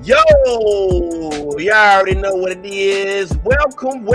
Yo, you already know what it is. Welcome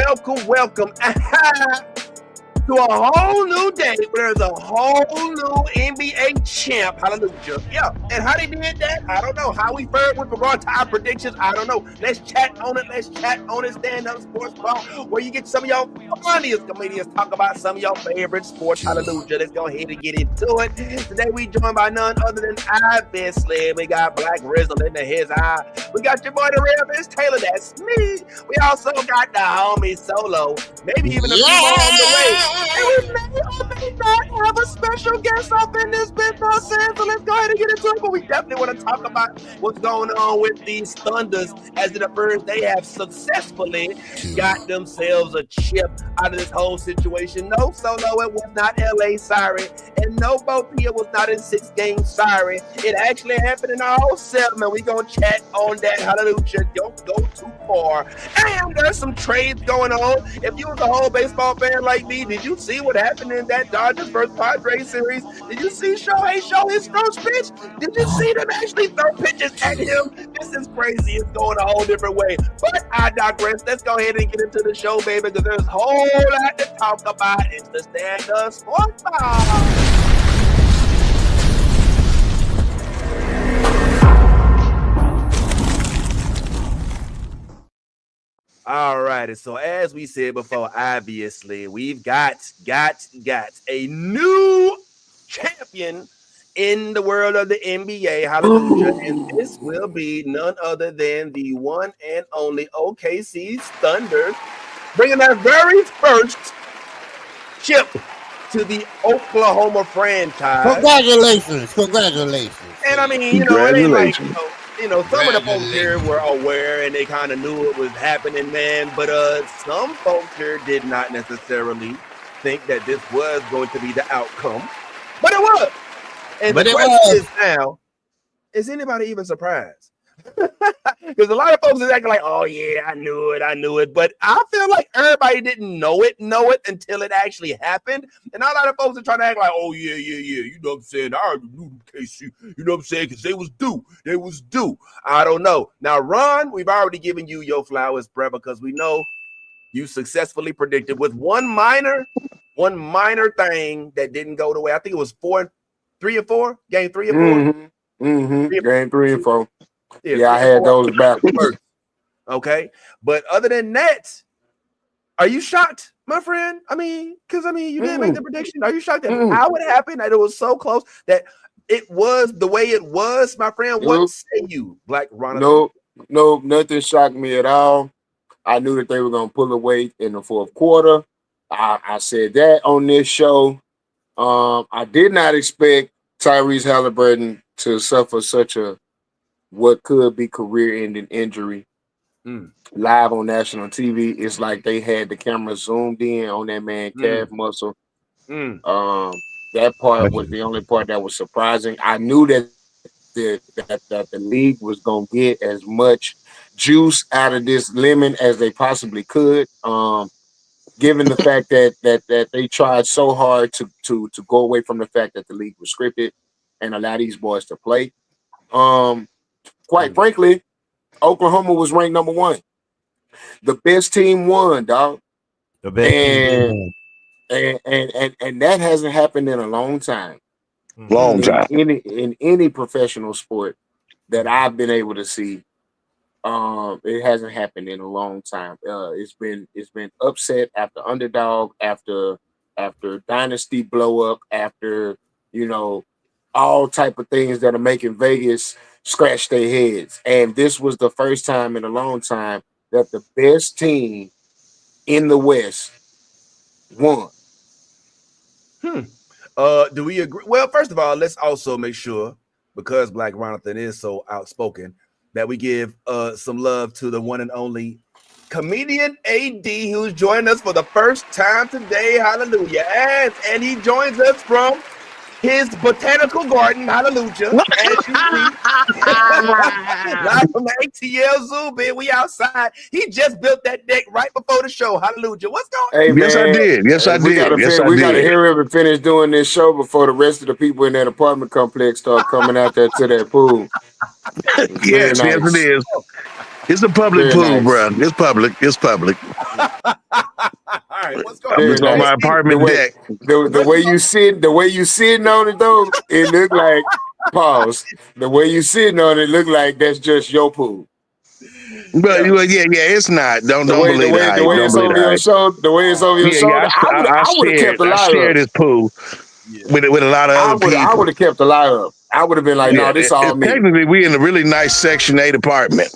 to a whole new day where there's a whole new NBA champ. Hallelujah. Yeah, and how they did that, I don't know. How we fared with regard to our predictions, I don't know. Let's chat on it. Stand Up Sports Ball, where you get some of y'all funniest comedians talk about some of your favorite sports. Hallelujah. Let's go ahead and get into it. Today we joined by none other than obviously we got Black Rizzle in his eye. We got your boy the real Miss Taylor. That's me. We also got the homie Solo. Maybe even a few more on the way. And we may or may not have a special guest up in this bit, so let's go ahead and get into it. But we definitely want to talk about what's going on with these Thunders, as it appears they have successfully got themselves a chip out of this whole situation. No, Solo, it was not LA, sorry. And no, Bopia was not in 6 games, sorry. It actually happened in our whole segment. We gonna chat on that. Hallelujah. Don't go too far. And there's some trades going on. If you was a whole baseball fan like me, did you see what happened in that Dodgers versus Padres series? Did you see Shohei show his first pitch? Did you see them actually throw pitches at him? This is crazy. It's going a whole different way. But I digress. Let's go ahead and get into the show, baby, because there's a whole lot to talk about. It's the Stand Up Sports Ball. All righty. So as we said before, obviously we've got a new champion in the world of the NBA. Hallelujah. And this will be none other than the one and only OKC Thunder, bringing their very first chip to the Oklahoma franchise. Congratulations. And I mean, you know, it ain't like, some of the folks here were aware and they kind of knew it was happening, man. But some folks here did not necessarily think that this was going to be the outcome. But it was. And the question is now, is anybody even surprised? Because a lot of folks is acting like, oh yeah, I knew it. But I feel like everybody didn't know it until it actually happened. And a lot of folks are trying to act like, oh yeah. You know what I'm saying? I already knew the case. You know what I'm saying? Because they was due. I don't know. Now, Ron, we've already given you your flowers, bruh, because we know you successfully predicted with one minor thing that didn't go the way. I think it was 3 or 4, game 3 or 4. Game 3 and 4. Yeah, I had those backwards. Okay, but other than that, are you shocked, my friend? I mean, because you didn't make the prediction. Are you shocked at how it happened? That it was so close that it was the way it was, my friend? What say you, Black Ron? No, nothing shocked me at all. I knew that they were going to pull away in the fourth quarter. I said that on this show. I did not expect Tyrese Halliburton to suffer such a what could be career-ending injury live on national TV. It's like they had the camera zoomed in on that man's calf muscle. That part was the only part that was surprising. I knew that the league was going to get as much juice out of this lemon as they possibly could, given the fact that they tried so hard to go away from the fact that the league was scripted and allow these boys to play. Quite frankly, Oklahoma was ranked number 1. The best team won, dog. The best team won. And that hasn't happened in a long time. In any professional sport that I've been able to see, it hasn't happened in a long time. It's been upset after underdog, after dynasty blow up, after all type of things that are making Vegas scratch their heads. And this was the first time in a long time that the best team in the West won. Do we agree? Well, first of all, let's also make sure, because Black Ronathan is so outspoken, that we give some love to the one and only comedian AD, who's joining us for the first time today. Hallelujah. And he joins us from his botanical garden, hallelujah, as you see. Live from the ATL Zoo, man. We outside. He just built that deck right before the show. Hallelujah. What's going on? Hey, Yes, I man. did. Yes, I We did. Yes, I we gotta did. hear him and finish doing this show before the rest of the people in that apartment complex start coming out there to that pool. It's very Yes, yes, nice. it is. It's a public Very pool, nice. bro. It's public. It's public. All right, what's going Very on? It's on nice. my apartment deck. The way you sitting on it though, it look like pause. The way you sitting on it look like that's just your pool. But yeah, it's not. Don't The way believe the hype. the way Don't it's believe over the your hype. shoulder, the way it's over your shoulder, I would have kept the I light shared up. this pool with a lot of other people. I would have kept the light up. I would have been like, no, this all me. Technically, we in a really nice Section 8 apartment.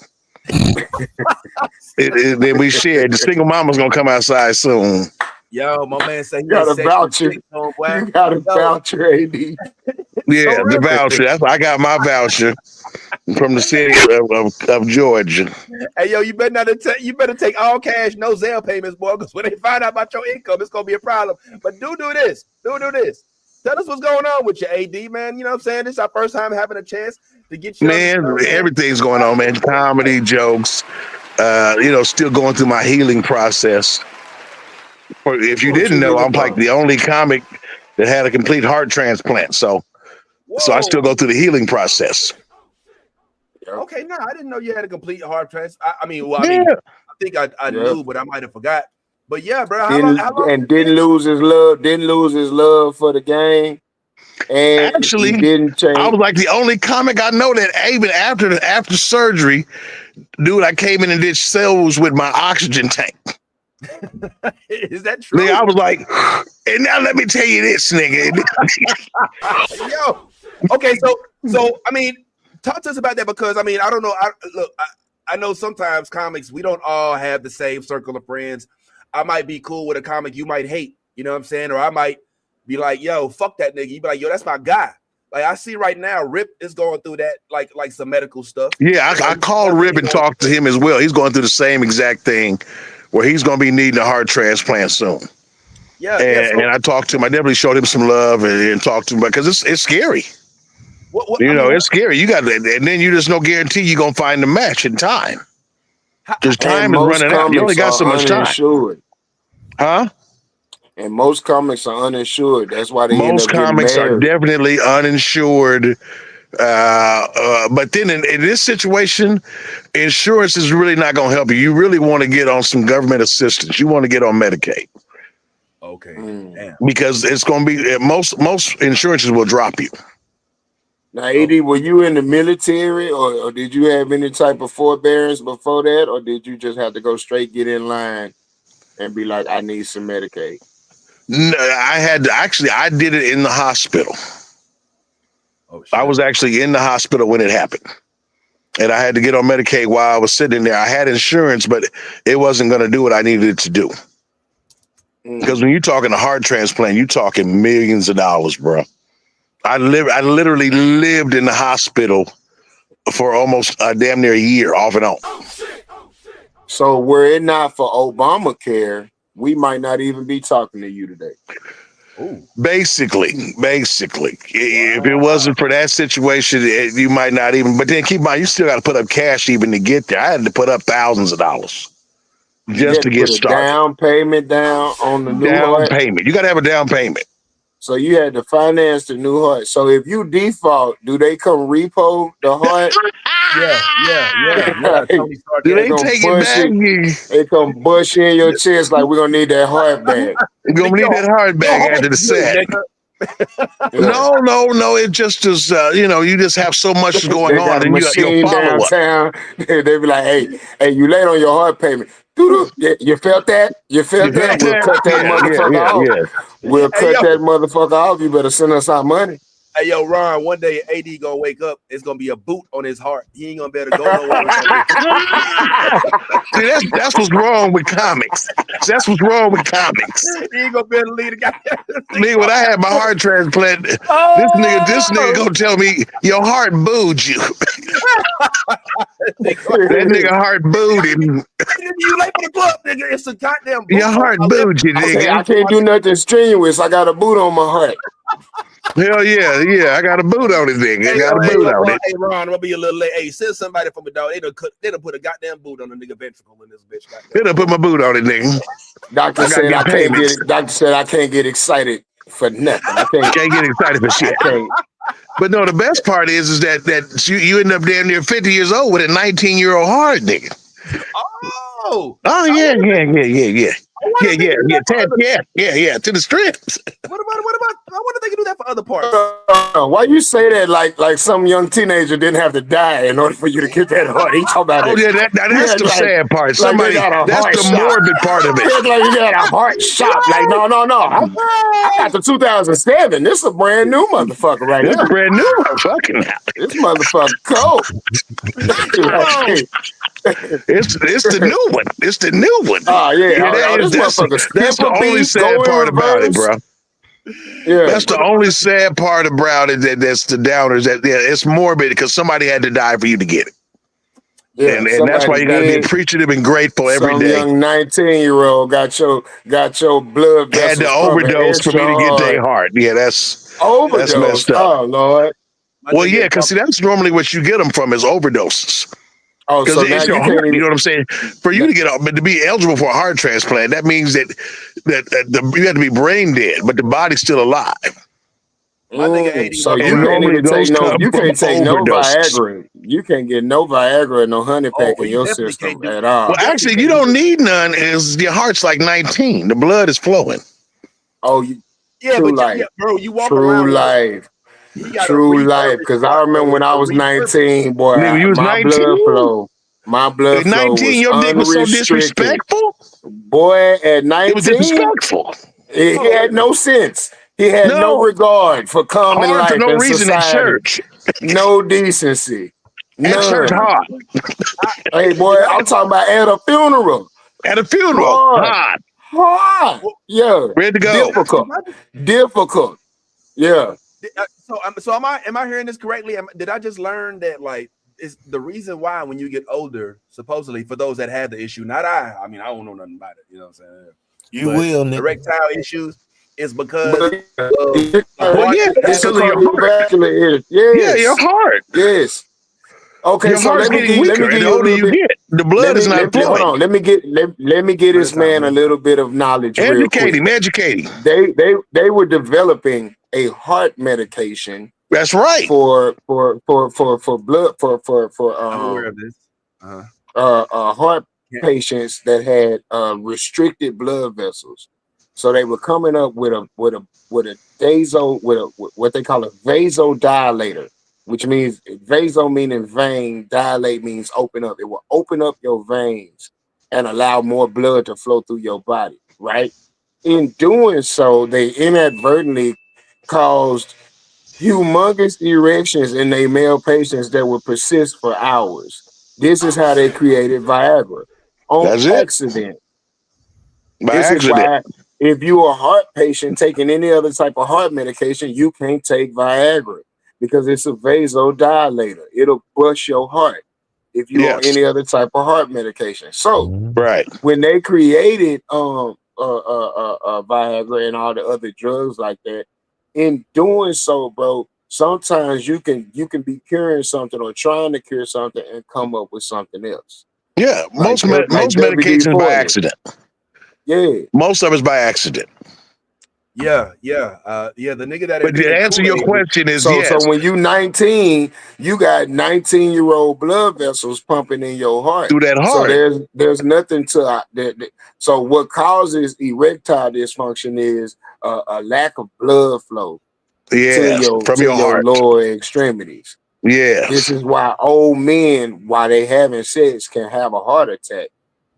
That we shared. The single mama's gonna come outside soon. Yo, my man said he got a had voucher. sex with You got a voucher, AD. Yeah, the voucher. I got my voucher from the city of Georgia. Hey, yo, you better take all cash, no Zelle payments, boy, because when they find out about your income, it's gonna be a problem. But do this. Tell us what's going on with your AD, man. You know what I'm saying? This is our first time having a chance to get you. Man, everything's going on, man. Comedy, jokes. Still going through my healing process. If you didn't know, I'm like the only comic that had a complete heart transplant. So I still go through the healing process. Okay, no, I didn't know you had a complete heart transplant. I think I knew, but I might have forgot. But yeah, bro, how long didn't lose his love for the game. And actually, he didn't change. I was like the only comic I know that even after surgery, dude, I came in and did cells with my oxygen tank. Is that true? Nigga, I was like, and now let me tell you this, nigga. Yo, okay, so I mean, talk to us about that because I mean, I don't know. I know sometimes comics we don't all have the same circle of friends. I might be cool with a comic you might hate, you know what I'm saying, or I might be like, yo, fuck that nigga. You be like, yo, that's my guy. Like I see right now, Rip is going through that, like some medical stuff. Yeah, I called Rip and talked to him as well. He's going through the same exact thing, where he's going to be needing a heart transplant soon. Yeah, and I talked to him. I definitely showed him some love and talked to him because it's scary. It's scary. You got, and then you just no guarantee you're gonna find the match in time. Because time is running out. You only got so much time. Huh? And most comics are uninsured. That's why they most comics are definitely uninsured. But then in this situation, insurance is really not going to help you. You really want to get on some government assistance. You want to get on Medicaid. Okay. Because it's going to be most insurances will drop you. Now, AD, were you in the military or did you have any type of forbearance before that? Or did you just have to go straight get in line and be like, I need some Medicaid? No, I did it in the hospital. Oh, shit. I was actually in the hospital when it happened. And I had to get on Medicaid while I was sitting there. I had insurance, but it wasn't going to do what I needed it to do. Because when you're talking a heart transplant, you're talking millions of dollars, bro. I literally lived in the hospital for almost damn near a year off and on. So were it not for Obamacare, we might not even be talking to you today. Ooh. Basically, if it wasn't for that situation, you might not even. But then keep in mind, you still got to put up cash even to get there. I had to put up thousands of dollars just to get started. Down payment down on the new heart. Payment. You got to have a down payment. So you had to finance the new heart. So if you default, do they come repo the heart? Yeah. Do they take it back? They come bush in your chest like we're gonna need that heart back. We're gonna need that heart back after the set. No. It just is. You just have so much going on, and you got your follow up. They be like, hey, you late on your heart payment. You felt that? We'll cut that motherfucker off. We'll cut that motherfucker off. You better send us our money. Hey, yo, Ron, one day AD gonna wake up. It's gonna be a boot on his heart. He ain't gonna be able to go nowhere. See, that's what's wrong with comics. That's what's wrong with comics. He ain't gonna be able to lead a guy. Nigga, when I had my heart transplant, this nigga gonna tell me your heart booed you. That nigga heart booed him. You late for the club, nigga. It's a goddamn boot. Your heart booed you, nigga. I can't do nothing strenuous. I got a boot on my heart. Hell yeah. I got a boot on it, nigga. I got a boot on it. Hey, Ron, I'm gonna be a little late. Hey, send somebody from a dog. They done put a goddamn boot on the nigga ventricle in this bitch. They done put my boot on it, nigga. Doctor said I can't get excited for nothing. I Can't get excited for shit. But no, the best part is that you end up damn near 50 years old with a 19-year-old heart, nigga. Oh yeah. To the strips. What about? I wonder if they can do that for other parts. Why you say that like some young teenager didn't have to die in order for you to get that heart? He talking about it. Yeah, that's the sad part. Somebody that's the morbid part of it. It's like you got a heart shot. Like no. I got the 2007. This is a brand new motherfucker right here. This a brand new motherfucker now. This motherfucker cold. It's the new one. It's the new one. Oh yeah. That's the only sad part about it, bro. Yeah, that's the only sad part about it. That's the downers. That it's morbid because somebody had to die for you to get it. Yeah, and that's why you got to be appreciative and grateful every day. Some young 19-year-old got your blood vessels had to overdose for me to get their heart. Yeah, that's messed up. Oh Lord. Well, yeah, because that's normally what you get them from is overdoses. Oh, because so it's your heart, you know what I'm saying? For you to get up, but to be eligible for a heart transplant, that means that you have to be brain dead, but the body's still alive. So you can't take no Viagra. You can't get no Viagra, no honey pack in your system at all. Well, actually, you don't need none. Is your heart's like 19? The blood is flowing. Oh, bro, you walk true around life. True life, because I remember when I was 19, boy, my blood flow 19, your dick was so disrespectful? Boy, at 19, it was disrespectful. He had no sense. He had no regard for common life for no and reason society. in church. No decency. At church hard. Hey, boy, I'm talking about at a funeral. At a funeral, hard. Yeah. Ready to go. Difficult. Yeah. So am I hearing this correctly? Did I just learn that like is the reason why when you get older, supposedly for those that have the issue, not I mean I don't know nothing about it, you know what I'm saying? You will, Nick. Erectile issues is because your heart. Yes. Okay, your so let me give you the blood is not flowing. Hold on, let me get this man a little bit of knowledge. Educate him. They were developing a heart medication. That's right. For blood I'm aware of this. Heart patients that had restricted blood vessels. So they were coming up with a what they call a vasodilator, which means vaso meaning vein, dilate means open up. It will open up your veins and allow more blood to flow through your body, right? In doing so, they inadvertently caused humongous erections in their male patients that would persist for hours. This is how they created Viagra on accident. By accident. If you're a heart patient taking any other type of heart medication, you can't take Viagra because it's a vasodilator. It'll bust your heart if you're on any other type of heart medication. So when they created Viagra and all the other drugs like that, in doing so, bro, sometimes you can be curing something or trying to cure something and come up with something else. Yeah, most medications by accident. Yeah, most of it's by accident. Yeah. The nigga that. But to answer your question is yes. So when you 19, you got 19-year-old blood vessels pumping in your heart through that heart. So there's nothing to that. So what causes erectile dysfunction is a lack of blood flow. Yeah, from your heart, lower extremities. Yeah, this is why old men, while they having sex, can have a heart attack.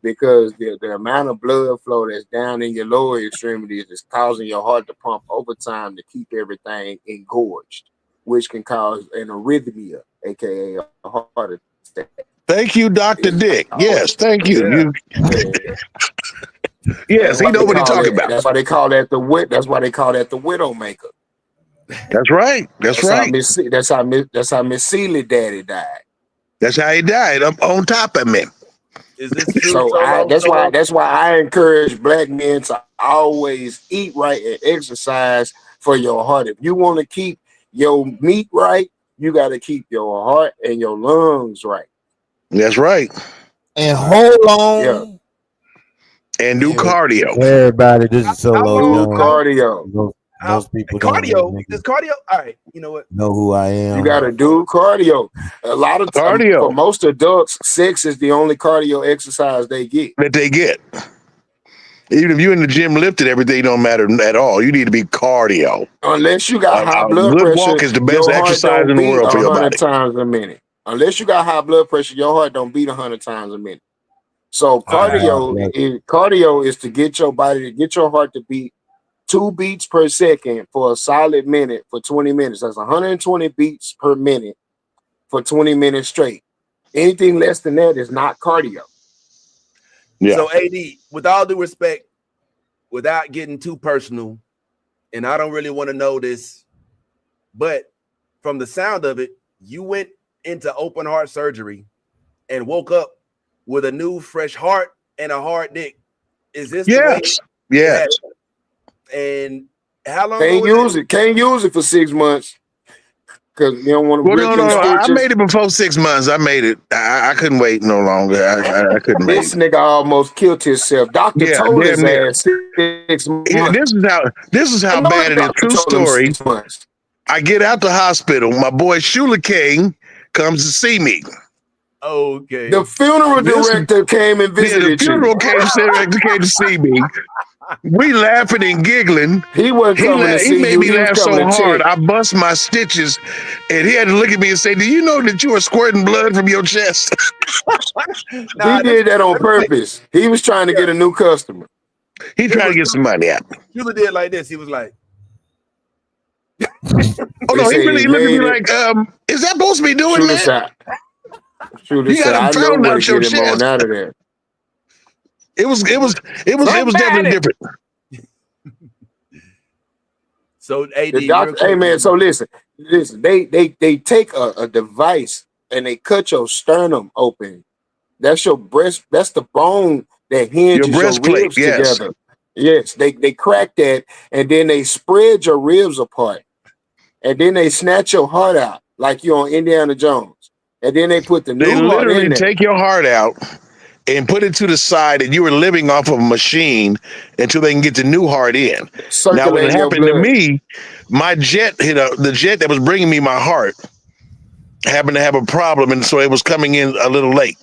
Because the amount of blood flow that's down in your lower extremities is causing your heart to pump overtime to keep everything engorged, which can cause an arrhythmia, aka a heart attack. Thank you, Dr. Dick. Yes, thank you. Yes, he know what he's talking about. That's why they call that the widowmaker. That's right. That's right. That's how Miss Seeley daddy died. That's how he died. I'm on top of him. Is this true? So that's why I encourage black men to always eat right and exercise for your heart. If you want to keep your meat right, you got to keep your heart and your lungs right. That's right. And hold on. Yeah. And do cardio. Everybody, this is How Solo long Young. Cardio. Most people cardio. don't Does cardio? All right. You know what? know who I am. You got to do cardio. A lot of Cardio. for most adults, sex is the only cardio exercise they get. That they get. Even if you're in the gym lifting, everything don't matter at all. You need to be cardio. Unless you got high blood good pressure, walk is the best your heart exercise don't in the beat world for your 100 body. times a minute. Unless you got high blood pressure, your heart don't beat 100 times a minute. So cardio is to get your body to get your heart to beat 2 beats per second for a solid minute for 20 minutes. That's 120 beats per minute for 20 minutes straight. Anything less than that is not cardio. Yeah. So AD, with all due respect, without getting too personal, and I don't really want to know this, but from the sound of it, you went into open heart surgery and woke up with a new fresh heart and a hard dick. Is this the way? Yes. And how long? Can't use it for 6 months because you don't want to break them stitches. I made it before 6 months. I made it. I couldn't wait no longer. I couldn't make This it. nigga almost killed himself. Doctor told his ass 6 months. This is how bad it is. True story. I get out the hospital. My boy Shula King comes to see me. Okay. The funeral director came and visited the funeral director came to see me. We laughing and giggling. He wasn't coming to see you. He made me laugh so hard. Check. I bust my stitches, and he had to look at me and say, "Do you know that you are squirting blood from your chest?" He did that on purpose. He was trying to get a new customer. He tried to get some money out of me. Shula did like this. He was like, "Oh no!" He really looked at me like, "Is that supposed to be doing that?" Shula said, "I know where to get him on out of there." It was definitely different. So AD, the doctor, hey man, so listen, they take a device and they cut your sternum open. That's your breast, that's the bone that hinges your ribs together. Yes, they crack that and then they spread your ribs apart. And then they snatch your heart out like you're on Indiana Jones. And then they put the new heart in there. They literally take your heart out and put it to the side, and you were living off of a machine until they can get the new heart in. Now, when it happened to me, my jet the jet that was bringing me my heart happened to have a problem, and so it was coming in a little late.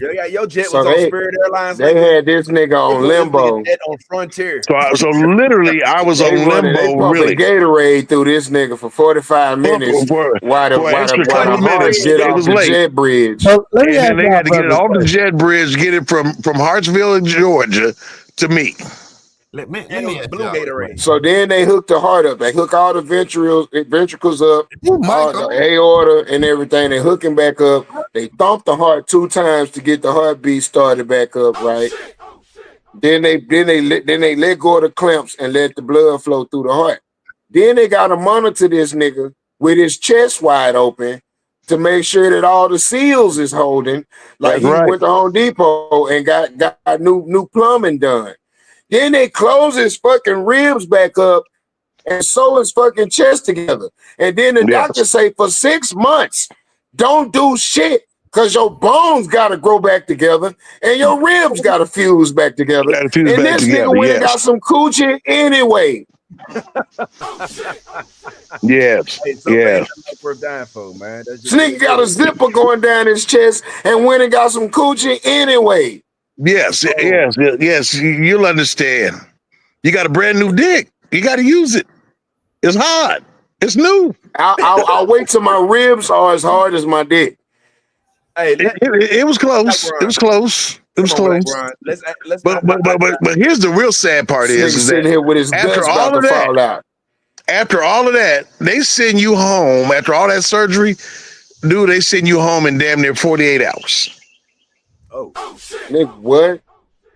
Yeah, your jet was on Spirit Airlines. They had this nigga on limbo. On Frontier. So literally, I was on limbo. They really, Gatorade through this nigga for 45 minutes. While the heart jet off the jet bridge. So let me ask they had to get it off the jet bridge, get it from Hartsville, Georgia, to me. Let me blue Gatorade. So then they hook the heart up. They hook all the ventricles up, the aorta and everything. They hook him back up. They thump the heart 2 times to get the heartbeat started back up, right? Then they let go of the clamps and let the blood flow through the heart. Then they got to monitor this nigga with his chest wide open to make sure that all the seals is holding. Like went to Home Depot and got new plumbing done. Then they close his fucking ribs back up and sew his fucking chest together. And then the doctor say for 6 months, don't do shit because your bones got to grow back together and your ribs got to fuse back together. And this nigga went and got some coochie anyway. Yes. This nigga got a zipper going down his chest and went and got some coochie anyway. Yes. You'll understand. You got a brand new dick. You got to use it. It's hard. It's new. I'll wait till my ribs are as hard as my dick. Hey, it was close. It was close. It was close. Let's but here's the real sad part is sitting here with his guts about to fall out. After all of that, they send you home. After all that surgery, dude, they send you home in damn near 48 hours. Oh, Nick, what?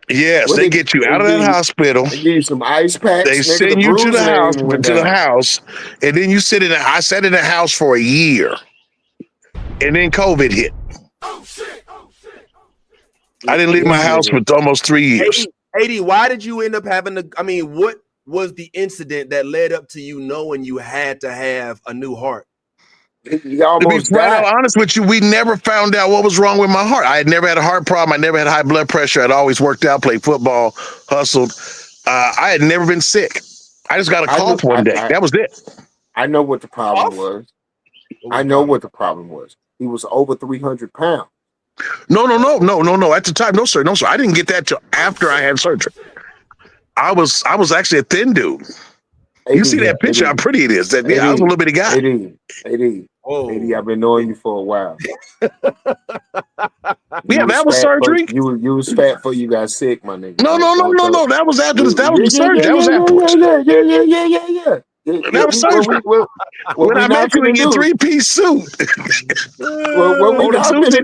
Yes, they get you out of that hospital. They give you some ice packs. They send you to the house, and then you sit in. I sat in the house for a year, and then COVID hit. I didn't leave my house for almost 3 years. 80, why did you end up having to? I mean, what was the incident that led up to you knowing you had to have a new heart? You To be almost right died. out honest with you, we never found out what was wrong with my heart. I had never had a heart problem. I never had high blood pressure. I'd always worked out, played football, hustled. I had never been sick. I just got a cough one day. That was it. I know what the problem was. I know what the problem was. He was over 300 pounds. No. At the time, no, sir. I didn't get that till after I had surgery. I was actually a thin dude. You see that picture? How pretty it is. I was a little bitty guy. AD, I've been knowing you for a while. Yeah, that was surgery. You was fat before you got sick, my nigga. No. That was after this. That was the surgery. That was afterwards. Yeah. That was surgery. When I met you in your 3-piece suit. What we not finna do?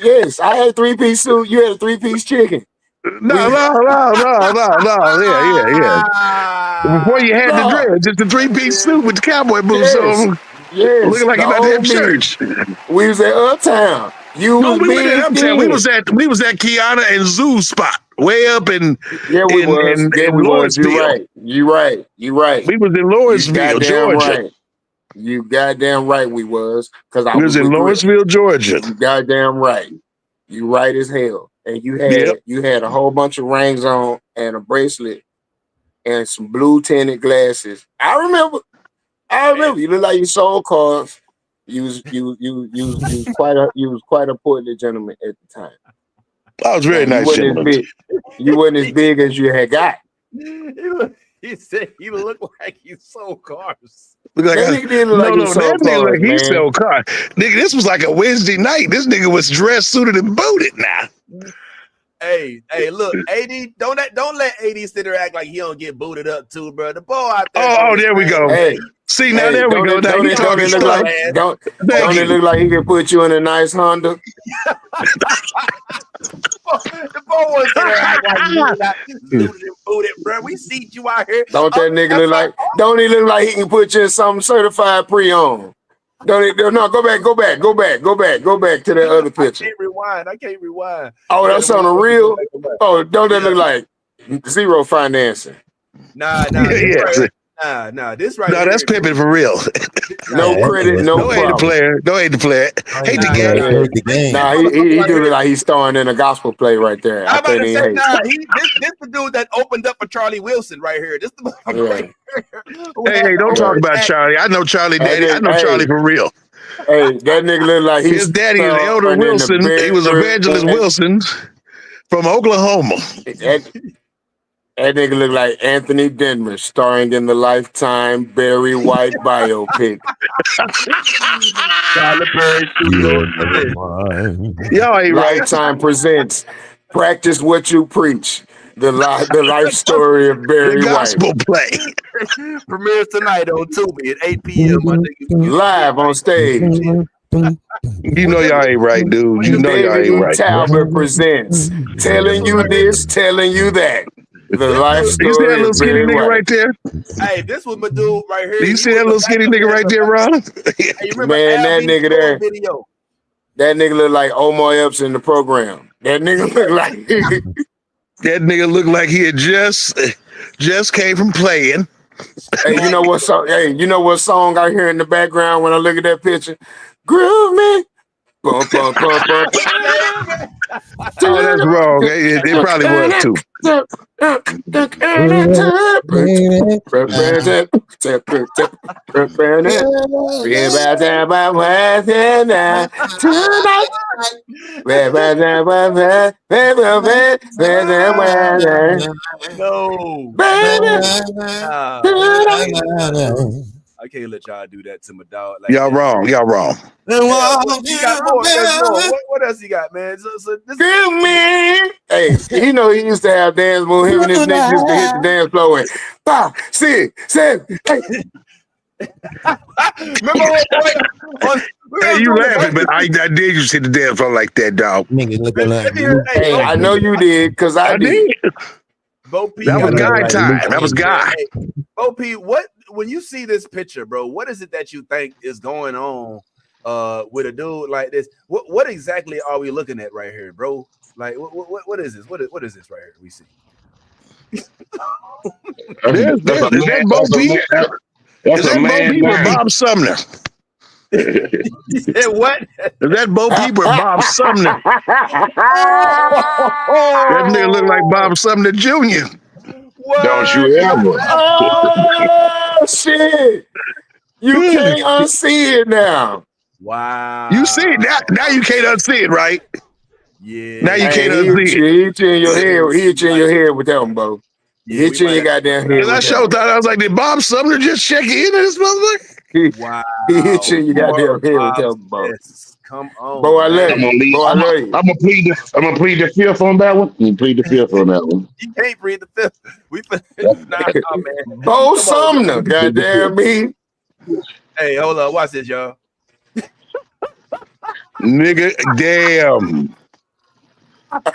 Yes. I had a 3-piece suit. You had a 3-piece chicken. No. Yeah. Before you had the dread, just the 3-piece suit with the cowboy boots on. Yes. Looking like you about to have church. We was at Uptown. We went at Uptown. We was at Kiana and Zoo's spot. Way up in Lawrenceville. You're right. We was in Lawrenceville, Georgia. Right. You goddamn right we was. Because I was in Lawrenceville, Georgia. You goddamn right. You right as hell. And you had a whole bunch of rings on and a bracelet and some blue tinted glasses. I remember. You look like you sold cars. You was quite a portly gentleman at the time. I was very nice gentleman. You wasn't as big as you had got. He said he looked like he sold cars. Look like that nigga like he sold cars. Nigga, this was like a Wednesday night. This nigga was dressed, suited, and booted now. Hey, look, AD, don't let AD sit there act like he don't get booted up too, bro. The ball out there. Oh, there we go. Hey, see, now there we go. Now you talking look stuff. Don't it look like he can put you in a nice Honda? The ball was there act like you not suited and booted, bro. We see you out here. Don't he look like he can put you in something certified pre-owned? No, go back to that other picture. I can't rewind. Oh, that's on the real? Oh, don't that look like zero financing? Nah. This right. No, that's pimping for real. No credit, no Don't hate the player. Hate the game. Nah, he do look like he's starring in a gospel play right there. I'm about to say, this the dude that opened up for Charlie Wilson right here. This the motherfucker right here. Hey, don't talk about Charlie. I know Charlie daddy. I know Charlie for real. Hey, that nigga look like his daddy is Elder Wilson. He was Evangelist Wilson from Oklahoma. That nigga look like Anthony Denver starring in the Lifetime Barry White biopic. Y'all ain't right. Lifetime presents Practice What You Preach. The life story of Barry the gospel White. Play. Premieres tonight on Tubi at 8 p.m. Live on stage. You know y'all ain't right, dude. You know y'all ain't right. Talbot presents Telling You This, Telling You That. The life story. You see that little skinny nigga right there? Hey, this was my dude right here. You see that little skinny nigga right there, Ron? Man, that nigga there. Video. That nigga look like Omar Epps in the program. That nigga look like that nigga looked like he had just came from playing. Hey, you know what song? Hey, you know what song I hear in the background when I look at that picture? Groove me. Bum, bum, bum, bum. Oh, that's wrong. It probably was too. I can't let y'all do that to my dog. Like y'all wrong. What else you got, man? So this Hey, he used to have dance move. Him and his niggas used to hit the dance floor and 5, 6, 7, 8. Remember hey, you laughing, but I did just hit the dance floor like that, dog. Hey, I know you did, because I did. Bo P, that was guy time. That was guy. Bo P, when you see this picture, bro, what is it that you think is going on with a dude like this? What exactly are we looking at right here, bro? Like what is this? What is this right here we see? Is that Bo Peep? Is that Bo Peep or Bob Sumner? You said what? Is that Bo Peep or Bob Sumner? That nigga look like Bob Sumner Jr. What? Don't you ever. Oh shit! You can't unsee it now. Wow. You see it now. You can't unsee it, right? Yeah. Now you can't He unsee hit it. you, he hit you in your head. He hit you in your head with that one, Bo. He hit you in your goddamn head. Because I sure thought, I was like, did Bob Sumner just check in this motherfucker? Wow. He hit you in your goddamn head with that one, Bo. Come on. Bo, I love I'm you. gonna leave. Bo, I love you. I'm gonna plead the fifth on that one. I'm gonna plead the fifth on that one. You can't breathe the fifth. We man. Bo Sumner, goddamn me. Hey, hold on. Watch this, y'all. Nigga, damn.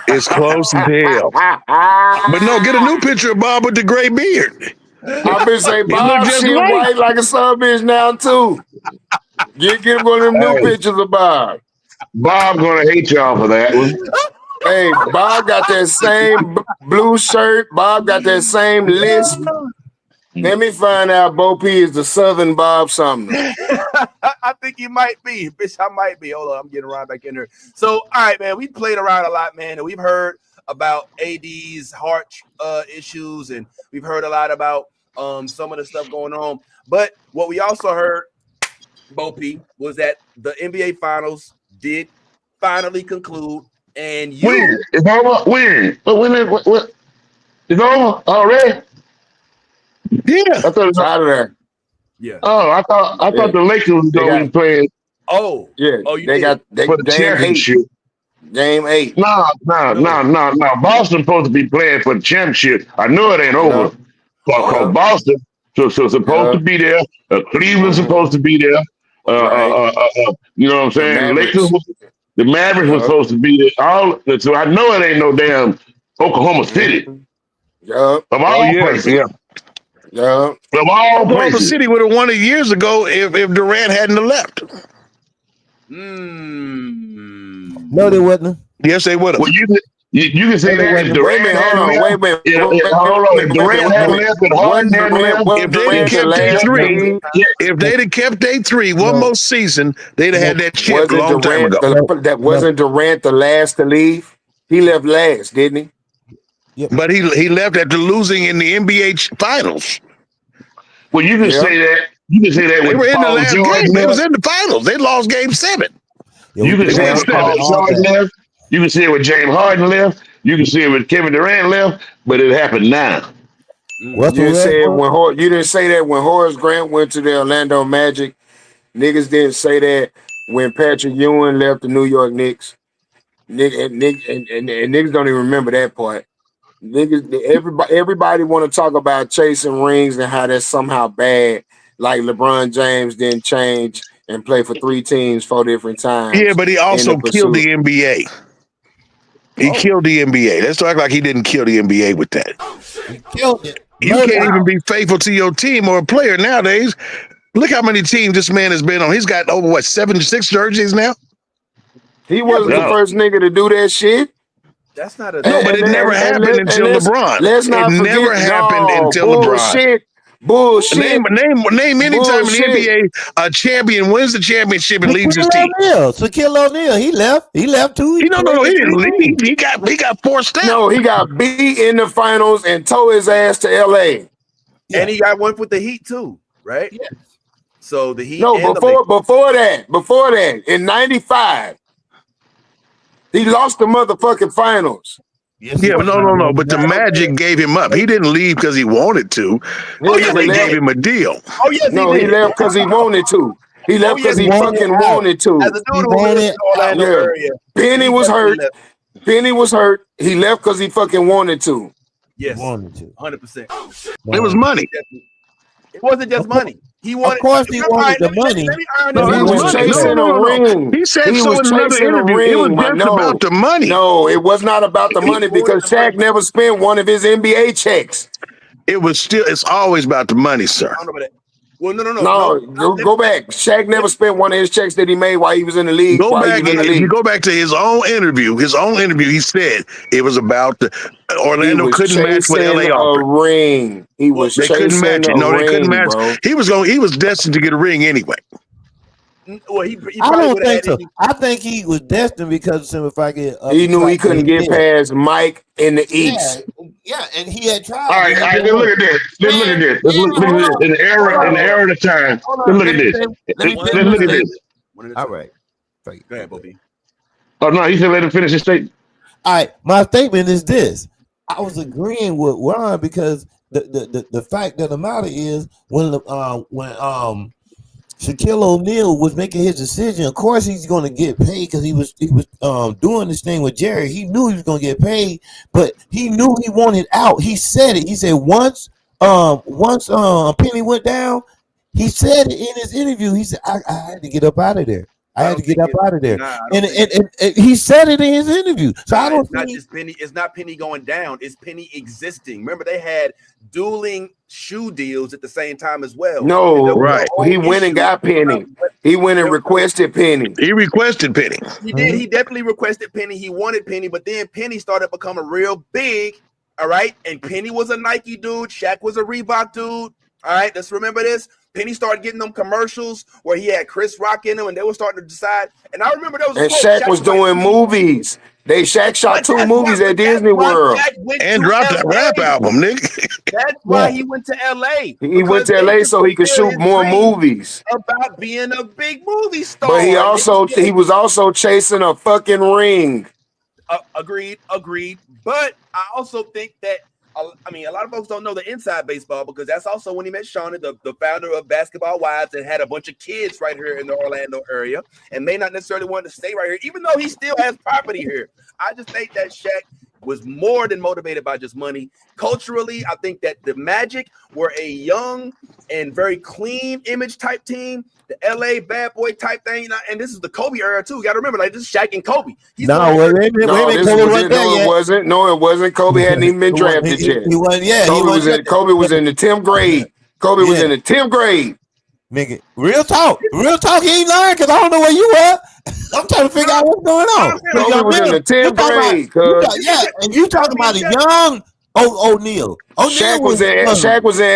It's close as hell. But no, get a new picture of Bob with the gray beard. I've been saying He Bob look just shit like- white like a son bitch now too. Get one of them new pictures of Bob. Bob gonna hate y'all for that one. Hey, Bob got that same blue shirt. Bob got that same list. Let me find out Bo P is the Southern Bob Sumner. I think you might be. Bitch, I might be. Hold on. I'm getting around back in there. So, all right, man. We played around a lot, man. And we've heard about AD's heart issues. And we've heard a lot about some of the stuff going on. But what we also heard, Bo P, was that the NBA Finals did finally conclude. And you... When? It's over? When? What? It's over already? Yeah. I thought it was Out of there. Yeah. Oh, I thought the Lakers was going to be playing Oh. Yeah. Oh, you they did? got for the game 8. championship. Game 8. No. Boston supposed to be playing for the championship. I know it ain't over. Because Boston so supposed to be there. Cleveland's supposed to be there. You know what I'm saying? The Mavericks was supposed to be there. So I know it ain't no damn Oklahoma City. Yup. Of all places. Yeah. Yup. Of all Oklahoma places. City would have won it years ago if Durant hadn't have left. No, they wasn't. Yes, they would have. Well, you can say that if Durant hadn't left. Wait a minute. If Durant hadn't left and Harden hadn't left. If they'd have kept their three, if they'd have kept their three one more season, they'd have had that chip a long time ago. That wasn't Durant the last to leave. He left last, didn't he? But he left after losing in the NBA Finals. Well, you can say that. You can say that They when were in the Paul last George game. They was left. in the Finals. They lost Game 7. You can say it when Paul George left. You can say it when James Harden left. You can say it when Kevin Durant left. But it happened now. You didn't say that when Horace Grant went to the Orlando Magic. Niggas didn't say that when Patrick Ewing left the New York Knicks. Niggas don't even remember that part. Niggas, everybody want to talk about chasing rings and how that's somehow bad. Like LeBron James didn't change and play for 3 teams 4 different times. Yeah, but he also killed the NBA. He killed the NBA. Let's act like he didn't kill the NBA with that. He killed it. You can't even be faithful to your team or a player nowadays. Look how many teams this man has been on. He's got over 76 jerseys now. He wasn't the first nigga to do that shit. That's not a no, but it never happened until LeBron. Let's not forget. Never happened until LeBron. Bullshit. Name any time in the NBA a champion wins the championship and leaves his team. Shaquille O'Neal, he left. He left too. No, he didn't leave. He got forced out. No, he got beat in the finals and tore his ass to LA. Yeah. And he got one with the Heat too, right? Yeah. So the Heat. No, before that, in '95, he lost the motherfucking finals. Yeah, but no. But the Magic gave him up. He didn't leave because he wanted to. They gave him a deal. Oh yes, he left because he wanted to. He left because he fucking wanted to. As a dude who was in Orlando area, Penny was hurt. Penny was hurt. He left because he fucking wanted to. Yes, 100%. It was money. It wasn't just money. He wanted. Of course, he wanted the money. He was chasing a ring. He said so in another interview. It was just about the money. No, it was not about the money because Shaq never spent one of his NBA checks. It's always about the money, sir. Well, no. No, go back. Shaq never spent one of his checks that he made while he was in the league. Go while back. he was in the If you league. go back to his own interview, he said it was about Orlando couldn't match what LA a offered. ring. He was They couldn't chasing match it. a No, they couldn't ring, match. bro. He was destined to get a ring anyway. Well, he I probably don't would have think had so. I think he was destined because of if I get He knew he couldn't get past Mike in the East. Yeah, and he had tried. All right, let's look at this. Let's look at this. Let's look at this. In the era of the time. Let's look at this. Let's look at this. All right. Go ahead, Bobby. Oh no, he said let him finish his statement. All right, my statement is this. I was agreeing with Ron because the fact of the matter is when Shaquille O'Neal was making his decision, of course he's going to get paid because he was doing this thing with Jerry. He knew he was going to get paid, but he knew he wanted out. He said it. He said once Penny went down, he said it in his interview. He said I had to get up out of there. I had to get up out of there. And he said it in his interview. So I don't think it's not Penny going down, it's Penny existing. Remember, they had dueling shoe deals at the same time as well. No, right. He went and got Penny. He went and requested Penny. He requested Penny. He did. He definitely requested Penny. He wanted Penny, but then Penny started becoming real big. All right. And Penny was a Nike dude. Shaq was a Reebok dude. All right. Let's remember this. Penny started getting them commercials where he had Chris Rock in them, and they were starting to decide. And I remember there was and Shaq was doing movies. Shaq shot 2 movies at Disney World and dropped that rap album, nigga. That's why he went to LA. He went to LA so he could shoot more movies. About being a big movie star. But he was also chasing a fucking ring. Agreed. But I also think that a lot of folks don't know the inside baseball because that's also when he met Shawnee, the founder of Basketball Wives, and had a bunch of kids right here in the Orlando area and may not necessarily want to stay right here, even though he still has property here. I just think that Shaq was more than motivated by just money. Culturally, I think that the Magic were a young and very clean image type team, the LA bad boy type thing. And this is the Kobe era too. You got to remember, like, this is Shaq and Kobe. It wasn't. No, it wasn't. Kobe hadn't even been drafted yet. Kobe was in the 10th grade. Kobe was in the 10th grade. Nigga, real talk. He ain't lying because I don't know where you at. I'm trying to figure out what's going on. Kobe was in the 10th grade. And you talking about a young O'Neal. Shaq was in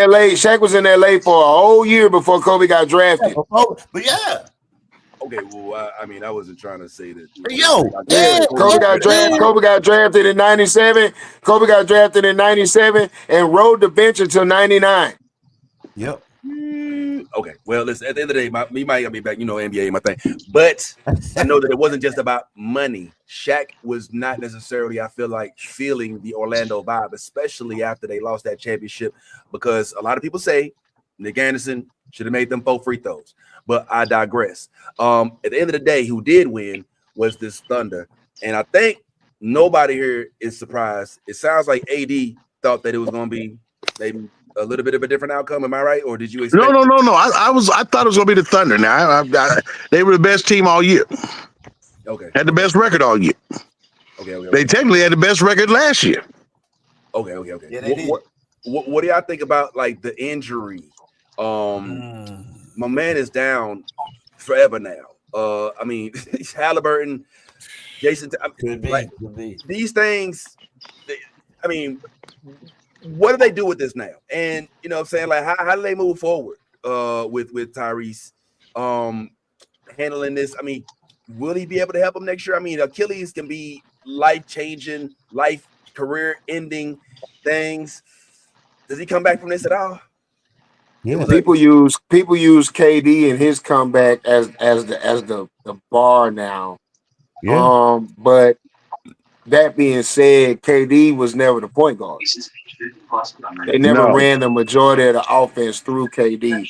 LA. Shaq was in LA for a whole year before Kobe got drafted. But yeah. Okay, well, I wasn't trying to say that. Kobe got drafted in 97. Kobe got drafted in 97 and rode the bench until 99. Yep. Okay, well, listen, at the end of the day, me might be back, NBA, my thing. But I know that it wasn't just about money. Shaq was not necessarily, I feel like, feeling the Orlando vibe, especially after they lost that championship, because a lot of people say Nick Anderson should have made them 4 free throws. But I digress. At the end of the day, who did win was this Thunder. And I think nobody here is surprised. It sounds like AD thought that it was going to be maybe a little bit of a different outcome. Am I right? Or did you expect? No. I thought it was going to be the Thunder. Now, they were the best team all year. Okay. Had the best record all year. Okay. They technically had the best record last year. Okay. Yeah, they did. What do y'all think about, like, the injury? My man is down forever now. Halliburton, Jason. Could be. These things. What do they do with this now? And you know what I'm saying? Like, how do they move forward with Tyrese handling this? Will he be able to help him next year? Achilles can be life-changing, career-ending things. Does he come back from this at all? Yeah. People use KD and his comeback as the bar now. Yeah. But that being said, KD was never the point guard. They never ran the majority of the offense through KD.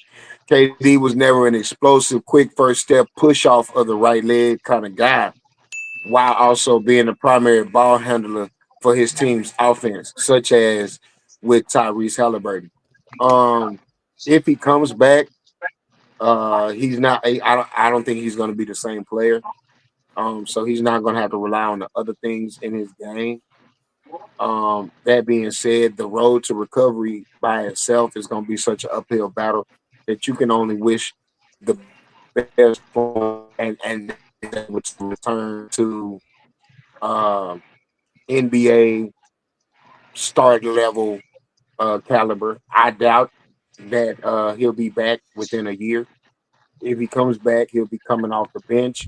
KD was never an explosive, quick first step, push off of the right leg kind of guy, while also being the primary ball handler for his team's offense, such as with Tyrese Halliburton. If he comes back, he's not. I don't think he's going to be the same player. So he's not going to have to rely on the other things in his game. That being said, the road to recovery by itself is going to be such an uphill battle. that you can only wish the best for, and would return to NBA start level caliber. I doubt that he'll be back within a year. If he comes back, he'll be coming off the bench,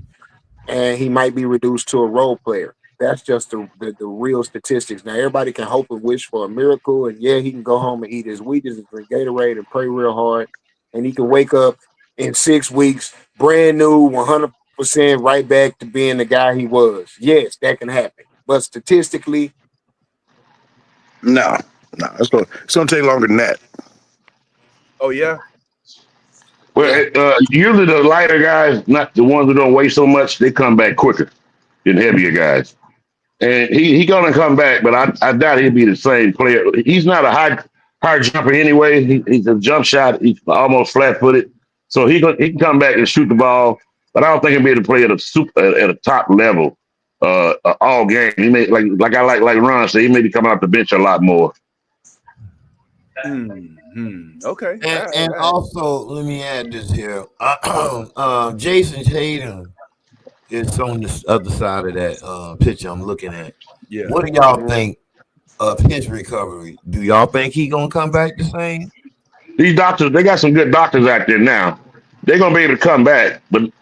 and he might be reduced to a role player. That's just the real statistics. Now, everybody can hope and wish for a miracle, and yeah, he can go home and eat his Wheaties and drink Gatorade and pray real hard, and he can wake up in 6 weeks brand new, 100% right back to being the guy he was. Yes, that can happen, but statistically, no, it's gonna take longer than that. Oh yeah. Well, usually the lighter guys, not the ones who don't weigh so much, they come back quicker than heavier guys. And he gonna come back, but I doubt he'll be the same player. He's not a high jumper anyway. He's a jump shot. He's almost flat footed, so he can come back and shoot the ball. But I don't think he'll be able to play at a top level all game. He may like Ron said, he may be coming off the bench a lot more. Okay. And also, let me add this here. Jason Tatum is on the other side of that picture I'm looking at. Yeah. What do y'all think of his recovery? Do y'all think he gonna come back the same? These doctors, they got some good doctors out there now. They're gonna be able to come back, but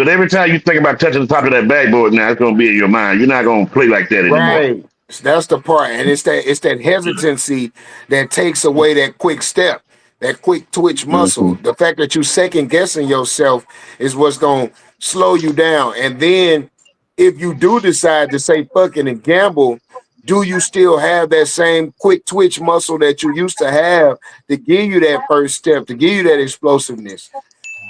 every time you think about touching the top of that backboard, now it's gonna be in your mind. You're not gonna play like that anymore. right. That's the part, and it's that hesitancy that takes away that quick step, that quick twitch muscle. The fact that you second guessing yourself is what's gonna slow you down. And then, if you do decide to say fucking and gamble, do you still have that same quick twitch muscle that you used to have to give you that first step, to give you that explosiveness?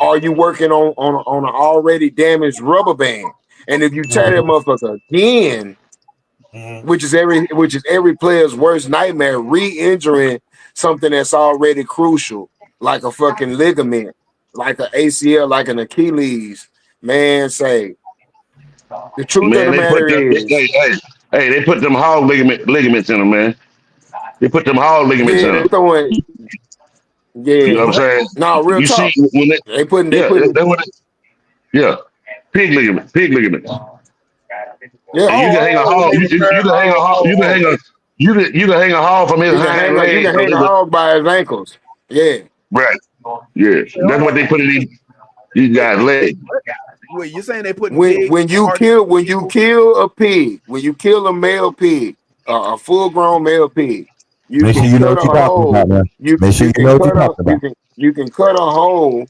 Are you working on an already damaged rubber band? And if you tear that motherfucker again, which is every player's worst nightmare, re-injuring something that's already crucial, like a fucking ligament, like an ACL, like an Achilles. Man, say the truth of the matter is, they put them hog ligaments in them, man. They put them hog ligaments in them. You know what I'm saying? No, real talk. See when they put pig ligaments. Yeah, you can hang a hog. You can hang a hog from his hind leg. You can hang a hog by his ankles. Yeah. Right. Yeah. That's what they put in these guys' legs. Wait, you're saying they put when you kill a pig, when you kill a male pig, a full-grown male pig, you can cut a hole. You can cut a hole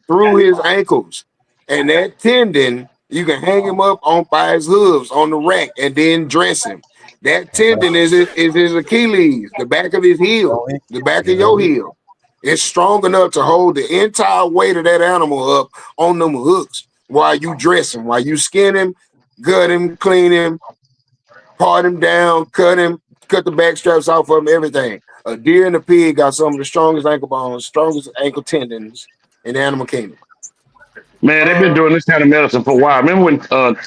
through his ankles, and that tendon, you can hang him up by his hooves on the rack and then dress him. That tendon is his Achilles, the back of his heel, the back of your heel. It's strong enough to hold the entire weight of that animal up on them hooks while you dress him, while you skin him, gut him, clean him, part him down, cut the back straps off of him, everything. A deer and a pig got some of the strongest ankle bones, strongest ankle tendons in the animal kingdom. Man, they've been doing this kind of medicine for a while. Remember when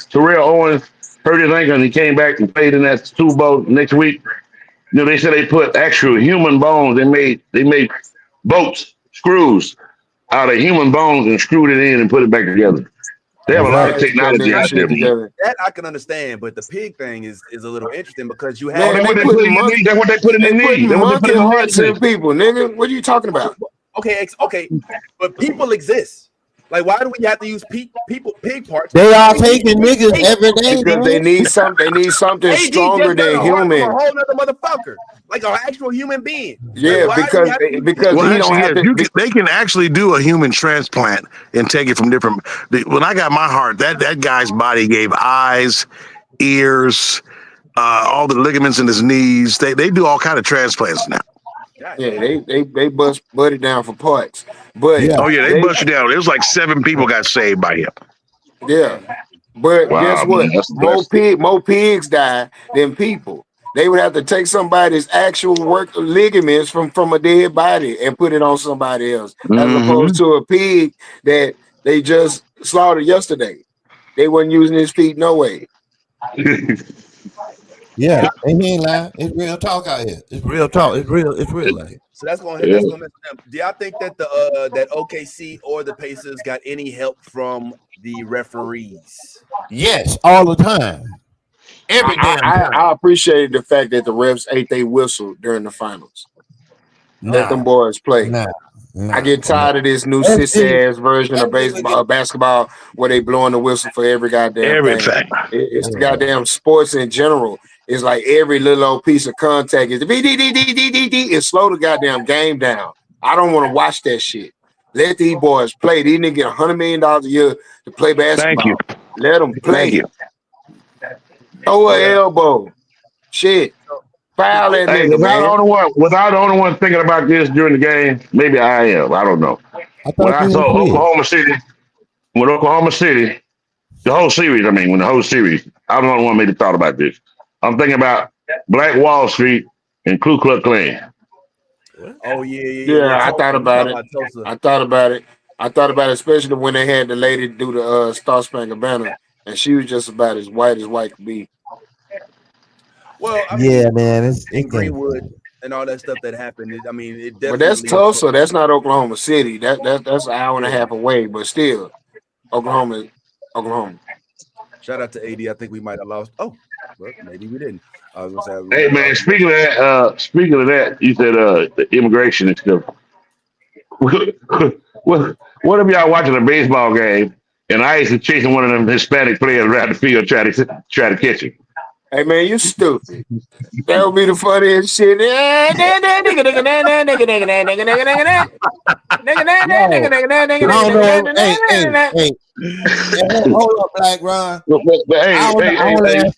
Terrell Owens hurt his ankle and he came back and played in that Super Bowl next week? You know, they said they put actual human bones. They made boats, screws out of human bones and screwed it in and put it back together. They have a lot of technology out there. That I can understand, but the pig thing is a little interesting because you have. That's what they put in their knee. That's what they put in hearts in people, nigga. What are you talking about? Okay, but people exist. Like, why do we have to use pig parts? They are taking niggas every day. Because they need something stronger than human. A whole nother motherfucker, like an actual human being. Yeah, like, because well, he don't have to. They can actually do a human transplant and take it from different. When I got my heart, that guy's body gave eyes, ears, all the ligaments in his knees. They do all kind of transplants now. Yeah, they bust Buddy down for parts. But they bust you down. It was like 7 people got saved by him. Yeah, but guess what? More pigs die than people. They would have to take somebody's actual ligaments from a dead body and put it on somebody else, as opposed to a pig that they just slaughtered yesterday. They wasn't using his feet no way. Yeah, and he ain't lying. It's real talk out here. It's real talk. It's real out here. So that's gonna mess them. Do y'all think that that OKC or the Pacers got any help from the referees? Yes, all the time. Every damn time. I appreciated the fact that the refs ate their whistle during the finals. Let them boys play. I get tired of this new sissy ass version of basketball where they blowing the whistle for every goddamn thing. It's the goddamn sports in general. It's like every little old piece of contact is it's slow the goddamn game down. I don't want to watch that shit. Let these boys play. These niggas get $100 million a year to play basketball. Thank you. Let them play. Thank you. Throw an elbow. Shit. Foul that nigga, without the only one thinking about this during the game, maybe I am. I don't know. When I saw Oklahoma City, the whole series, I mean, I'm the only one made the thought about this. I'm thinking about Black Wall Street and Ku Klux Klan. Oh, yeah. Yeah, I thought about it. I thought about it, especially when they had the lady do the Star Spangled Banner, and she was just about as white could be. Well, I mean, yeah, man, it's Greenwood and all that stuff that happened. It definitely. But that's Tulsa. That's not Oklahoma City. That's an hour and a half away. But still, Oklahoma. Shout out to AD. I think we might have lost. Oh, well, maybe we didn't. I was gonna say. Hey man, speaking of that, you said the immigration and stuff. What if y'all watching a baseball game and ICE is chasing one of them Hispanic players around the field try to catch him? Hey man, you stupid. That would be the funniest shit. Hold up, Black Ron. I want to ask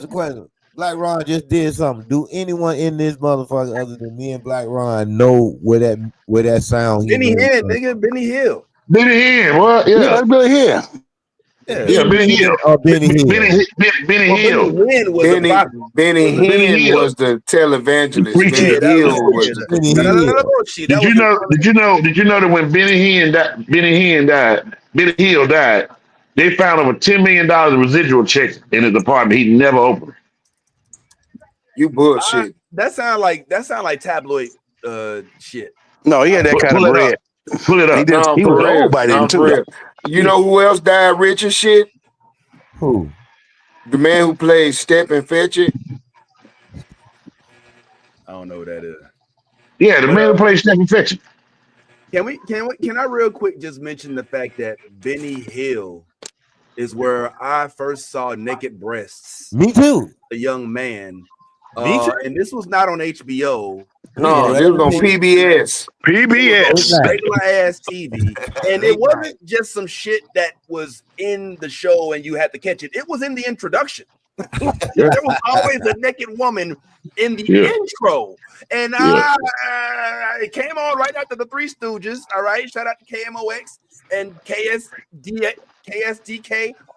the question. Black Ron just did something. Do anyone in this motherfucker other than me and Black Ron know where that sound? Benny Hill, nigga. Benny Hill. Benny Hill. What? Yeah, that's Benny Hill. Yeah, Benny Hill. Benny Hill. Benny Hill. Benny Hill was the televangelist. Benny Hill was the. Did you know that when Benny Hill died, they found over $10 million in residual checks in his apartment. He never opened. You bullshit. That sound like tabloid shit. No, he had that kind of bread. Pull it up. He was old by then too. You know who else died rich as shit? Who? The man who played Step and Fetch It. I don't know who that is. Yeah, the man who played Step and Fetch It. Can I real quick just mention the fact that Benny Hill is where I first saw naked breasts. Me too. A young man. And this was not on HBO. No, it was on PBS. Regular ass TV. And it wasn't just some shit that was in the show and you had to catch it. It was in the introduction. There was always a naked woman in the intro. And it came on right after the Three Stooges. All right. Shout out to KMOX and KSDK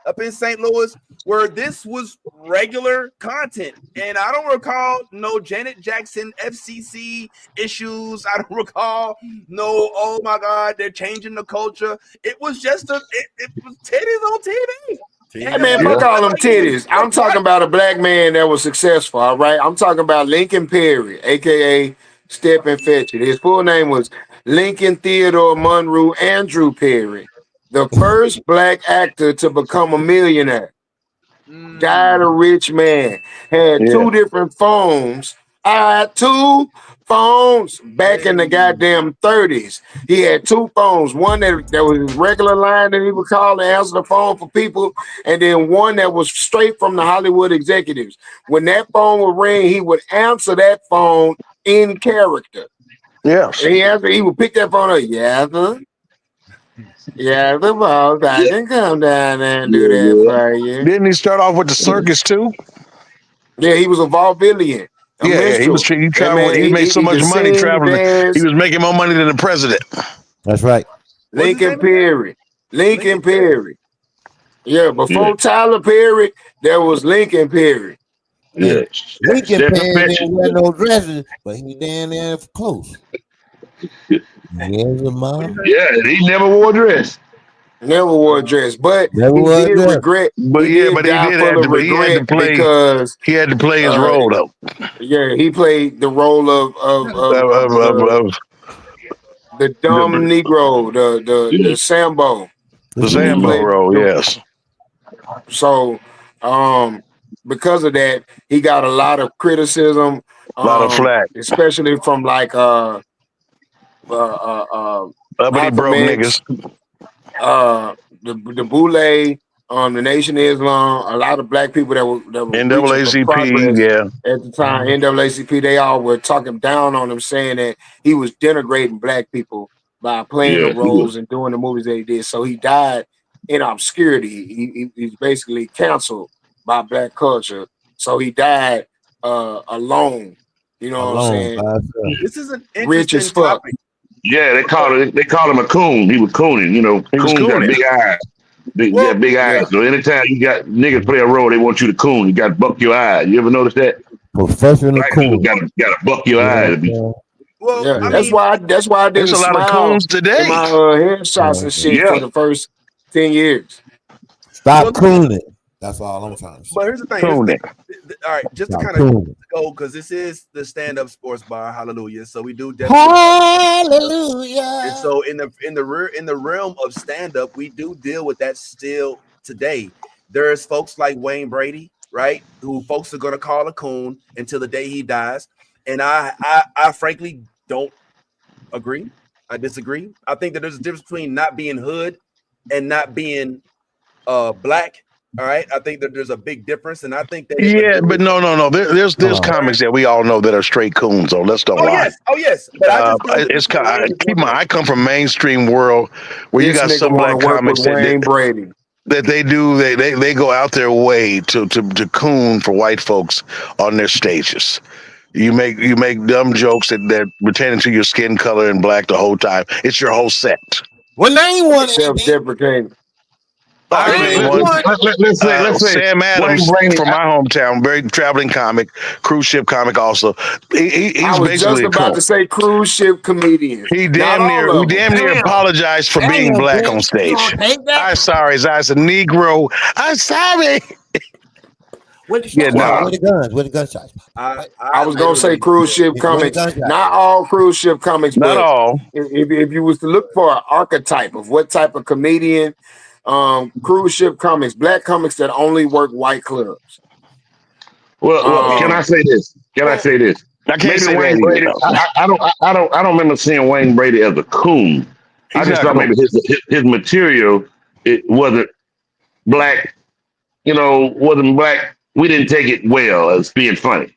up in St. Louis, where this was regular content. And I don't recall no Janet Jackson FCC issues. I don't recall no, oh my God, they're changing the culture. It was just it was titties on TV. Hey man, fuck all them titties. I'm talking about a black man that was successful, all right? I'm talking about Lincoln Perry, aka Step and Fetch It. His full name was Lincoln Theodore Monroe Andrew Perry, the first black actor to become a millionaire. Died a rich man. Had two different phones. I had two phones back in the goddamn 30s. He had two phones. One that was his regular line that he would call and answer the phone for people, and then one that was straight from the Hollywood executives. When that phone would ring, he would answer that phone in character. Yes. And he would pick that phone up. Yeah, the boss. I can come down there and do that for you. Didn't he start off with the circus too? Yeah, he was a vaudevillian. He was. He traveled. He made so much money traveling. He was making more money than the president. That's right. Lincoln Perry. Yeah, before Tyler Perry, there was Lincoln Perry. Yeah. Lincoln Perry didn't wear no dresses, but he down there close. Yeah, he never wore a dress. Never wore a dress, but Never he wore a did dress. regret. But He yeah, did but he die did full have of to. He had to regret play. because He had to play his role though. yeah, he played the role of Of the dumb Negro, the Sambo. the He Sambo played role. Yes. so because of that, he got a lot of criticism, A lot of flack. especially from like Uppity Malcolm broke X, niggas. the Boule, the Nation of Islam, a lot of black people that were reaching for NAACP. progress Yeah. at the time. NAACP, they all were talking down on him, saying that he was denigrating black people by playing the Yeah, he was. roles and doing the movies that he did. So he died in obscurity. He's basically canceled by black culture. So he died alone. You know what I'm Alone saying? by himself. This is an Rich as interesting fuck. topic. Yeah, they called him a coon. He was cooning. You know, He was coons got cooning. big eyes. They Well, got big eyes. Yeah. So anytime you got niggas play a role, they want you to coon. You got to buck your eyes. You ever notice that? Professional Black people coon. got to buck your You know eyes. what I'm saying? well, Yeah, I that's mean, why I There's didn't a lot of smile coons in today. my headshots and shit Yeah. for the first 10 years. Stop well, cooning. That's all I'm trying to say. but here's the thing. Here's the Cooning. thing. All right, just to Stop kind of cooning. go because this is the stand-up sports bar. Hallelujah. So we do definitely. Hallelujah. And so in the realm of stand-up, we do deal with that still today. There's folks like Wayne Brady, right? Who folks are gonna call a coon until the day he dies. And I frankly don't agree. I disagree. I think that there's a difference between not being hood and not being black. All right. I think that there's a big difference. And I think that if a Yeah, dude, but no. There's Hold on. comics that we all know that are straight coons. So let's don't lie. oh yes. But I just don't It's think that Wayne is keep one my. of I come from mainstream world where you This got nigga some want to black work with comics Wayne Brady. that they do. They go out their way to coon for white folks on their stages. You make dumb jokes that pertaining to your skin color and black the whole time. It's your whole set. Well, name one, AB. Self-deprecating. I Okay, name one. one. Let's say Sam Wayne Adams Brady. from my hometown, very traveling comic, cruise ship comic. Also, I he's was just basically a about coon. to say cruise ship comedians. He Not damn all near of them. apologized for being Damn, black bitch. on You stage. gonna take that? I'm sorry, as a Negro. I'm sorry. Where the Yeah, shots? nah. Where the guns? Where the gunshots? I was gonna say literally cruise ship Where the comics. gunshots? Not all cruise ship comics, Not but all. if you was to look for an archetype of what type of comedian, cruise ship comics, black comics that only work white clubs. Well, can I say this? I can't Maybe say Wayne that Brady. either. I don't remember seeing Wayne Brady as a coon. I He's just not thought maybe cool. his material it wasn't black. You know, wasn't black. We didn't take it well as being funny.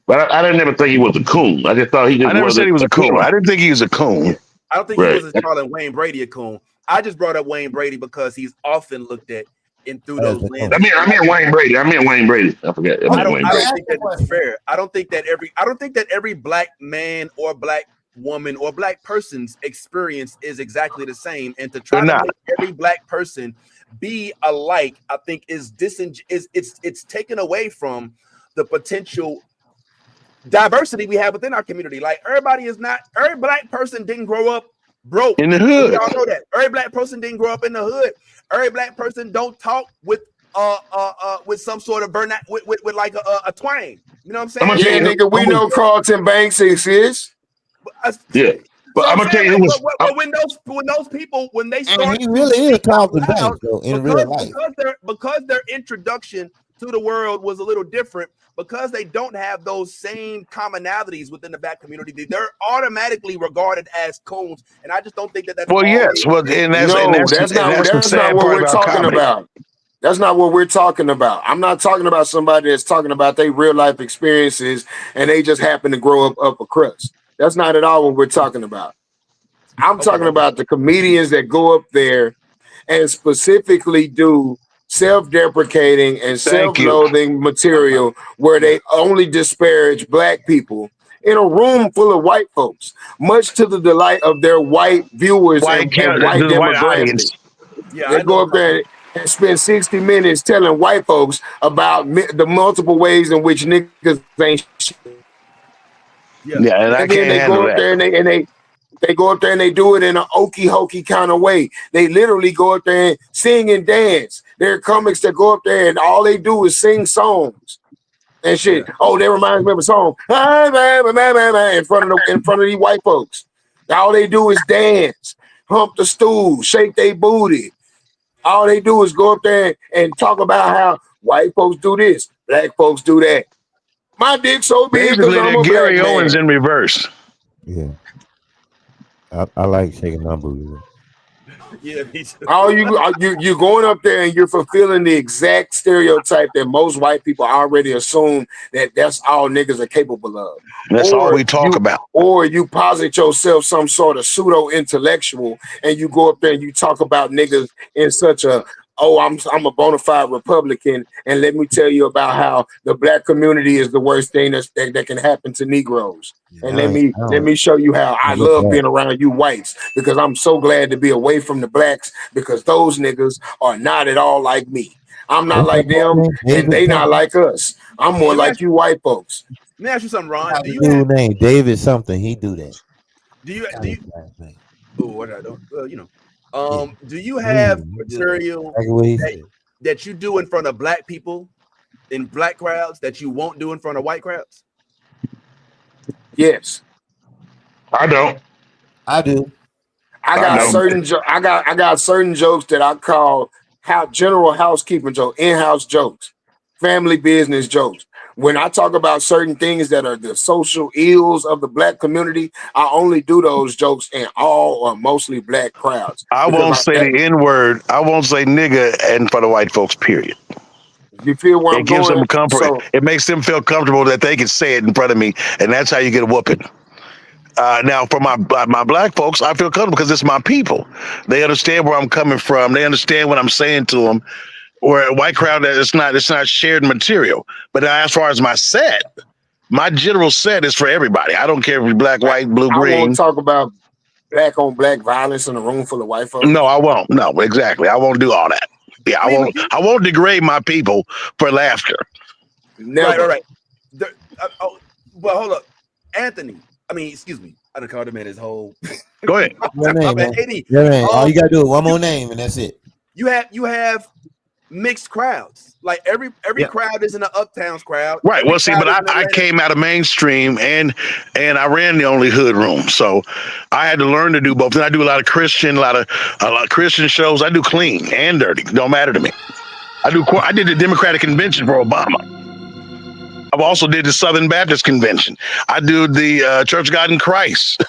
But I didn't ever think he was a coon. I just thought he just I never said he was a coon. I didn't think he was a coon. I don't think he Right. wasn't calling Wayne Brady a coon. I just brought up Wayne Brady because he's often looked at in through those lenses. I meant Wayne Brady. I forget. I meant Wayne I Brady. don't think that it's fair. I don't think that every black man or black woman or black person's experience is exactly the same. And to try They're to not. make every black person be alike, I think it's taken away from the potential diversity we have within our community. Like every black person didn't grow up broke In the hood. Y'all know that every black person didn't grow up in the hood. Every black person don't talk with some sort of burnout with like a twang. You know what I'm saying? Yeah, nigga, we know Carlton Banks exists. Yeah. But So I'm gonna tell you, when those people when they start, and he really is Carlton Banks, though, in real life. because their introduction to the world was a little different, because they don't have those same commonalities within the black community, they're automatically regarded as coons, and I just don't think that's Well, yes. Well, and that's not what we're talking about. That's not what we're talking about. I'm not talking about somebody that's talking about their real life experiences and they just happen to grow up a crust. That's not at all what we're talking about. I'm talking about the comedians that go up there and specifically do self-deprecating and self-loathing material where they only disparage black people in a room full of white folks, much to the delight of their white viewers and white demographics. Yeah, they go up there and spend 60 minutes telling white folks about the multiple ways in which niggas ain't shit. Yeah, and I can't handle that. And They go up there and they do it in an okey hokey kind of way. They literally go up there and sing and dance. There are comics that go up there and all they do is sing songs and shit. Oh, that reminds me of a song in front of these white folks. All they do is dance, hump the stool, shake their booty. All they do is go up there and talk about how white folks do this, black folks do that. My dick so big because I'm a Gary black Owens man. in reverse. Yeah. I like shaking my booty. Yeah, me too. You're going up there and you're fulfilling the exact stereotype that most white people already assume that that's all niggas are capable of. That's all we talk about. Or you posit yourself some sort of pseudo intellectual and you go up there and you talk about niggas in such a I'm a bona fide Republican, and let me tell you about how the black community is the worst thing that can happen to Negroes. And let me show you how I love being around you whites because I'm so glad to be away from the blacks because those niggas are not at all like me. I'm not like them, and they not like us. I'm more like you white folks. Let me ask you something, Ron. Do you Dude name David something. He do that. Do you? Oh, what I don't. Well, you know. Do you have material that you do in front of black people in black crowds that you won't do in front of white crowds? Yes, I don't. I do. I got certain jokes that I call general housekeeping jokes, in-house jokes, family business jokes. When I talk about certain things that are the social ills of the black community, I only do those jokes in all or mostly black crowds. I won't say the N-word. I won't say nigga in front of white folks, period. You feel where I'm going? It gives them comfort. So, it makes them feel comfortable that they can say it in front of me, and that's how you get a whooping. Now, for my black folks, I feel comfortable because it's my people. They understand where I'm coming from. They understand what I'm saying to them. Or a white crowd that it's not shared material. But as far as my set, my general set is for everybody. I don't care if you're black, white, blue, green. I won't talk about black on black violence in a room full of white folks. No, I won't. No, exactly. I won't do all that. Yeah, I won't degrade my people for laughter. Never. Right. Well, hold up, Anthony. I mean, excuse me. I done called him in his whole. Go ahead. Your name, man. Your name. All you gotta do is one more name, and that's it. You have mixed crowds. Like every crowd isn't an Uptowns crowd. Right. Well, see, but I came out of mainstream and I ran the only hood room, so I had to learn to do both. And I do a lot of Christian, a lot of Christian shows. I do clean and dirty. Don't matter to me. I did the Democratic Convention for Obama. I've also did the Southern Baptist Convention. I do the Church of God in Christ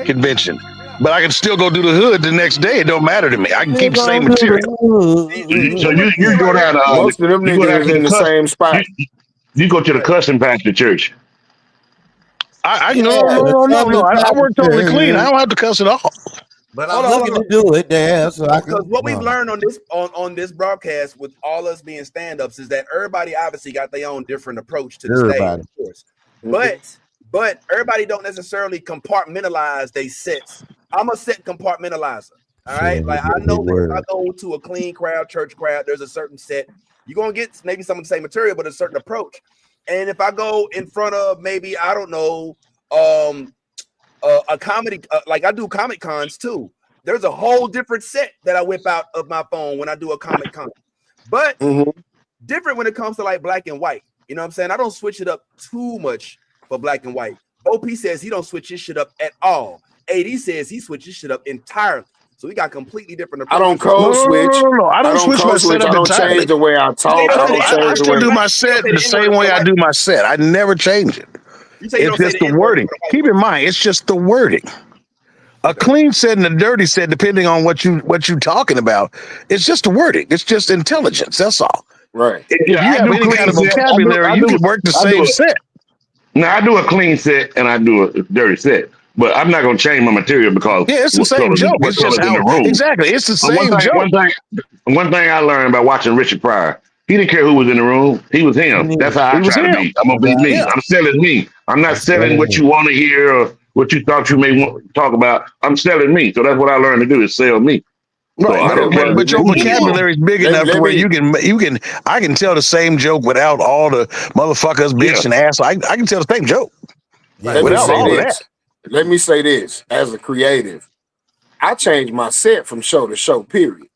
convention. But I can still go do the hood the next day. It don't matter to me. I can keep the same material. So you go down. Most of them niggas in the same spot. You go to the custom pastor church. No. I work totally clean. I don't have to cuss at all. But I'm looking to do it there, so I can. Because what we've learned on this broadcast with all us being stand-ups is that everybody obviously got their own different approach to the stage, of course. But everybody don't necessarily compartmentalize their sets. I'm a set compartmentalizer. All right. Like I know that if I go to a clean crowd, church crowd, there's a certain set. You're gonna get maybe some of the same material, but a certain approach. And if I go in front of maybe, I don't know, a comedy, like I do comic cons too. There's a whole different set that I whip out of my phone when I do a comic con. But different when it comes to like black and white. You know what I'm saying? I don't switch it up too much for black and white. OP says he don't switch his shit up at all. AD says he switches shit up entirely. So we got completely different approaches. I don't code switch. No. I don't switch my set up I don't entirely. change the way I talk. I still do my set the same way I do my set. I never change it. It's just the wording. Keep in mind, it's just the wording. A clean set and a dirty set, depending on what you talking about, it's just the wording. It's just intelligence. That's all. Right. If you have any kind of vocabulary, you can work the same set. Now I do a clean set and I do a dirty set, but I'm not gonna change my material because it's the same joke. It's just exactly. It's the same joke. One thing I learned by watching Richard Pryor, he didn't care who was in the room. He was him. That's how I try to be. I'm gonna be me. I'm selling me. I'm not selling what you want to hear or what you thought you may want to talk about. I'm selling me. So that's what I learned to do is sell me. Right, but your vocabulary is big enough to where you can. I can tell the same joke without all the motherfuckers, bitch, and ass. I can tell the same joke without all of that. let me say this as a creative, I change my set from show to show, period.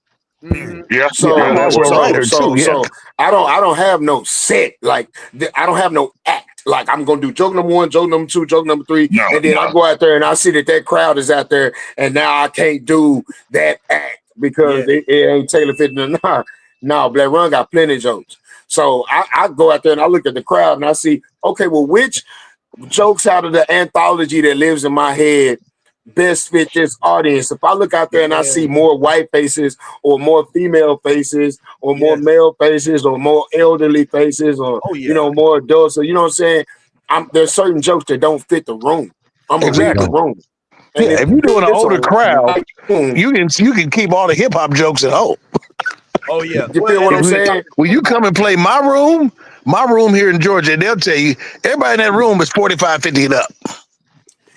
Yeah, So, I'm also a writer too. Yeah. so I don't have no set, like I don't have no act. Like I'm gonna do joke number 1, joke number 2, joke number 3, and then I go out there and I see that crowd is out there, and now I can't do that act because it ain't tailor fitting. No, Black Run got plenty of jokes. So I go out there and I look at the crowd and I see, okay, well, which jokes out of the anthology that lives in my head best fit this audience? If I look out there and I see more white faces or more female faces or more male faces or more elderly faces or you know, more adults, so you know what I'm saying? There's certain jokes that don't fit the room. I'm gonna read the room. And if you're doing an older crowd, you can keep all the hip hop jokes at home. Oh yeah, you feel what I'm saying? When you come and play my room here in Georgia, they'll tell you everybody in that room is 45, 50 and up.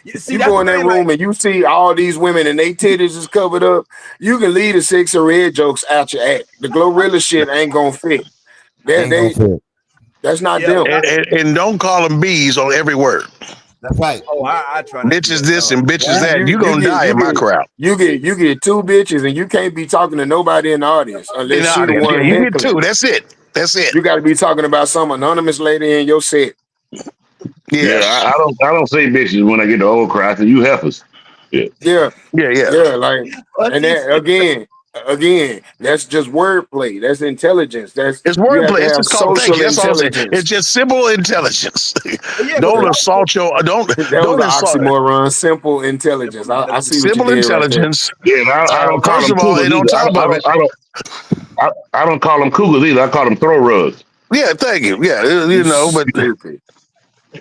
You go in that room and you see all these women and they titties is covered up. You can leave the 6 or red jokes out your act. The Glorilla shit ain't gonna fit. That's not them. And don't call them bees on every word. That's right. Oh, I try. Bitches this and bitches that. You gonna die in my crowd. You get 2 bitches and you can't be talking to nobody in the audience unless she the one. You get 2. That's it. That's it. You got to be talking about some anonymous lady in your set. Yeah, I don't say bitches when I get the old crowd. I say you heifers. Yeah. Like, and then again, that's just wordplay. That's intelligence. It's wordplay. It's just called intelligence. It's just simple intelligence. Don't insult your. Don't oxymoron. Simple intelligence. I see simple what you did intelligence. Right there. Yeah, I don't call them cougars on top of it. I don't call them cougars either. I call them throw rugs. Yeah, thank you. Yeah, you know,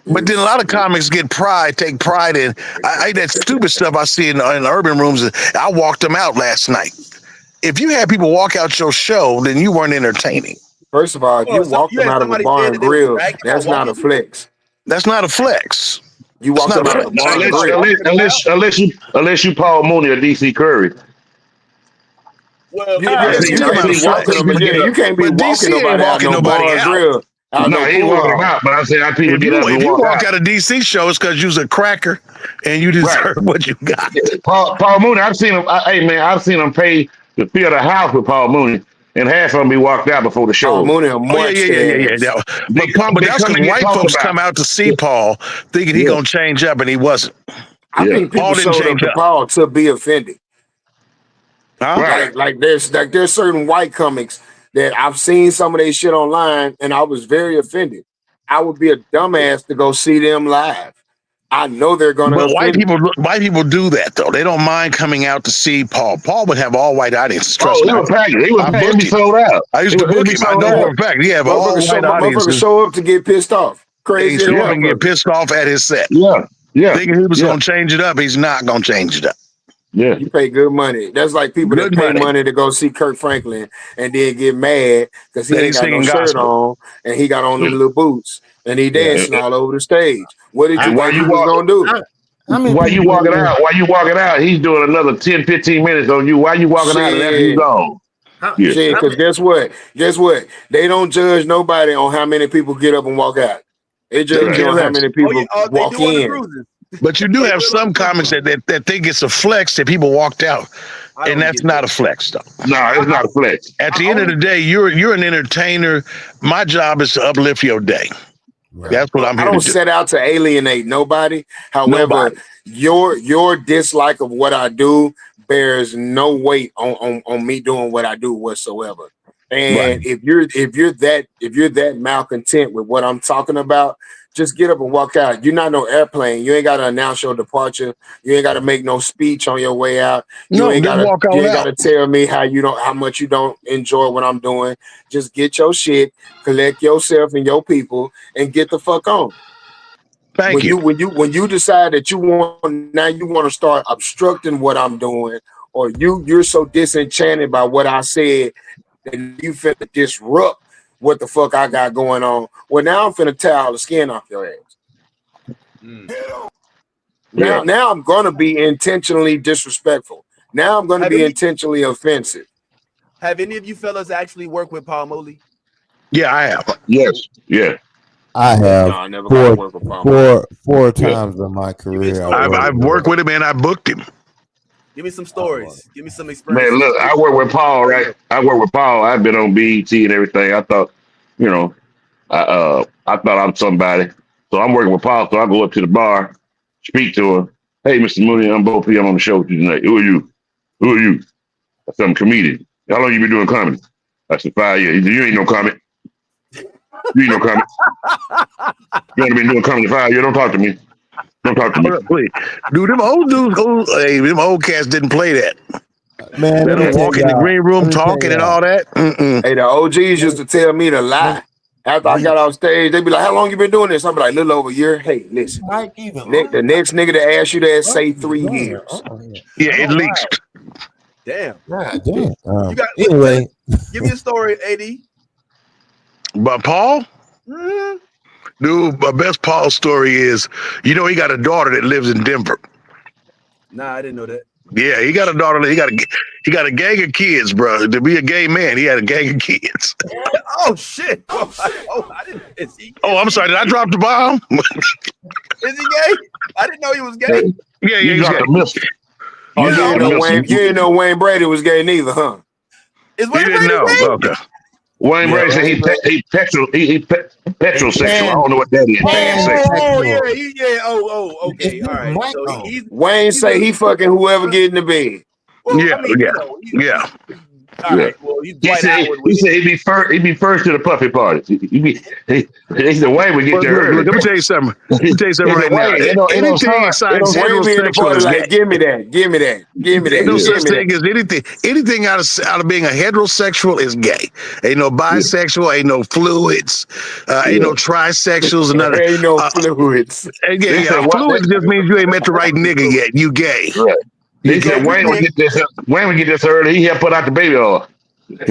but then a lot of comics take pride in that stupid stuff I see in urban rooms. I walked them out last night. If you had people walk out your show, then you weren't entertaining. First of all, if you walked them out of a bar and grill, that's not a flex. That's not a flex. You walked them out of a bar and grill. Unless you Paul Mooney or DC Curry. Well, you can't be walking nobody out no bar and grill. No, he ain't walking them out, but I said people get up and if you walk out of DC show, it's because you's a cracker and you deserve what you got. Paul Mooney, I've seen him pay to fill the house with Paul Mooney, and half of them be walked out before the show. Paul Mooney, yeah. But that's because white folks come out to see Paul thinking he gonna change up, and he wasn't. I think people showed up to Paul to be offended. Right. Like there's certain white comics that I've seen some of their shit online, and I was very offended. I would be a dumbass to go see them live. I know they're gonna. But white people do that though. They don't mind coming out to see Paul. Paul would have all white audiences. Trust me. He was sold out. I used to book him. I know for a fact. He have all white audiences. Show up to get pissed off. Crazy. Show up and get pissed off at his set. Yeah. Thinking he was gonna change it up. He's not gonna change it up. Yeah, you pay good money. That's like people that pay money to go see Kirk Franklin and then get mad because he ain't got no shirt on and he got on them little boots and he dancing all over the stage. What did you gonna do? While you walking out, he's doing another 10, 15 minutes on you. Why you walking out and after you gone? Because guess what? They don't judge nobody on how many people get up and walk out. They judge on how many people walk in. But you do have some comics that think it's a flex that people walked out, and that's not a flex, though. No, it's not a flex. At the end of the day, you're an entertainer. My job is to uplift your day. Right. That's what I'm here to do. I don't set out to alienate nobody. However, your dislike of what I do bears no weight on me doing what I do whatsoever. And if you're that malcontent with what I'm talking about, just get up and walk out. You're not no airplane. You ain't got to announce your departure. You ain't got to make no speech on your way out. You ain't got to tell me how much you don't enjoy what I'm doing. Just get your shit, collect yourself and your people, and get the fuck on. Thank you. When you decide that you want to start obstructing what I'm doing, or you're so disenchanted by what I said that you finna disrupt what the fuck I got going on. Well, now I'm finna tear all the skin off your ass. Now I'm gonna be intentionally disrespectful. Now I'm gonna be intentionally offensive. Have any of you fellas actually worked with Paul Mooney? Yeah, I have. Yes. Yeah. I have No, I never got to work with Paul. four times in my career. I've worked with him and I booked him. Give me some stories. Give me some experience. Man, look, I work with Paul, right? I work with Paul. I've been on BET and everything. I thought, you know, I thought I'm somebody. So I'm working with Paul. So I go up to the bar, speak to her. Hey, Mr. Mooney, I'm both of you. I'm on the show with you tonight. Who are you? Who are you? I said, I'm a comedian. How long you been doing comedy? I said, 5 years. He said, you ain't no comic. You ain't no comic. You only been doing comedy 5 years. Don't talk to me. Don't talk to me. Wait, dude, them old dudes, them old cats didn't play that. Man, Let them walk in the green room talking and all that. Hey, the OGs used to tell me to lie. After I got off stage, they'd be like, how long you been doing this? I'd be like, a little over a year. Hey, listen. The next nigga to ask you that, say 3 years. Yeah, at least. Damn. God damn. Anyway, give me a story, AD. But Paul? Dude, my best Paul story is, he got a daughter that lives in Denver. Nah, I didn't know that. Yeah, he got a daughter. He got a gang of kids, bro. To be a gay man, he had a gang of kids. Oh shit! I didn't. I'm sorry. Did I drop the bomb? Is he gay? I didn't know he was gay. Yeah, he's gay. You didn't know Wayne Brady was gay neither, huh? Is Wayne Brady gay? Okay. Wayne Brady said he petrosexual. I don't know what that is. Okay. All right. So Wayne say he fucking whoever get in the bed. Well, yeah. All right. Well, he said he'd be first to the puppy party. He said Wayne would get there early. Let me tell you something. right now. Anything inside heterosexual, like, give me that. No such thing as anything out of being a heterosexual is gay. Ain't no bisexual. Ain't no fluids. Ain't no trisexuals. Ain't no fluids. Fluids just means you ain't met the right nigga yet. You gay. Right. He said Wayne would get this early. He had put out the baby oil. All these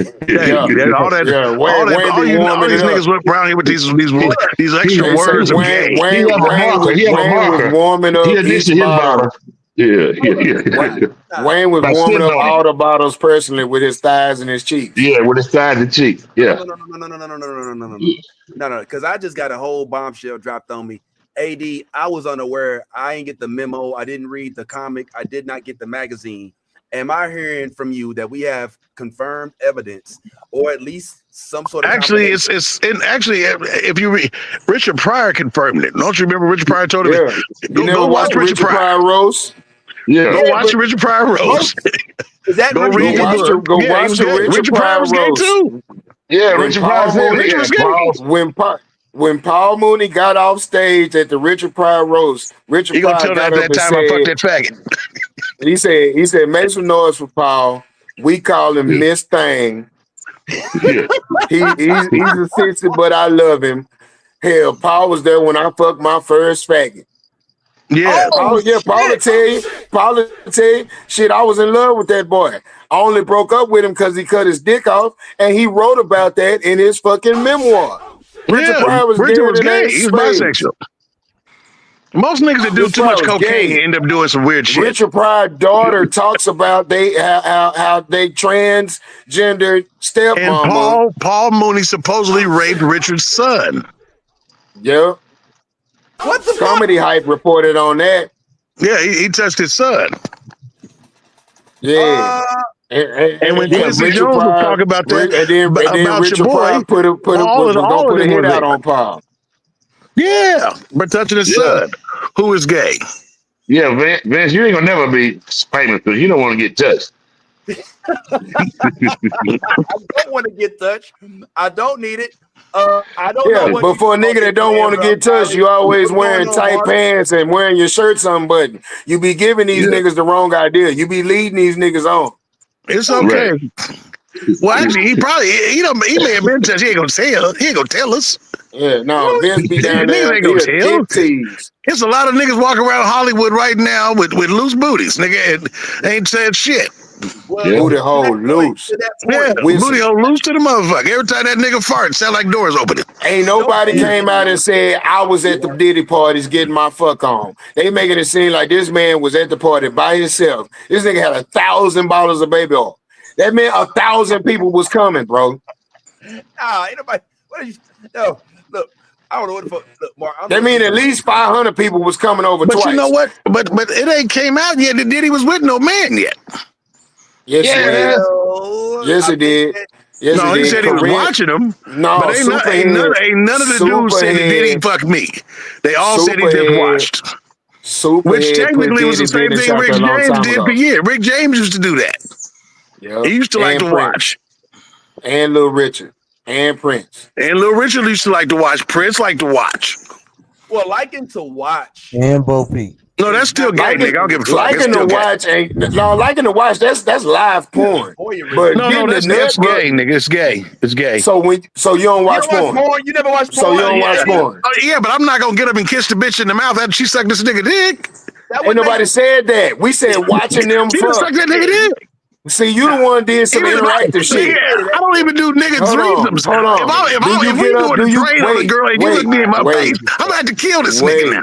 niggas went around here with these extra words of gay. Wayne was warming up his bottle. Wayne was warming up all the bottles personally with his thighs and his cheeks. Yeah, with his thighs and cheeks. Yeah. No, because I just got a whole bombshell dropped on me. AD, I was unaware. I didn't get the memo. I didn't read the comic. I did not get the magazine. Am I hearing from you that we have confirmed evidence, or at least some sort of? Actually, if you read, Richard Pryor confirmed it. Don't you remember Richard Pryor told him? Go watch Richard Pryor roast. Yeah, go watch the Richard Pryor roast. Is that go read the book? Go watch the Richard Pryor was gay too. Yeah, Richard Pryor was gay. When Paul Mooney got off stage at the Richard Pryor roast, Richard Pryor got up and said, I fucked that faggot. He said, make some noise for Paul. We call him Miss Thing. He's a sissy, but I love him. Hell, Paul was there when I fucked my first faggot. Yeah. Paul will tell you, shit, I was in love with that boy. I only broke up with him because he cut his dick off, and he wrote about that in his fucking memoir. Richard Pryor was gay. He was bisexual. Most niggas that do too much cocaine end up doing some weird shit. Richard Pryor's daughter talks about how they transgendered stepmama. And Paul Mooney supposedly raped Richard's son. Yeah. What the Comedy Hype reported on that. Yeah, he touched his son. Yeah. And when Quincy Jones was talking about that, and then Richard Pryor put a hit out on Paul. Yeah, but touching his son, who is gay. Yeah, Vince, you ain't gonna never be famous because you don't want to get touched. I don't want to get touched. I don't need it. I don't know. But for a nigga that don't want to get touched, you always wearing tight pants and wearing your shirts unbuttoned. You be giving these niggas the wrong idea. You be leading these niggas on. It's okay. Right. Well, actually, he may have been touched. He ain't gonna tell us. Yeah, no, Vince be down there. Ain't gonna tell. There's a lot of niggas walking around Hollywood right now with loose booties. Nigga ain't said shit. Booty hole loose. Yeah, booty hole loose to the motherfucker. Every time that nigga farts, sound like doors opening. Ain't nobody came out and said I was at the Diddy parties getting my fuck on. They making it seem like this man was at the party by himself. This nigga had 1,000 bottles of baby oil. That meant 1,000 people was coming, bro. Ain't nobody. What are you? No, look. I don't know what the fuck. Look, Mark, I don't That know mean what at least 500 people was coming over But twice. you know what? But it ain't came out yet that Diddy was with no man yet. Yes, Yeah, it did. Well, Yes, I it think did. that- Yes, No, it he did. said he was Correct. watching him. No, But ain't none of the dudes said that Diddy fuck me. They all said he just watched. Which Superhead put technically was the Diddy same business thing out Rick there a long James time did ago. for years. Rick James used to do that. Yep. He used to like And to Prince. watch. And Little Richard. And Prince. And Little Richard used to like to watch. Prince liked to watch. Well, liking to watch. And Bo Peep. No, that's still gay, nigga. I don't give a fuck. That's Liking to still gay. watch ain't no liking to watch. That's live porn. Voyeurism. But No, getting that's the nut, gay, nigga. It's gay. It's gay. So you don't You watch don't watch porn. porn. You never watch porn. So you don't watch porn. Oh, yeah, but I'm not gonna get up and kiss the bitch in the mouth after she sucked this nigga dick. That Ain't would nobody said that. We said watching them She just fuck. sucked that nigga dick. See, you the one did some interactive shit. I don't even do nigga Hold on, threesomes. hold on. If we doing a trade on a girl and you look me in my face, I'm gonna have to kill this nigga now.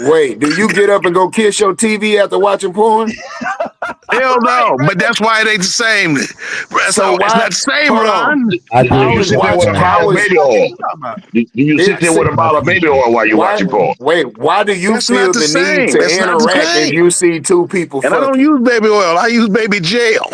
Wait, do you get up and go kiss your TV after watching porn? Hell no, but that's why it ain't the same. So it's not the same, Hold Ron. on. Do you sit there with a bottle of baby oil? Do you sit there with a bottle of baby oil while you're watching porn? Wait, why do you That's feel not the the need same. to That's not the interact same. if you see two people And I fucking? don't use baby oil. I use baby gel.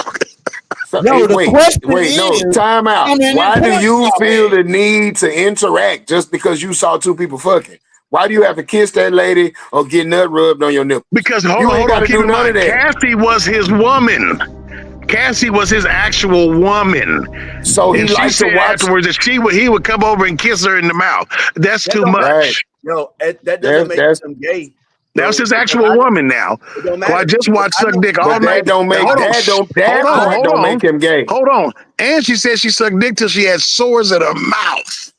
No, the question is, time out. I mean, Why the do you point feel is- the need to interact just because you saw two people fucking? Why do you have to kiss that lady or get nut rubbed on your nipple? Because You hold ain't on, gotta keep do in none mind, of that. Cassie was his woman. Cassie was his actual woman. So he And she likes to said watch. afterwards that he would come over and kiss her in the mouth. That's That too don't- much. Right. Yo, that doesn't make That's- him gay. That's So, his actual woman now. It don't So I matter. just watched I suck know- dick all But night. that don't make Hold on. that Hold part on. don't make him gay. Hold on. And she said she sucked dick till she had sores in her mouth.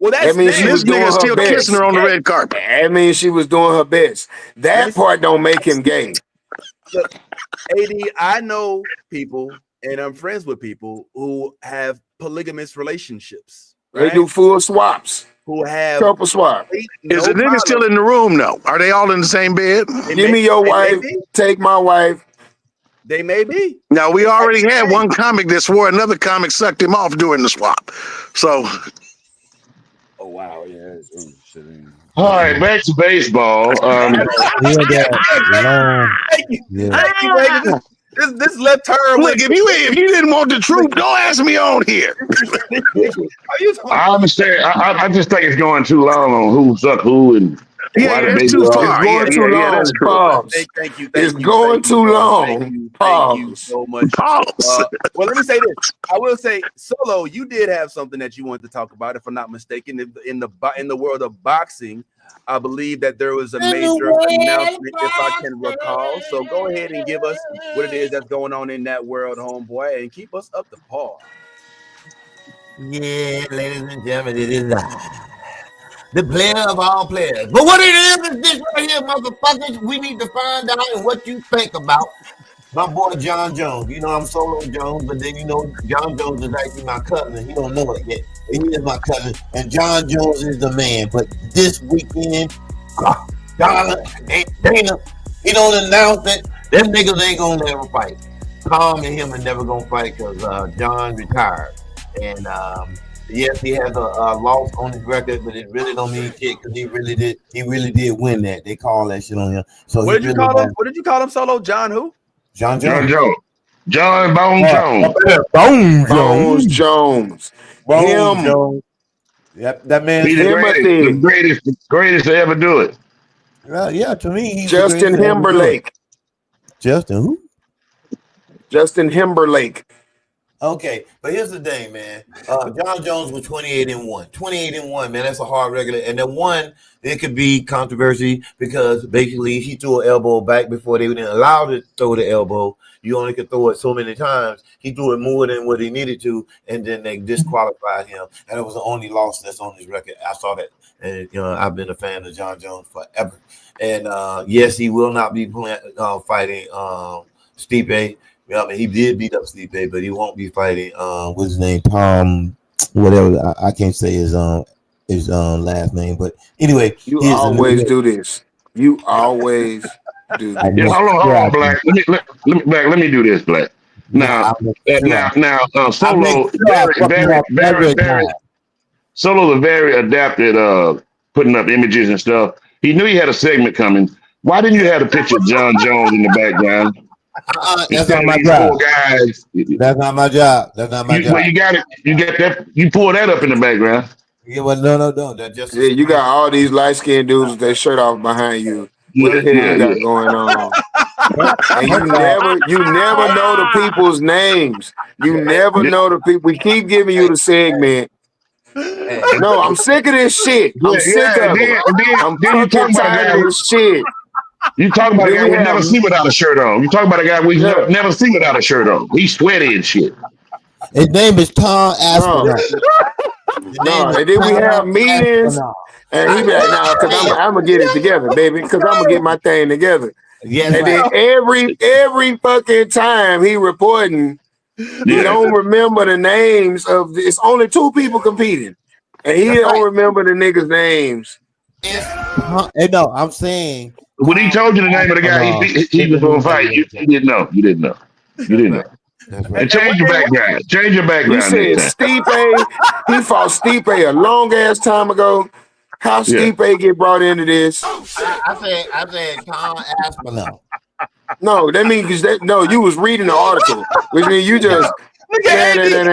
Well, that's That means she them. was This doing nigga her still best. kissing her on the red carpet. That means she was doing her best. That part don't make him gay. Look, AD, I know people and I'm friends with people who have polygamous relationships. They Right? do full swaps, Who have couple swap. Is the nigga still in the room though? Are they all in the same bed? Give me your wife. Take my wife. They may be. Now we already had one comic that swore another comic sucked him off during the swap. So Oh wow, yeah. All right, back to baseball. Thank you. Yeah. Thank you, baby. This left turn. look, if you didn't want the truth, don't ask me on here. I understand. I just think it's going too long on who suck who and why the it's baby too oil. far. It's going too long. that's true. Pause. Thank you. It's going too long. Thank you Pause. so much. Pause. Well, let me say this. I will say, Solo, you did have something that you wanted to talk about, if I'm not mistaken, in the world of boxing. I believe that there was a major announcement, if I can recall. So go ahead and give us what it is that's going on in that world, homeboy, and keep us up to par. Yeah, ladies and gentlemen, it is the player of all players. But what it is this right here, motherfuckers. We need to find out what you think about my boy John Jones. You know I'm Solo Jones, but then you know John Jones is actually my cousin. He don't know it yet. He is my cousin, and John Jones is the man. But this weekend, Dana, he don't announce that them niggas ain't gonna never fight. Tom and him are never gonna fight because John retired. And yes, he has a loss on his record, but it really don't mean shit because he really did win that. They call that shit on him. So What did you call him? What did you call him, Solo? John who? John John Jones. Jones. John Bone Jones. Bones Jones. Him. Jones. Yep, that man. He's the Timothy. greatest to ever do it. Yeah, to me, he's Justin the greatest to ever do it. Timberlake. Justin who? Justin Timberlake. Okay, but here's the thing, man. John Jones was 28-1. 28-1, man. That's a hard regular. And the one, it could be controversy because basically he threw an elbow back before they didn't allow to throw the elbow. You only could throw it so many times. He threw it more than what he needed to, and then they disqualified him. And it was the only loss that's on his record. I saw that. And, you know, I've been a fan of John Jones forever. And, yes, he will not be fighting Stipe. I mean, he did beat up Stipe, but he won't be fighting. What's his name? Tom, whatever. I can't say his last name, but anyway, You always do this. You always do this. Yeah, hold on, Black. Let me do this, Black. Now, Solo, Solo's a very adapted putting up images and stuff. He knew he had a segment coming. Why didn't you have a picture of John Jones in the background? That's not my job. Guys. That's not my job. That's not my job. Well, you got it. You get that. You pull that up in the background. Yeah, well, no. That just you got all these light skinned dudes with their shirt off behind you. What the hell you got going on? And you never know the people's names. You never know the people. We keep giving you the segment. No, I'm sick of this shit. I'm sick of it. I'm fucking tired of this shit. You talk about a guy we never see without a shirt on. You talk about a guy we never see without a shirt on. He's sweaty and shit. His name is Tom Aspinall. No, and then we have meetings, and he be like, "No, because I'm gonna get it together, baby. Because I'm gonna get my thing together." Yes, and then every fucking time he reporting, he don't remember the names of. It's only 2 people competing, and he don't remember the niggas' names. No, I'm saying when he told you the name of the guy he was gonna fight, you didn't know. You didn't know. Right. And change your background. Change your background. You said Stipe. He fought Stipe a long ass time ago. How Stipe get brought into this? I said Tom Aspinall. No, that means you was reading the article, which means you just Stipe.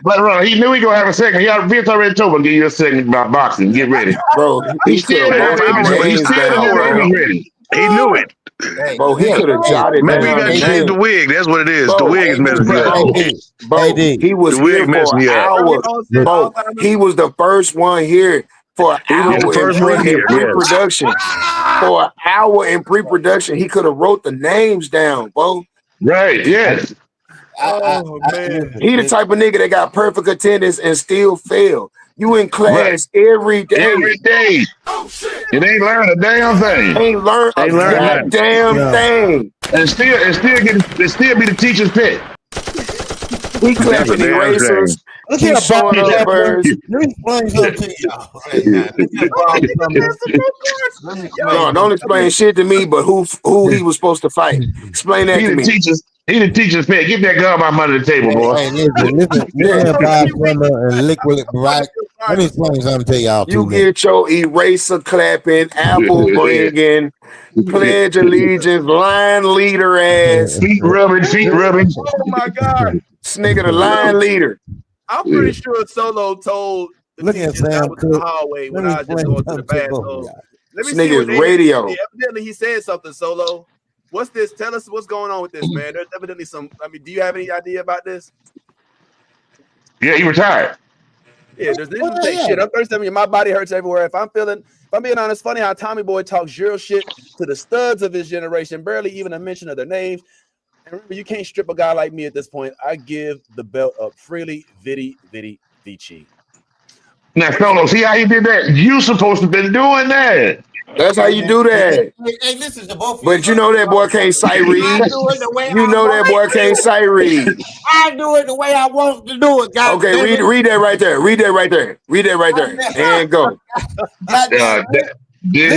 Black Ron. He knew he gonna have a second. Vince already told him to give you a second about boxing. Get ready, bro. He's still ready. He knew it. Bro, he could have jotted maybe he got to change the wig. That's what it is. Bro, the wig is messing me up. Bro, he was here for an hour. Bro, he was the first one here for an hour in pre-production. For an hour in pre-production, he could have wrote the names down, bro. Right, yes. Oh, man. He the type of nigga that got perfect attendance and still fail. You in class every day. Every day. It ain't learn a damn thing. Ain't learn a goddamn thing. And still be the teacher's pet. He clapping erasers. Look at showing up birds. Let me explain something to y'all. No, don't explain shit to me, but who he was supposed to fight. Explain that to me. He the teacher's pet. Get that gum out of the table, boy. Hey, let me explain something to y'all. You get your eraser clapping, apple bringing, pledge allegiance, line leader ass. Feet rubbing. Oh my God. This nigga the line leader. I'm pretty sure Solo told look at Sam Cook in the hallway when I was just going to the bathroom. Let me see what radio. Evidently, he said something, Solo. What's this? Tell us what's going on with this, man. There's evidently some. I mean, do you have any idea about this? Yeah, he retired. Yeah, there's shit. I'm thirsty. My body hurts everywhere. If I'm being honest, funny how Tommy Boy talks zero shit to the studs of his generation, barely even a mention of their names. And remember, you can't strip a guy like me at this point. I give the belt up freely, vici. Now, Solo, see how he did that? You supposed to have been doing that. That's how you do that. Hey, listen to both. But you know that boy can't sight read. You know that boy can't sight read. I do it the way I want to do it, guys. Okay, read that right there. Read that right there. And go. You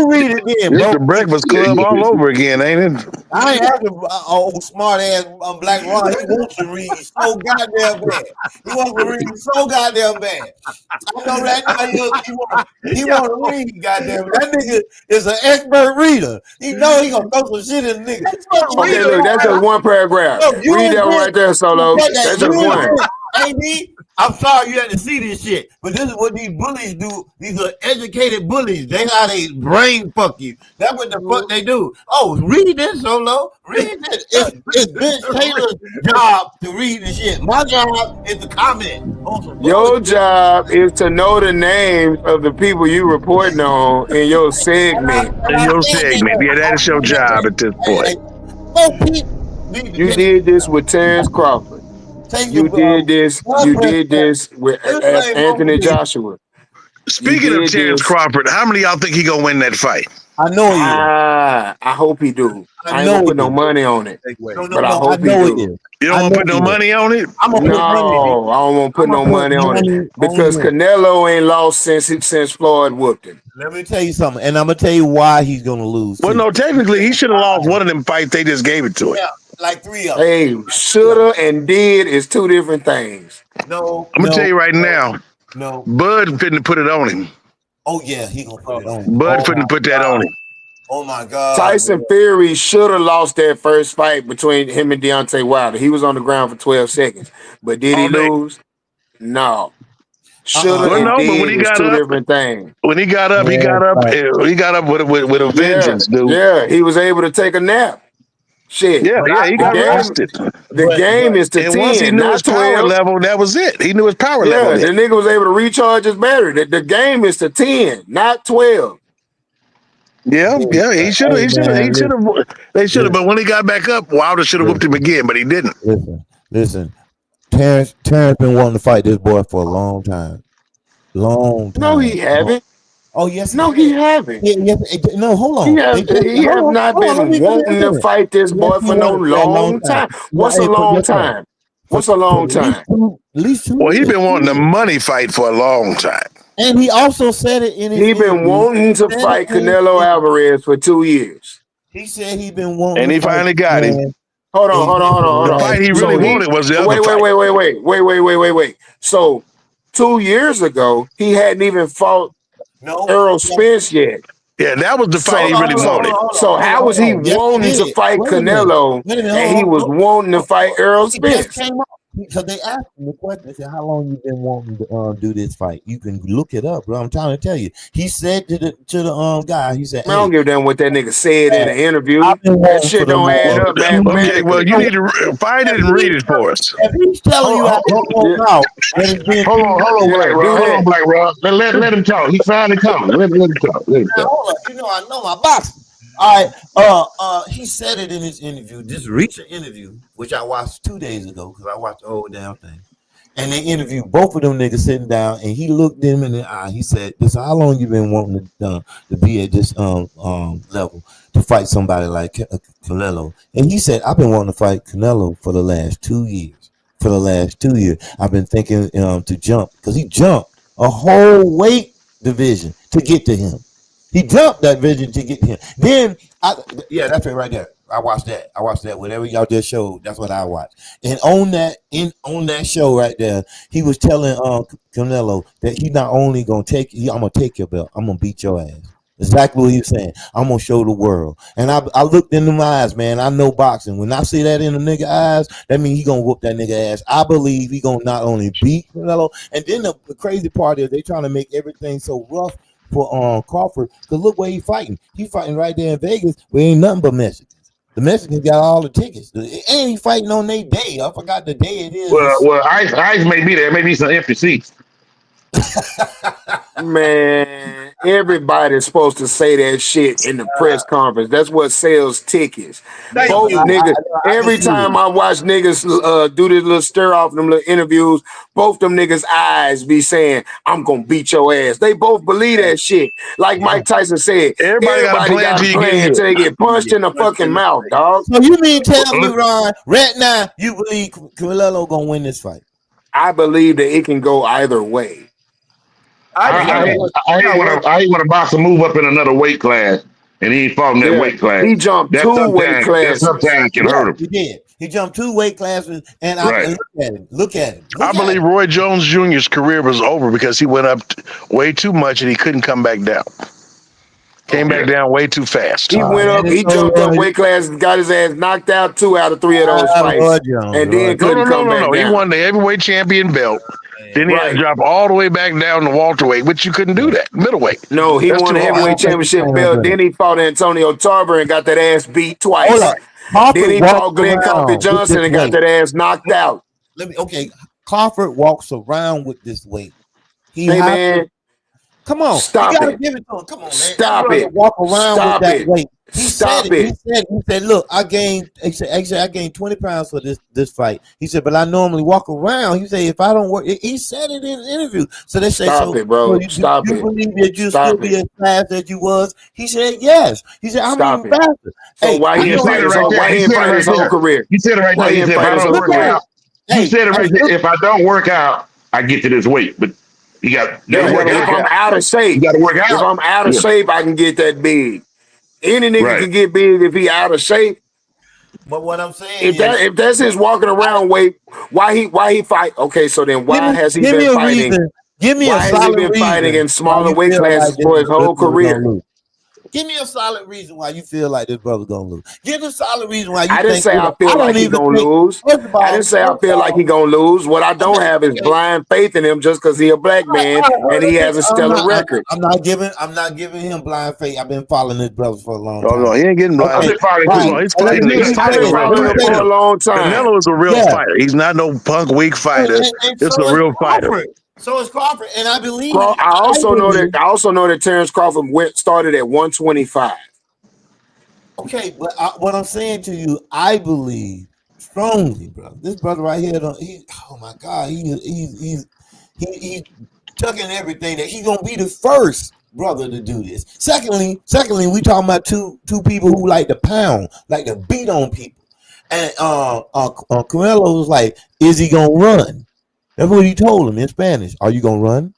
read it then, bro. It's the Breakfast Club all over again, ain't it? I ain't having old smart ass Black Ron. He wants to read so goddamn bad. He wants to read so goddamn bad. I know that he want to read goddamn. That nigga is an expert reader. He know he gonna throw some shit in the nigga. Okay, look, that's just one paragraph. Read that one right there, Solo. That's just one. AB, I'm sorry you had to see this shit, but this is what these bullies do. These are educated bullies. They how they brain fuck you. That's what the fuck they do. Oh, read this, Solo. Read this. It's Vince Taylor's job to read the shit. My job is to comment. Your job is to know the names of the people you reporting on in your segment. Yeah, that is your job at this point. You did this with Terrence Crawford. You did this with Anthony Joshua. Speaking of Terrence Crawford, how many of y'all think he gonna win that fight? I know he I hope he do. I ain't gonna put no money on it. But I hope he do. You don't want to put no money on it? I don't want to put no money on it because Canelo ain't lost since Floyd whooped him. Let me tell you something, and I'm gonna tell you why he's gonna lose. Well, no, technically he should have lost one of them fights. They just gave it to him. Like 3 of them. Hey, shoulda and did is two different things. No, I'm gonna tell you right now, no. Bud finna put it on him. Oh yeah, he gonna put it on him. Bud finna put that on him. Oh my God. Tyson Fury should have lost that first fight between him and Deontay Wilder. He was on the ground for 12 seconds. But did he lose? No. Shoulda and Well, no, but did when he is got two up, different things. when he got up, he got up with a vengeance, dude. Yeah, he was able to take a nap. Shit. Yeah, he got rested. The game is to And 10, once he knew his not power 12. level, that was it. He knew his power Yeah, level. the nigga was able to recharge his battery. The game is to 10, not 12. Yeah, he should have. They should have. But when he got back up, Wilder should have whooped him again, but he didn't. Listen. Terrence been wanting to fight this boy for a long time. No, he haven't. Oh yes. No, he haven't. No, hold on. He have not been wanting to fight this boy for no long time. What's a long time? What's a long time? At least 2 Well, he's years. been wanting a money fight for a long time. And he also said it in his He been wanting to fight Canelo Alvarez for 2 years. He said he been wanting, And he finally got him. Hold on. The fight he really wanted was the other fight. Wait. So 2 years ago, he hadn't even fought Errol Spence yet. Yeah, that was the fight he really wanted. So how was he wanting to fight Canelo and he was wanting to fight Errol Spence? Because they asked him the question, they said, how long you been wanting to do this fight? You can look it up, bro. I'm trying to tell you. He said to the guy, he said, I don't give a damn what that nigga said in the interview. That shit don't add up. Okay, well, you need to find it and read it for us. If he's telling you how to Hold on, Black Rob. Let him talk. He's trying to talk. Let him talk. Hold up. You know, I know my boxing. All right. He said it in his interview, this recent interview, which I watched 2 days ago because I watched the whole damn thing. And they interviewed both of them niggas sitting down, and he looked them in the eye. He said, "This how long you been wanting to be at this level to fight somebody like Canelo?" And he said, "I've been wanting to fight Canelo for the last 2 years. I've been thinking to jump because he jumped a whole weight division to get to him. He jumped that division to get to him. Then, that's it right there. I watched that. Whatever y'all just showed, that's what I watched. And on that show right there, he was telling Canelo that he's not only gonna I'm gonna take your belt. I'm gonna beat your ass. Exactly what he was saying. I'm gonna show the world. And I looked in them eyes, man. I know boxing. When I see that in the nigga eyes, that means he gonna whoop that nigga ass. I believe he gonna not only beat Canelo, and then the crazy part is they trying to make everything so rough for Crawford. Because look where he fighting. He fighting right there in Vegas where ain't nothing but Mexicans. The Mexicans got all the tickets. And he fighting on their day. I forgot the day it is. Well, Ice may be there. Maybe some empty seats. Man, everybody's supposed to say that shit in the press conference. That's what sells tickets. Both niggas. Every time I watch niggas do this little stir off them little interviews, both them niggas' eyes be saying, "I'm gonna beat your ass." They both believe that shit. Like Mike Tyson said, everybody got to play until they get punched in the fucking mouth, dog. So you mean tell me, Ron, right now you believe Canelo gonna win this fight? I believe that it can go either way. I hate when a boxer move up in another weight class and he ain't fought in that weight class. He jumped two weight classes. That sometimes can hurt him. He did. He jumped 2 weight classes, and look at him. I believe Roy Jones Jr.'s career was over because he went up way too much and he couldn't come back down. Came back down way too fast. He went up, he jumped up weight classes, got his ass knocked out 2 out of 3 of those fights, and then couldn't come back down. He won the heavyweight champion belt. Then he had to drop all the way back down to welterweight, which you couldn't do that. Middleweight. No, he won the heavyweight championship belt. Then he fought Antonio Tarver and got that ass beat twice. Then he fought Glenn Coffey Johnson and got that ass knocked out. Crawford walks around with this weight. Man, come on, stop you gotta it. give it to him. Come on, man. Stop it. Walk around Stop with that it. weight. He said, look, I gained 20 pounds for this fight. He said, but I normally walk around. He said, if I don't work, he said it in an interview. So they say, stop it, bro. Stop it. You believe that you still be as fast as you was? He said, yes. He said, I'm even faster. So why he didn't fight his whole career? He said it right there. He said, if I don't work out, he said it right there. If I don't work out, I get to this weight. But you got if I'm out of shape, you got to work out. If I'm out of shape, I can get that big. Any nigga can get big if he out of shape. But what I'm saying is, if that's his walking around weight, why he fight? Okay, so then why has he give me been a fighting? reason. Give me a Why has he solid been fighting reason in why smaller you weight feel like classes this for his whole brother career? gonna lose. Give me a solid reason why you feel like this brother's gonna lose. Give me a solid reason why you I didn't think. say I feel like he gonna lose. First of I didn't say I feel like he gonna lose. What I don't have is okay. blind faith in him just because he a black man and he has a stellar record. I'm not giving him blind faith. I've been following this brother for a long Oh time. no, he ain't getting blind. I've been following Right. too. He's And fighting. let He's me I've say fighting been this. real. following him for a long time. Canelo is a real Yeah. fighter. He's not no punk weak fighter. And It's so a is real fighter. Crawford. So is Crawford, and I believe. I also know that Terrence Crawford started at 125. Okay, but what I'm saying to you, I believe strongly, bro. This brother right here, oh my God, he's tucking everything that he's gonna be the first brother to do this. Secondly, we talking about two people who like to pound, like to beat on people, and Canelo was like, "Is he gonna run?" That's what he told him in Spanish. Are you gonna run?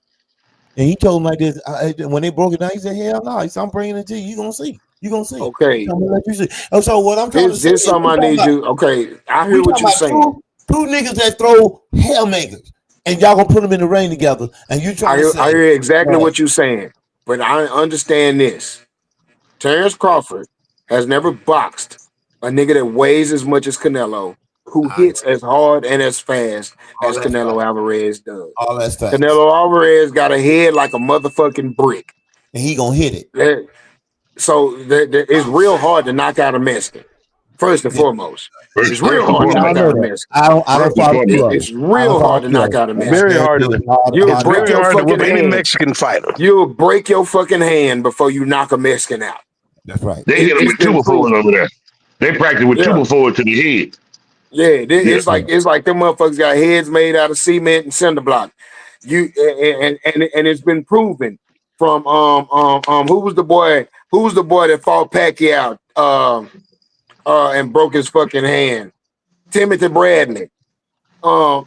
And he told him like this. When they broke it down, he said, "Hell no." He said, "I'm bringing it to you. You gonna see. You gonna see." Okay. I'm gonna let you see. And so what I'm trying to say This is, something I need you. Okay, I hear what you're saying. Two niggas that throw haymakers, and y'all gonna put them in the ring together, and you trying to say, I hear exactly what you're saying, but I understand this. Terrence Crawford has never boxed a nigga that weighs as much as Canelo, who hits as hard and as fast as Canelo Alvarez does. all that's facts. Canelo Alvarez got a head like a motherfucking brick, and he gonna hit it. So it's real hard to knock out a Mexican. First and foremost, it's real hard to knock out a Mexican. I don't follow you. It's real hard to knock out a Mexican. Very hard. You'll break your fucking with any hand. Mexican fighter. You'll break your fucking hand before you knock a Mexican out. That's right. They hit him with two before over there. They practice with two before to the head. Yeah, it's like them motherfuckers got heads made out of cement and cinder block. And it's been proven from who was the boy that fought Pacquiao and broke his fucking hand? Timothy Bradley. Floyd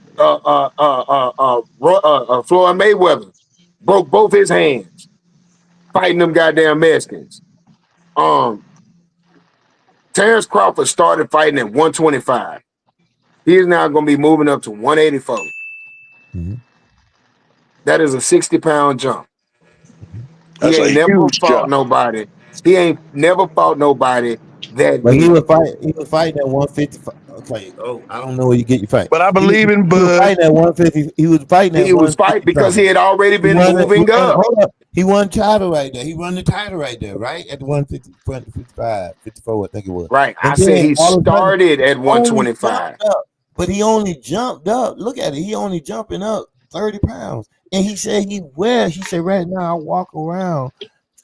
Mayweather broke both his hands fighting them goddamn Mexicans. Terrence Crawford started fighting at 125. He is now going to be moving up to 184. Mm-hmm. That is a 60-pound jump. That's He ain't a never huge fought jump. nobody. He ain't never fought nobody that But big. he was fighting at 155. Okay. Oh, I don't know where you get your fight. But I believe in Bud. He was fighting at 150. He was fighting at 155. He was fighting because he had already been moving up. Hold up. He won title right there. He won the title right there, right? At the 155, 54, I think it was. Right. I said he started at 125. But he only jumped up. Look at it. He only jumping up 30 pounds. And he said right now I walk around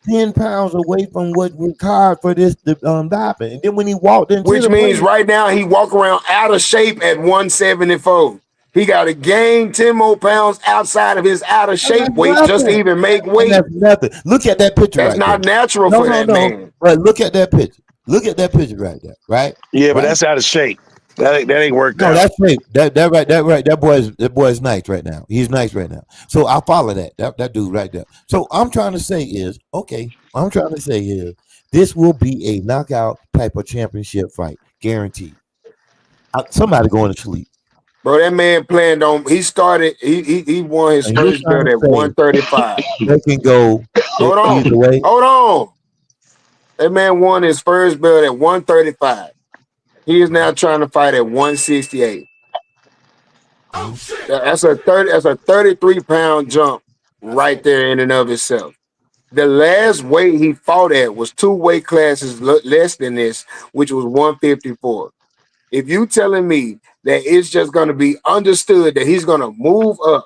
10 pounds away from what required for this doping. And then when he walked into which means right now he walk around out of shape at 174. He got to gain 10 more pounds outside of his out of shape weight just to even make weight. That's nothing. Look at that picture. That's not natural for that man. But look at that picture. Look at that picture right there. Right? Yeah, but that's out of shape. That ain't worked out. No, that's shape. That right. That boy's nice right now. He's nice right now. So I'll follow that dude right there. So I'm trying to say is this will be a knockout type of championship fight, guaranteed. Somebody going to sleep. Bro, that man planned on. He started. He won his first belt at 135. They can go. Hold on. That man won his first belt at 135. He is now trying to fight at 168. That's a 33-pound jump right there in and of itself. The last weight he fought at was 2 weight classes less than this, which was 154. If you telling me that it's just going to be understood that he's going to move up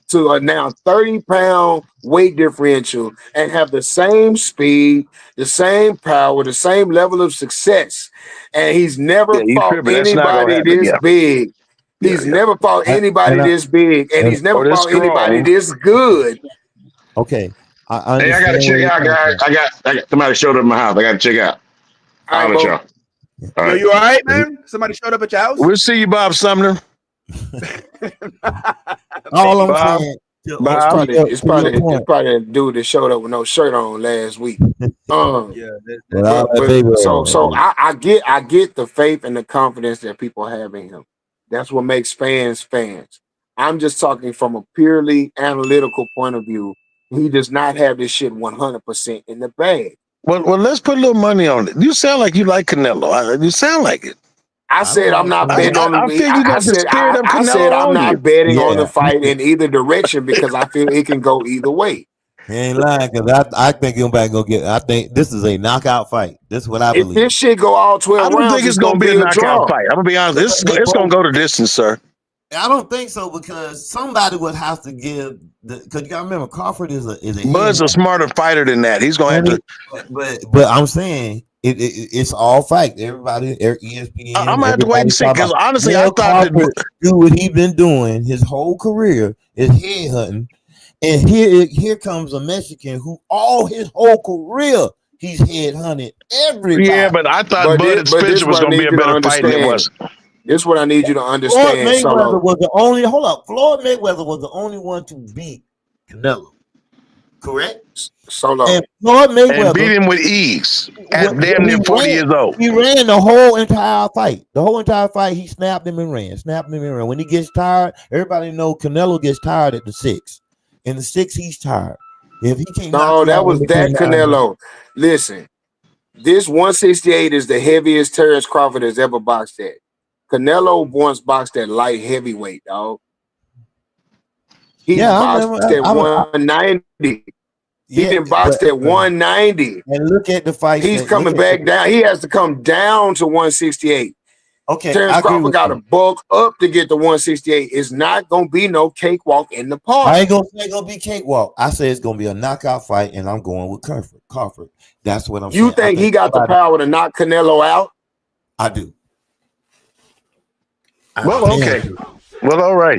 to a now 30-pound weight differential and have the same speed, the same power, the same level of success, and he's never fought anybody this big. He's never fought anybody this big, and he's never fought anybody this good. Okay. I got to check out, guys. I got somebody showed up at my house. I got to check out. All right, y'all. Yo, you all right, man? Somebody showed up at your house? We'll see you, Bob Sumner. All I'm saying, Bob. It's probably a dude that showed up with no shirt on last week. Yeah, I get the faith and the confidence that people have in him. That's what makes fans fans. I'm just talking from a purely analytical point of view. He does not have this shit 100% in the bag. Well, let's put a little money on it. You sound like you like Canelo. You sound like it. I said I'm not betting on I feel you got the spirit of I said Canelo I'm on you. not betting on the fight in either direction because I feel it can go either way. He ain't lying because I think he'll back go get. I think this is a knockout fight. This is what I believe. If this shit go all 12 I don't rounds, think it's gonna be a knockout draw. fight. I'm gonna be honest. It's gonna go to distance, sir. I don't think so because somebody would have to give because you gotta remember Crawford is a Bud's a smarter fighter than that. He's gonna have to. But I'm saying it's all fight. Everybody, ESPN. I'm gonna have to wait and see because honestly, I thought that do what he's been doing his whole career is head hunting, and here comes a Mexican who all his whole career he's head hunted everybody. Yeah, but I thought Bud and Spencer was gonna be a better fight than it was. This is what I need you to understand. Floyd Mayweather was the only. Hold up, Floyd Mayweather was the only one to beat Canelo. Correct. Solo. And Floyd Mayweather and beat him with ease at damn near 40 years old. He ran the whole entire fight. The whole entire fight, he snapped him and ran. When he gets tired, everybody know Canelo gets tired at the 6. In the 6, he's tired. If he can't. No, that was that Canelo. Listen, this 168 is the heaviest Terrence Crawford has ever boxed at. Canelo once boxed at light heavyweight, dog. He boxed at 190. He didn't box at 190. And look at the fight. He's coming back down. He has to come down to 168. Okay. Terrence Crawford got to bulk up to get to 168. It's not going to be no cakewalk in the park. I ain't going to say it's going to be cakewalk. I say it's going to be a knockout fight, and I'm going with Crawford. That's what I'm saying. You think he got the power to knock Canelo out? I do. Well, okay. Well, all right.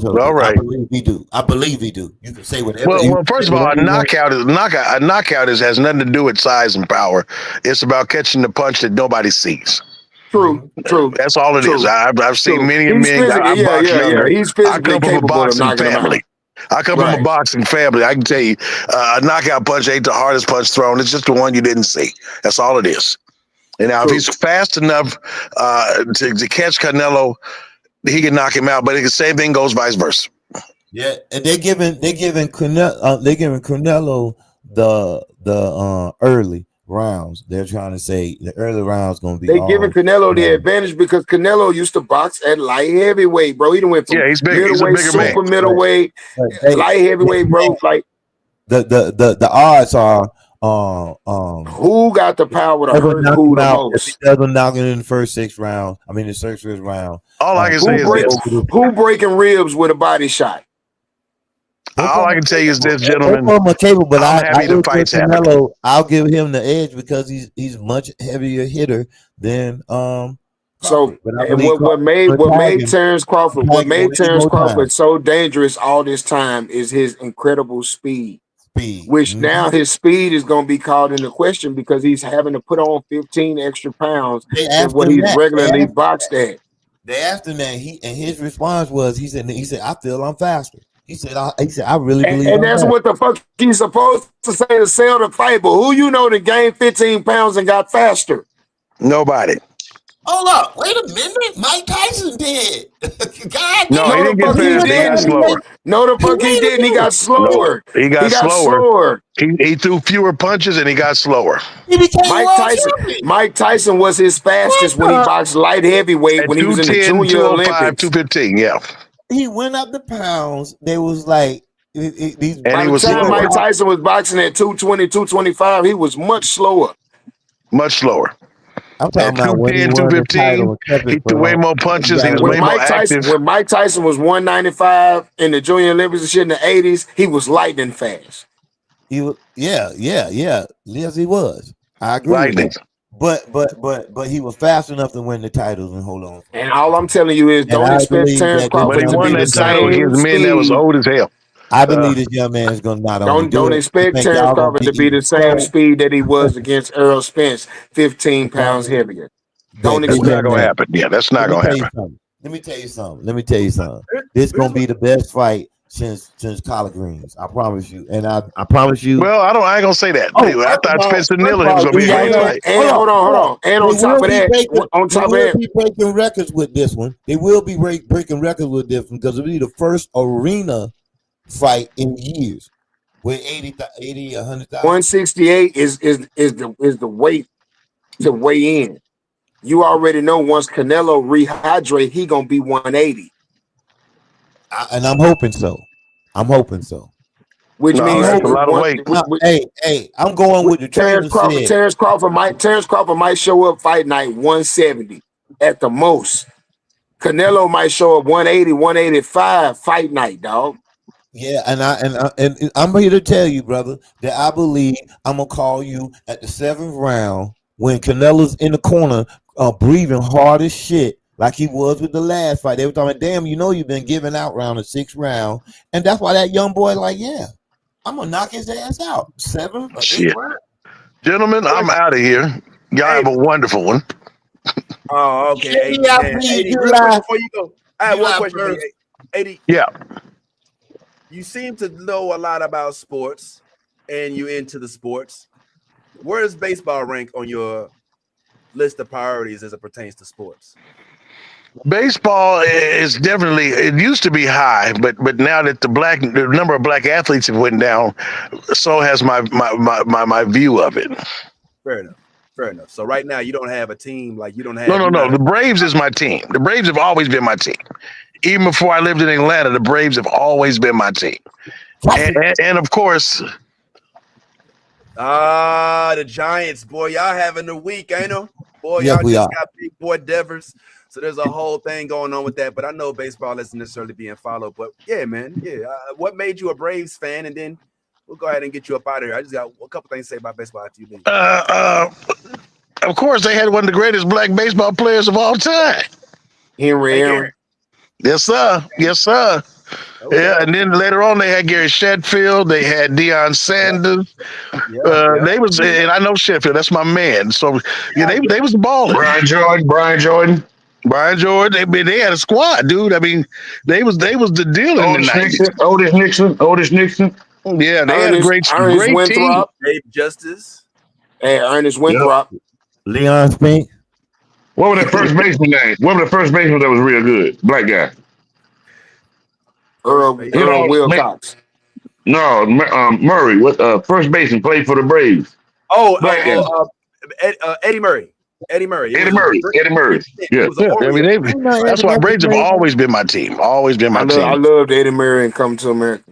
All right. I believe he do. You can say whatever. Well, first of all, a knockout has nothing to do with size and power. It's about catching the punch that nobody sees. True. That's all it is. I've seen many and many. He's physically capable of knocking him out. I come from a boxing family. I can tell you, a knockout punch ain't the hardest punch thrown. It's just the one you didn't see. That's all it is. And now, if he's fast enough to catch Canelo, he can knock him out. But the same thing goes vice versa. Yeah, and they're giving Canelo the early rounds. They're trying to say the early rounds going to be. They're giving Canelo the advantage because Canelo used to box at light heavyweight, bro. He done went from he's big. middleweight, He's a bigger super man. middleweight, light heavyweight, bro. Like the odds are. Who got the power to hurt who the most? If he doesn't knock it in the first 6 rounds. I mean, the first round. All I can say is this: who breaking ribs with a body shot? All I can tell you is this, gentlemen. I'm happy the fight's happening. I'll give him the edge because he's much heavier hitter than So what made Terrence Crawford so dangerous all this time is his incredible speed. Which now his speed is going to be called into question because he's having to put on 15 extra pounds than what he's regularly boxed at. They asked him that his response was he said I feel I'm faster. He said I really believe. And that's what the fuck he's supposed to say to sell the fight. But who you know that gained 15 pounds and got faster? Nobody. Hold up, wait a minute. Mike Tyson did. God, no, he didn't get faster. He got slower. No, the fuck he didn't. He got slower. No, he got slower. He threw fewer punches and he got slower. Mike Tyson was his fastest when he boxed light heavyweight when he was in the Junior Olympics. 215, yeah. He went up the pounds. They was like by the time Mike Tyson was boxing at 220, 225, he was much slower. Much slower. I'm talking about 210, 215. He threw way more punches. He was way more active. When Mike Tyson was 195 in the Junior Olympics and shit in the 80s, he was lightning fast. He was, yeah. Yes, he was. I agree. Lightning. But he was fast enough to win the titles and hold on. And all I'm telling you is, don't expect Terrence Crawford to be the same against men that was old as hell. I believe this young man is going to not only don't expect Terrence Crawford to be the same speed that he was against Errol Spence, 15 pounds heavier. Don't expect that going to happen. Yeah, that's not going to happen. Let me tell you something. This is going to be the best fight since collard greens. I promise you, and I promise you. Well, I ain't gonna say that. Oh, I thought Spencer Miller was gonna be a great fight. And hold on. And on top of that, they will be breaking records with this one. They will be breaking records with this one because it'll be the first arena fight in years with 80, 100,000. 168 is the weight to weigh in. You already know once Canelo rehydrate, he gonna be 180. And I'm hoping so. Which means that's a lot of weight. Hey, I'm going with the Terrence Crawford might show up fight night 170 at the most. Canelo might show up 180, 185 fight night, dog. Yeah, and I'm here to tell you, brother, that I believe I'm gonna call you at the 7th round when Canelo's in the corner, breathing hard as shit. Like he was with the last fight. They were talking, damn, you've been giving out round the 6th round. And that's why that young boy like, yeah, I'm going to knock his ass out. 7 or 8 rounds. Gentlemen, I'm out of here. Y'all have a wonderful one. Oh, okay. Before you go, I have one question for you. 80. Yeah. You seem to know a lot about sports and you into the sports. Where does baseball rank on your list of priorities as it pertains to sports? Baseball is definitely, it used to be high, but now that the number of black athletes have went down, so has my view of it. Fair enough. So right now you don't have a team, like you don't have. No. The Braves is my team. The Braves have always been my team. Even before I lived in Atlanta, the Braves have always been my team. And of course, the Giants, boy, y'all having a week, ain't them? Boy, y'all just got big boy Devers. So there's a whole thing going on with that. But I know baseball isn't necessarily being followed. But yeah, man, what made you a Braves fan? And then we'll go ahead and get you up out of here. I just got a couple things to say about baseball after you leave. Of course, they had one of the greatest black baseball players of all time. Henry. Yes, sir. Okay. Yeah, and then later on they had Gary Sheffield, they had Deion Sanders. They was, and I know Sheffield, that's my man. So they was balling. Brian Jordan. They had a squad, dude. I mean, they was the deal in the 90s. Otis Nixon. Yeah, they had a great team. Dave Justice. Hey, Ernest Winthrop. Yep. Leon Spink. What was that first baseman name? What was the first baseman that was real good? Black guy. Earl Wilcox. No, Murray. What first baseman played for the Braves? Eddie Murray. Eddie Murray. Yeah. I mean, that's why Braves have always been my team. Always been my team. I loved Eddie Murray and Coming to America.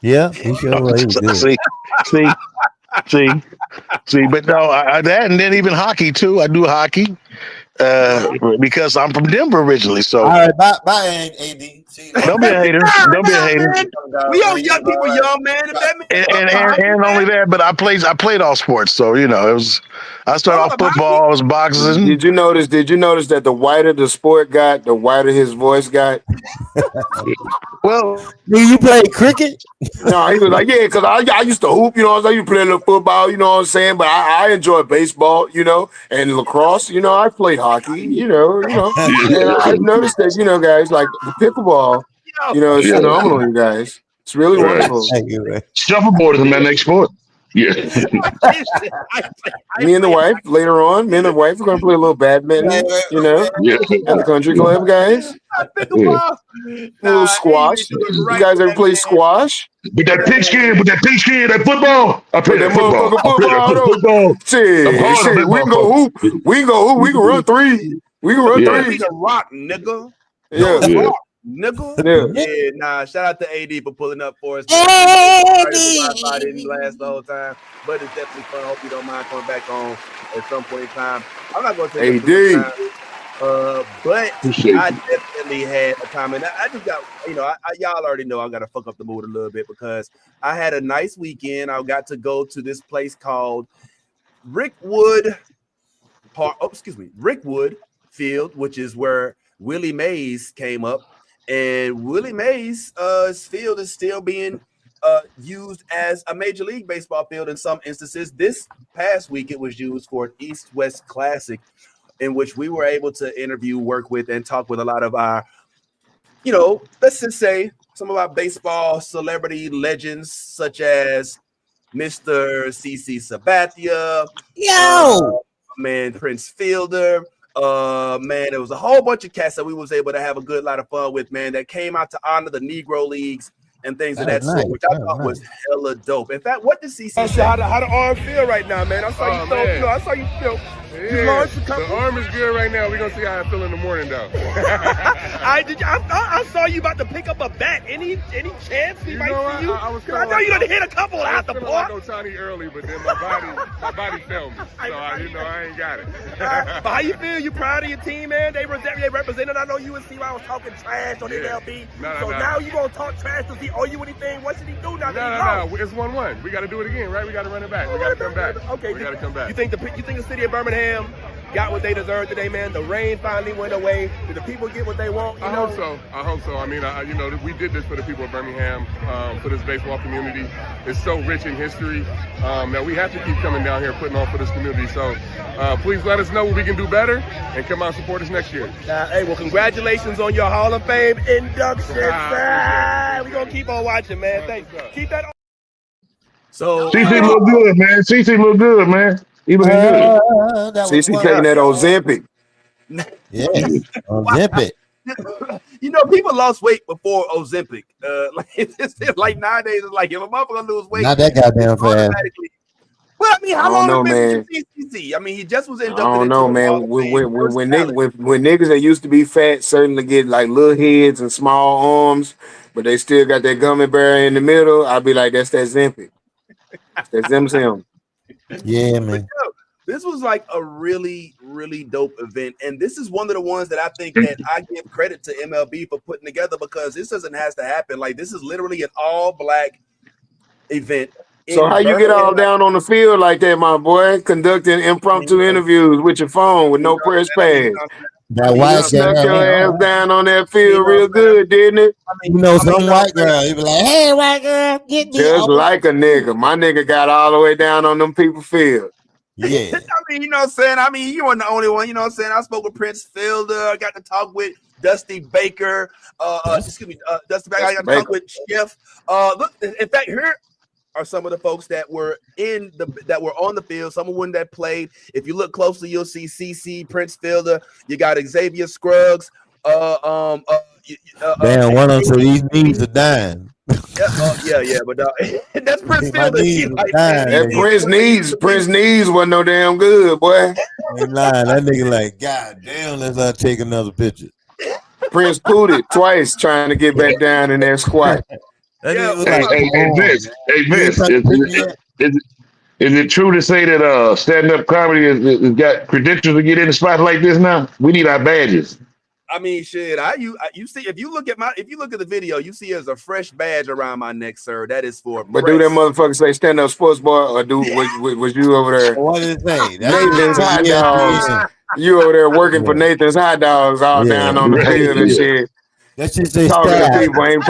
Yeah, he sure was. He was good. See, but no, that, and then even hockey too. I do hockey because I'm from Denver originally. So all right, bye, AD. Don't be a hater. We all young people, young man. And only that, but I played all sports. So it was. I started off football. I was boxing. Did you notice that the whiter the sport got, the whiter his voice got? Well, you played cricket? No, he was like, yeah, because I used to hoop, I used to play a little football, you know what I'm saying? But I enjoy baseball, and lacrosse, I play hockey, and I noticed that, guys, like the pickleball, it's phenomenal, you guys. It's really wonderful. Shuffleboard is my next sport. Yeah. Me and the wife later on. Me and the wife are going to play a little badminton, at the country club, guys. A little squash. You guys ever play squash? With that pigskin, that football. I play that football. Shit, we can go hoop. We can run three. We can run three. We can rock, nigga. Yeah. Nigga. Yeah, nah. Shout out to AD for pulling up for us. I didn't last the whole time, but it's definitely fun. I hope you don't mind coming back on at some point in time. I'm not going to take AD. But I definitely had a time, and I just got, y'all already know I got to fuck up the mood a little bit because I had a nice weekend. I got to go to this place called Rickwood Field, which is where Willie Mays came up. And Willie Mays' field is still being used as a Major League Baseball field in some instances. This past week, it was used for an East-West Classic in which we were able to interview, work with, and talk with a lot of our, let's just say, some of our baseball celebrity legends, such as Mr. CC Sabathia, man, Prince Fielder. Man, there was a whole bunch of cats that we was able to have a good lot of fun with, man, that came out to honor the Negro Leagues and things of that sort, which I thought was hella dope. In fact, what did CC say? How the arm feel right now, man? I saw you throw, I saw you feel. The arm is good right now. We're gonna see how I feel in the morning, though. I saw you about to pick up a bat. Any chance we might see you? I know you're gonna hit a couple out the park. I was Tony early, but then my body failed me, so I ain't got it. But how you feel? You proud of your team, man? They represented. I know you and C.Y. was talking trash on MLB. Now you gonna talk trash? Does he owe you anything? What should he do now? No. It's 1-1. We got to do it again, right? We got to run it back. We got to come back. Okay, we got to come back. You think the city of Birmingham got what they deserved today, man? The rain finally went away. Did the people get what they want? I hope so. I mean, we did this for the people of Birmingham, for this baseball community. It's so rich in history that we have to keep coming down here, putting on for this community. So please let us know what we can do better and come out and support us next year. Hey, well, congratulations on your Hall of Fame induction. We're going to keep on watching, man. Thanks. Keep that on. So CC look good, man. CC look good, man. He looking good. CC taking that Ozempic. Yeah, Ozempic. You know, people lost weight before Ozempic. Like nowadays, it's like if a motherfucker lose weight, not that goddamn fast. Well, I mean, how long have been CC? I mean, he just was inducted. I don't know, man. When niggas that used to be fat certainly get like little heads and small arms, but they still got that gummy bear in the middle, I'd be like, that's that Zempic. That's Zim. Yeah, man. This was like a really, really dope event. And this is one of the ones that I think that I give credit to MLB for putting together, because this doesn't have to happen. Like, this is literally an all-black event. So how you get all down on the field like that, my boy? Conducting impromptu interviews with your phone with no press pads. That white girl stuck your ass down on that field real good, didn't it? Some white girl, he be like, "Hey, white girl, get me." Just like a nigga. My nigga got all the way down on them people field. Yeah. I mean, you know what I'm saying? I mean, you weren't the only one, you know what I'm saying? I spoke with Prince Fielder. I got to talk with Dusty Baker. Dusty Baker. I got to talk with Chef. Look, in fact, here are some of the folks that were on the field, some of them that played. If you look closely, you'll see CC, Prince Fielder. You got Xavier Scruggs. Damn, one of them, so these knees are dying. Yeah, but that's Prince Fielder. Prince knees wasn't no damn good, boy. Ain't lying. That nigga like, God damn, let's take another picture. Prince pooted twice trying to get back down in that squat. Hey, Vince, is it true to say that stand-up comedy has got credentials to get in the spots like this now? We need our badges. I mean, shit. You see, if you look at the video, you see there's a fresh badge around my neck, sir. That is for. But do that motherfucker say stand up sports bar, or was you over there? What did it say? Nathan's Hot Dogs. You over there working for Nathan's Hot Dogs all down on the field and shit. That shit say talking to people ain't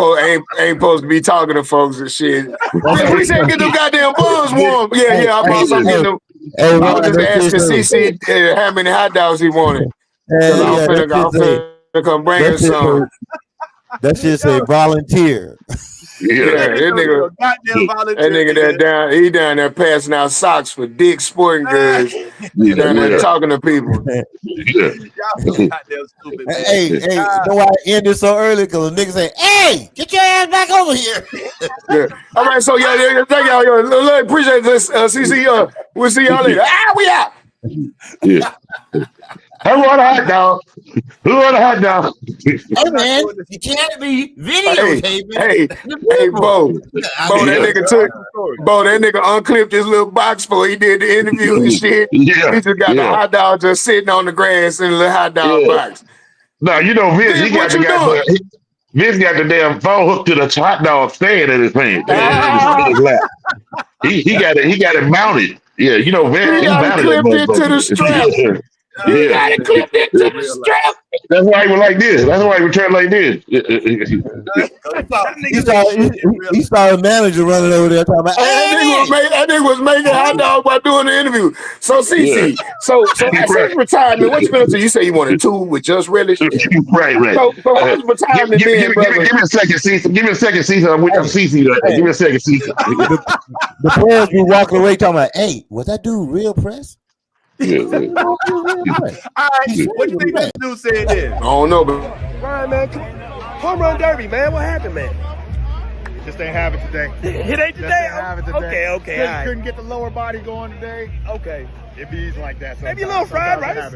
supposed to be talking to folks and shit. We said get them goddamn buns warm. Yeah. I brought some in them. I was just asking CC how many hot dogs he wanted. I'm finna come bring her some. That shit say volunteer. That nigga down, he down there passing out socks for Dick Sporting Goods. Down there talking to people. Hey, you know why I ended so early? Because the nigga say, "Hey, get your ass back over here." All right, so thank y'all. Appreciate this. CC. We'll see y'all later. We out. Yeah. Who want a hot dog? Who want a hot dog? Hey man, you can't be videotaping. Hey, Bo, that nigga unclipped his little box before he did the interview and shit. Yeah, he just got the hot dog just sitting on the grass in the little hot dog box. No, you know Vince, Vince got the damn phone hooked to the hot dog stand in his pants. He got it mounted. Yeah, you know Vince. He got it clipped into the strap. You got it clipped into the strap. That's why he was like this. That's why he returned like this. He saw the manager running over there talking about, that nigga was making hot dog while doing the interview. So CC, so at his retirement, what you gonna do? You say you wanted 2 with just relish. Right. So how's retirement give me a second, Cecil. Give me a second, Cecil. I'm Cecil. Give me a second, Cecil. The players be walking away talking about, hey, was that dude real press? All right, what you think this dude said then? I don't know, but Ryan, man, home run derby, man. What happened, man? Just ain't have it today. It ain't today. Okay. All right. Couldn't get the lower body going today. Okay. It be like that. Maybe a little fried rice.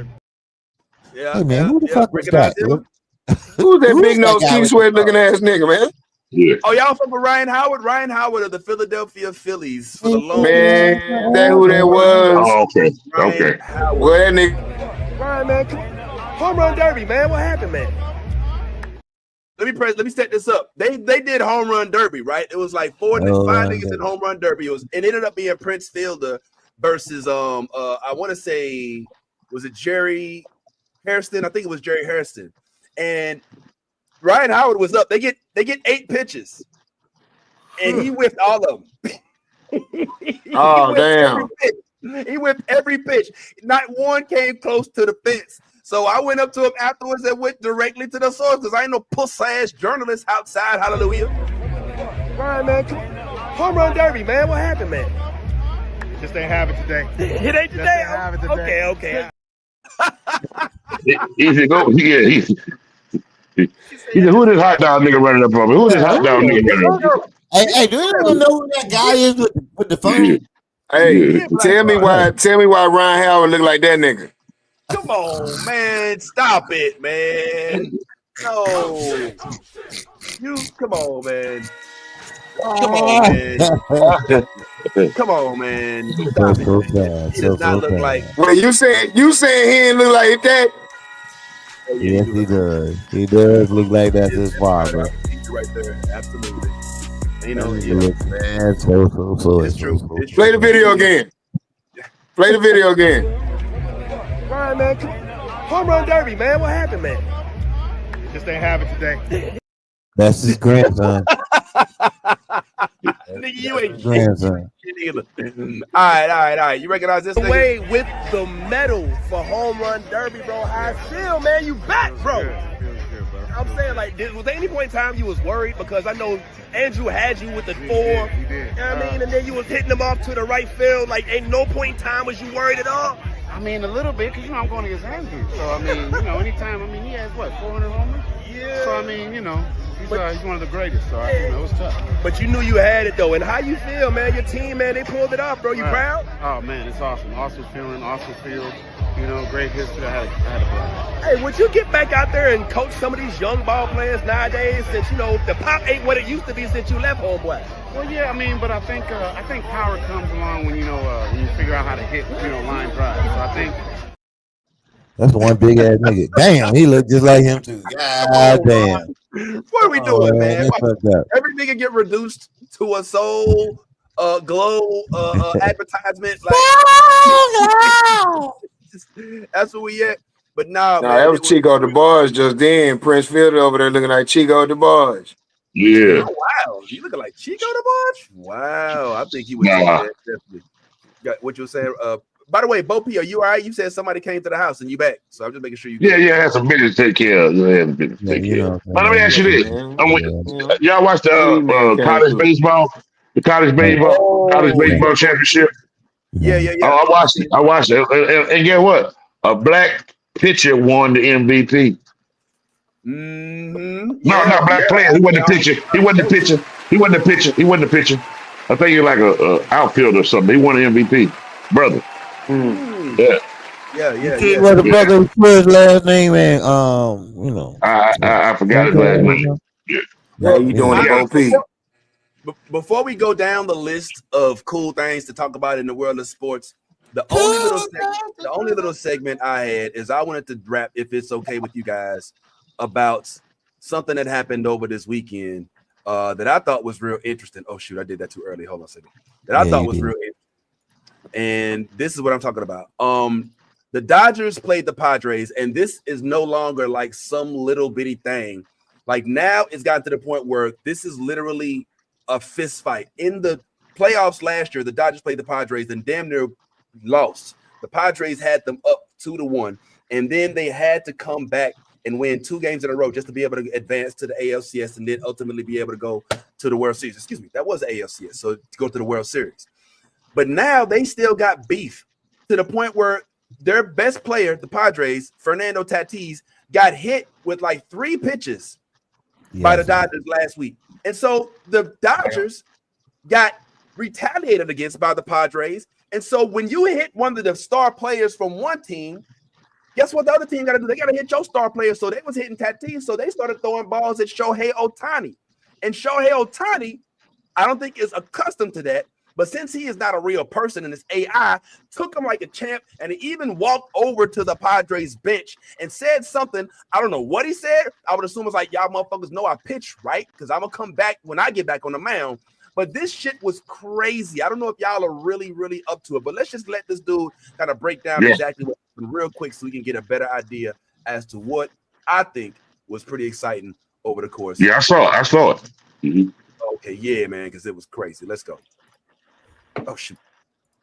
Yeah. Hey man, who the fuck was that? Who's that big nose Keith Sweat looking ass nigga, man? Yeah. Oh, y'all fuck with Ryan Howard? Ryan Howard of the Philadelphia Phillies for the long man. That who that was? Oh, okay. Well, that nigga. Ryan, man, home run derby, man. What happened, man? Let me set this up. They did home run derby, right? It was like 5 niggas in home run derby. It ended up being Prince Fielder versus I want to say, was it Jerry Hairston? I think it was Jerry Hairston. And Ryan Howard was up. They get 8 pitches, and he whiffed all of them. Damn! He whipped every pitch. Not one came close to the fence. So I went up to him afterwards and went directly to the source because I ain't no puss-ass journalist outside. Hallelujah. Ryan, man, home run derby, man. What happened, man? Just ain't have it today. It ain't today. Have it today. Okay. He said, go. Yeah, he said, who this hot dog nigga running up on me? Who this hot dog nigga running up on me? Hey, do anyone know who that guy is with the phone? Hey, tell me why Ryan Howard look like that nigga. Come on, man. Stop it, man. No. Come on, man. Come on, man. Stop it, man. He does not look like. Well, you saying he didn't look like that? Yes, he does. He does look like that's his father. Right there, absolutely. You know, man. It's true. Play the video again. Ryan, man, home run derby, man. What happened, man? Just ain't have it today. That's his grandson. Nigga, you ain't grandson. All right. You recognize this away with the medal for home run derby, bro. How I feel, man. You back, bro. I'm saying, like, was there any point in time you was worried? Because I know Andrew had you with the 4. He did. You know what I mean? And then you was hitting them off to the right field. Like, ain't no point in time was you worried at all? I mean, a little bit, because, I'm going against Andrew. So, I mean, anytime, he has, 400 homers? Yeah. So, I mean, he's one of the greatest. So, it was tough. But you knew you had it, though. And how you feel, man? Your team, man, they pulled it off, bro. You proud? Oh, man, it's awesome. Awesome feeling, awesome field. Great history. I had a blast. Hey, would you get back out there and coach some of these young ball players nowadays since, the pop ain't what it used to be since you left, homeboy? Well, yeah, but I think power comes along when, when you figure out how to hit, line drive. So I think that's one big ass nigga. Damn, he looked just like him too. God damn. What are we doing, man? Every nigga get reduced to a soul glow advertisement. Like, that's what we at. But nah, man, that was Chico the Boys just then. Prince Fielder over there looking like Chico the Boys. Yeah. Oh, wow. You looking like Chico the Boys? Wow. I think he was definitely. Got what you were saying. By the way, Bo P, are you all right? You said somebody came to the house and you back. So I'm just making sure you I had some business to take care of. But let me ask you this. Y'all watch the college baseball? The college baseball championship? Yeah. I watched it. And guess what? A black pitcher won the MVP. Mm-hmm. No, not black player. He wasn't the pitcher. He wasn't the pitcher. I think he's like a outfielder or something. He won the MVP. Brother. Yeah. What the brother his last name and I forgot his last name. Yeah, you doing it, Bo P. Before we go down the list of cool things to talk about in the world of sports, the only little segment I had is I wanted to rap, if it's okay with you guys, about something that happened over this weekend that I thought was real interesting. Oh shoot, I did that too early. Hold on a second. That I thought was real interesting. And this is what I'm talking about. The Dodgers played the Padres, and this is no longer like some little bitty thing. Like now it's gotten to the point where this is literally a fist fight. In the playoffs last year, the Dodgers played the Padres and damn near lost. The Padres had them up 2-1, and then they had to come back and win 2 games in a row just to be able to advance to the ALCS and then ultimately be able to go to the World Series. Excuse me, that was the ALCS, so to go to the World Series. But now they still got beef to the point where their best player, the Padres, Fernando Tatis, got hit with like 3 pitches by the Dodgers last week. And so the Dodgers got retaliated against by the Padres. And so when you hit one of the star players from one team, guess what the other team got to do? They got to hit your star player. So they was hitting Tatis. So they started throwing balls at Shohei Ohtani. And Shohei Ohtani, I don't think is accustomed to that. But since he is not a real person and it's AI, took him like a champ and he even walked over to the Padres bench and said something. I don't know what he said. I would assume it's like, y'all motherfuckers know I pitch, right? Because I'm going to come back when I get back on the mound. But this shit was crazy. I don't know if y'all are really, really up to it. But let's just let this dude kind of break down exactly what happened real quick so we can get a better idea as to what I think was pretty exciting over the course. Yeah, I saw it. Mm-hmm. Okay, yeah, man, because it was crazy. Let's go. Oh, shoot.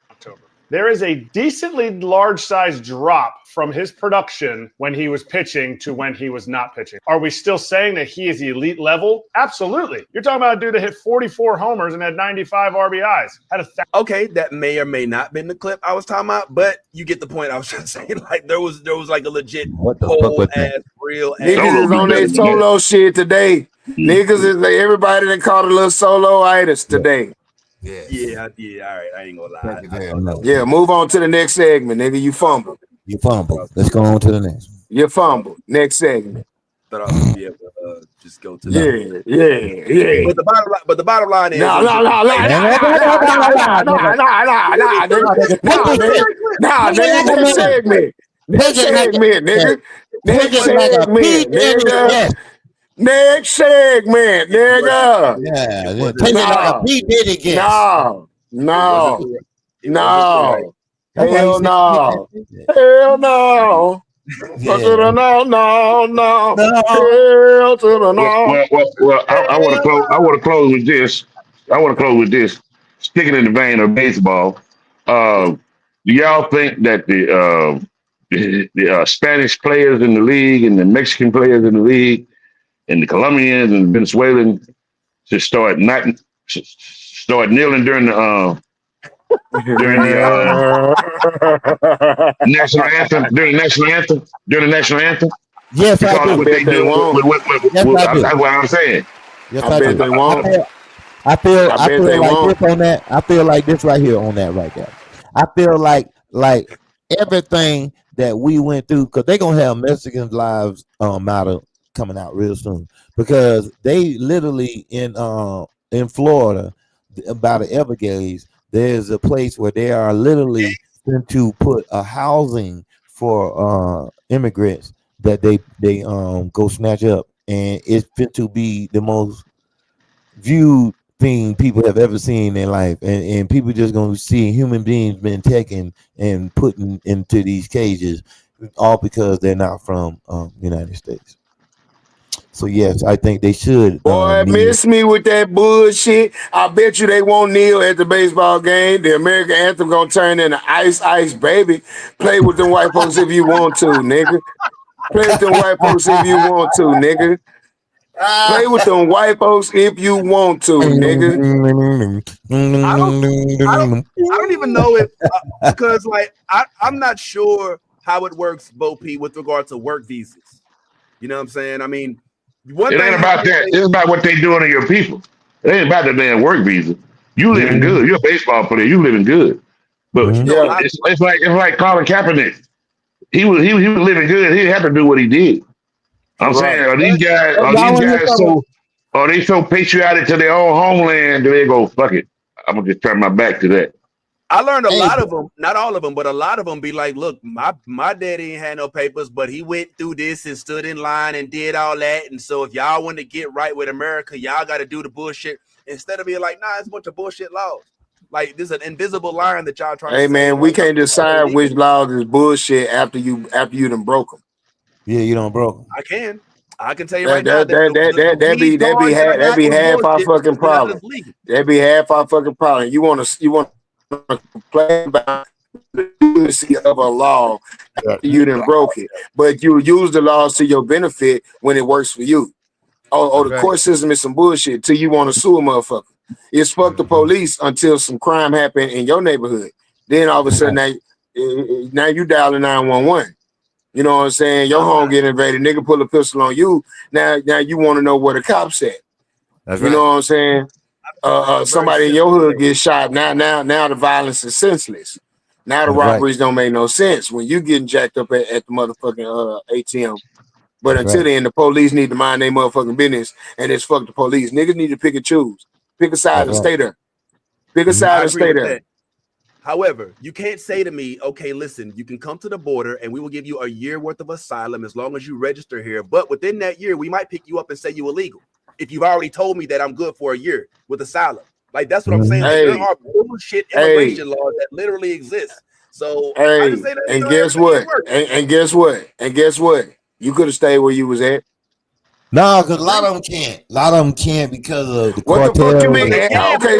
October. There is a decently large size drop from his production when he was pitching to when he was not pitching. Are we still saying that he is elite level? Absolutely. You're talking about a dude that hit 44 homers and had 95 RBIs. Okay, that may or may not been the clip I was talking about, but you get the point. I was trying to say, like there was like a legit whole ass real ass. Niggas is on their solo shit today. Niggas is like everybody that caught a little solo-itis today. Yeah. All right, I ain't gonna lie. Yeah, move on to the next segment, nigga. You fumble. Let's go on to the next. You fumble. Next segment. Thought I would be able to just go to yeah. But the bottom line is Nah, next segment. Next segment, nigga. Next segment, nigga. Next segment, nigga. Yeah, take it like a P. Diddy gets. No. Hell no. Hell no. Well, I want to close with this. Sticking in the vein of baseball, do y'all think that the Spanish players in the league and the Mexican players in the league and the Colombians and Venezuelans should start kneeling during the national anthem? During the national anthem? Yes, I do. What they do. That's what I'm saying. Yes, I bet they won't. I feel like this on that. I feel like this right here on that right there. I feel like everything that we went through, because they're gonna have Mexican lives matter coming out real soon, because they literally in Florida by the Everglades, there's a place where they are literally going to put a housing for immigrants that they go snatch up, and it's fit to be the most viewed thing people have ever seen in their life, and people just gonna see human beings being taken and put into these cages, all because they're not from United States. So yes, I think they should. Boy, miss me with that bullshit. I bet you they won't kneel at the baseball game. The American anthem gonna turn into Ice Ice Baby. Play with them white folks if you want to, nigga. Play with them white folks if you want to, nigga. Play with them white folks if you want to, nigga. I don't even know if because like I'm not sure how it works, Bo P, with regard to work visas. You know what I'm saying? I mean, it ain't about that. It's about what they doing to your people. It ain't about the damn work visa. You living good. You're a baseball player. You living good. But it's like Colin Kaepernick. He was living good. He didn't have to do what he did. I'm saying, are these guys so patriotic to their own homeland that they go, fuck it, I'm gonna just turn my back to that? I learned a lot of them, not all of them, but a lot of them be like, look, my daddy ain't had no papers, but he went through this and stood in line and did all that. And so if y'all want to get right with America, y'all got to do the bullshit instead of being like, nah, it's a bunch of bullshit laws. Like there's an invisible line that y'all trying to Hey say. man, we can't decide which laws is bullshit after you done broke them. Yeah, you don't broke. I can tell you right now That be half our fucking problem. That be half our fucking problem. You want to complain about the legitimacy of a law after you done broke it, but you use the laws to your benefit when it works for you. The court system is some bullshit till you want to sue a motherfucker. It's fuck the police until some crime happened in your neighborhood. Then all of a sudden now you dialing 911. You know what I'm saying? Your home get invaded, nigga pull a pistol on you. Now you want to know where the cops at. You know what I'm saying? Somebody in your hood gets shot. Now the violence is senseless. Now the robberies don't make no sense when you getting jacked up at the motherfucking ATM. But until then, the police need to mind their motherfucking business, and it's fuck the police. Niggas need to pick and choose. Pick a side and stay there. Pick a side and stay there. However, you can't say to me, okay, listen, you can come to the border and we will give you a year worth of asylum as long as you register here. But within that year, we might pick you up and say you illegal. If you've already told me that I'm good for a year with asylum. Like, that's what I'm saying. Hey, there are bullshit immigration laws that literally exist. So, I just say that. And guess what? And guess what? You could have stayed where you was at. No, because a lot of them can't. A lot of them can't because of the what cartel. The fuck you mean? Okay,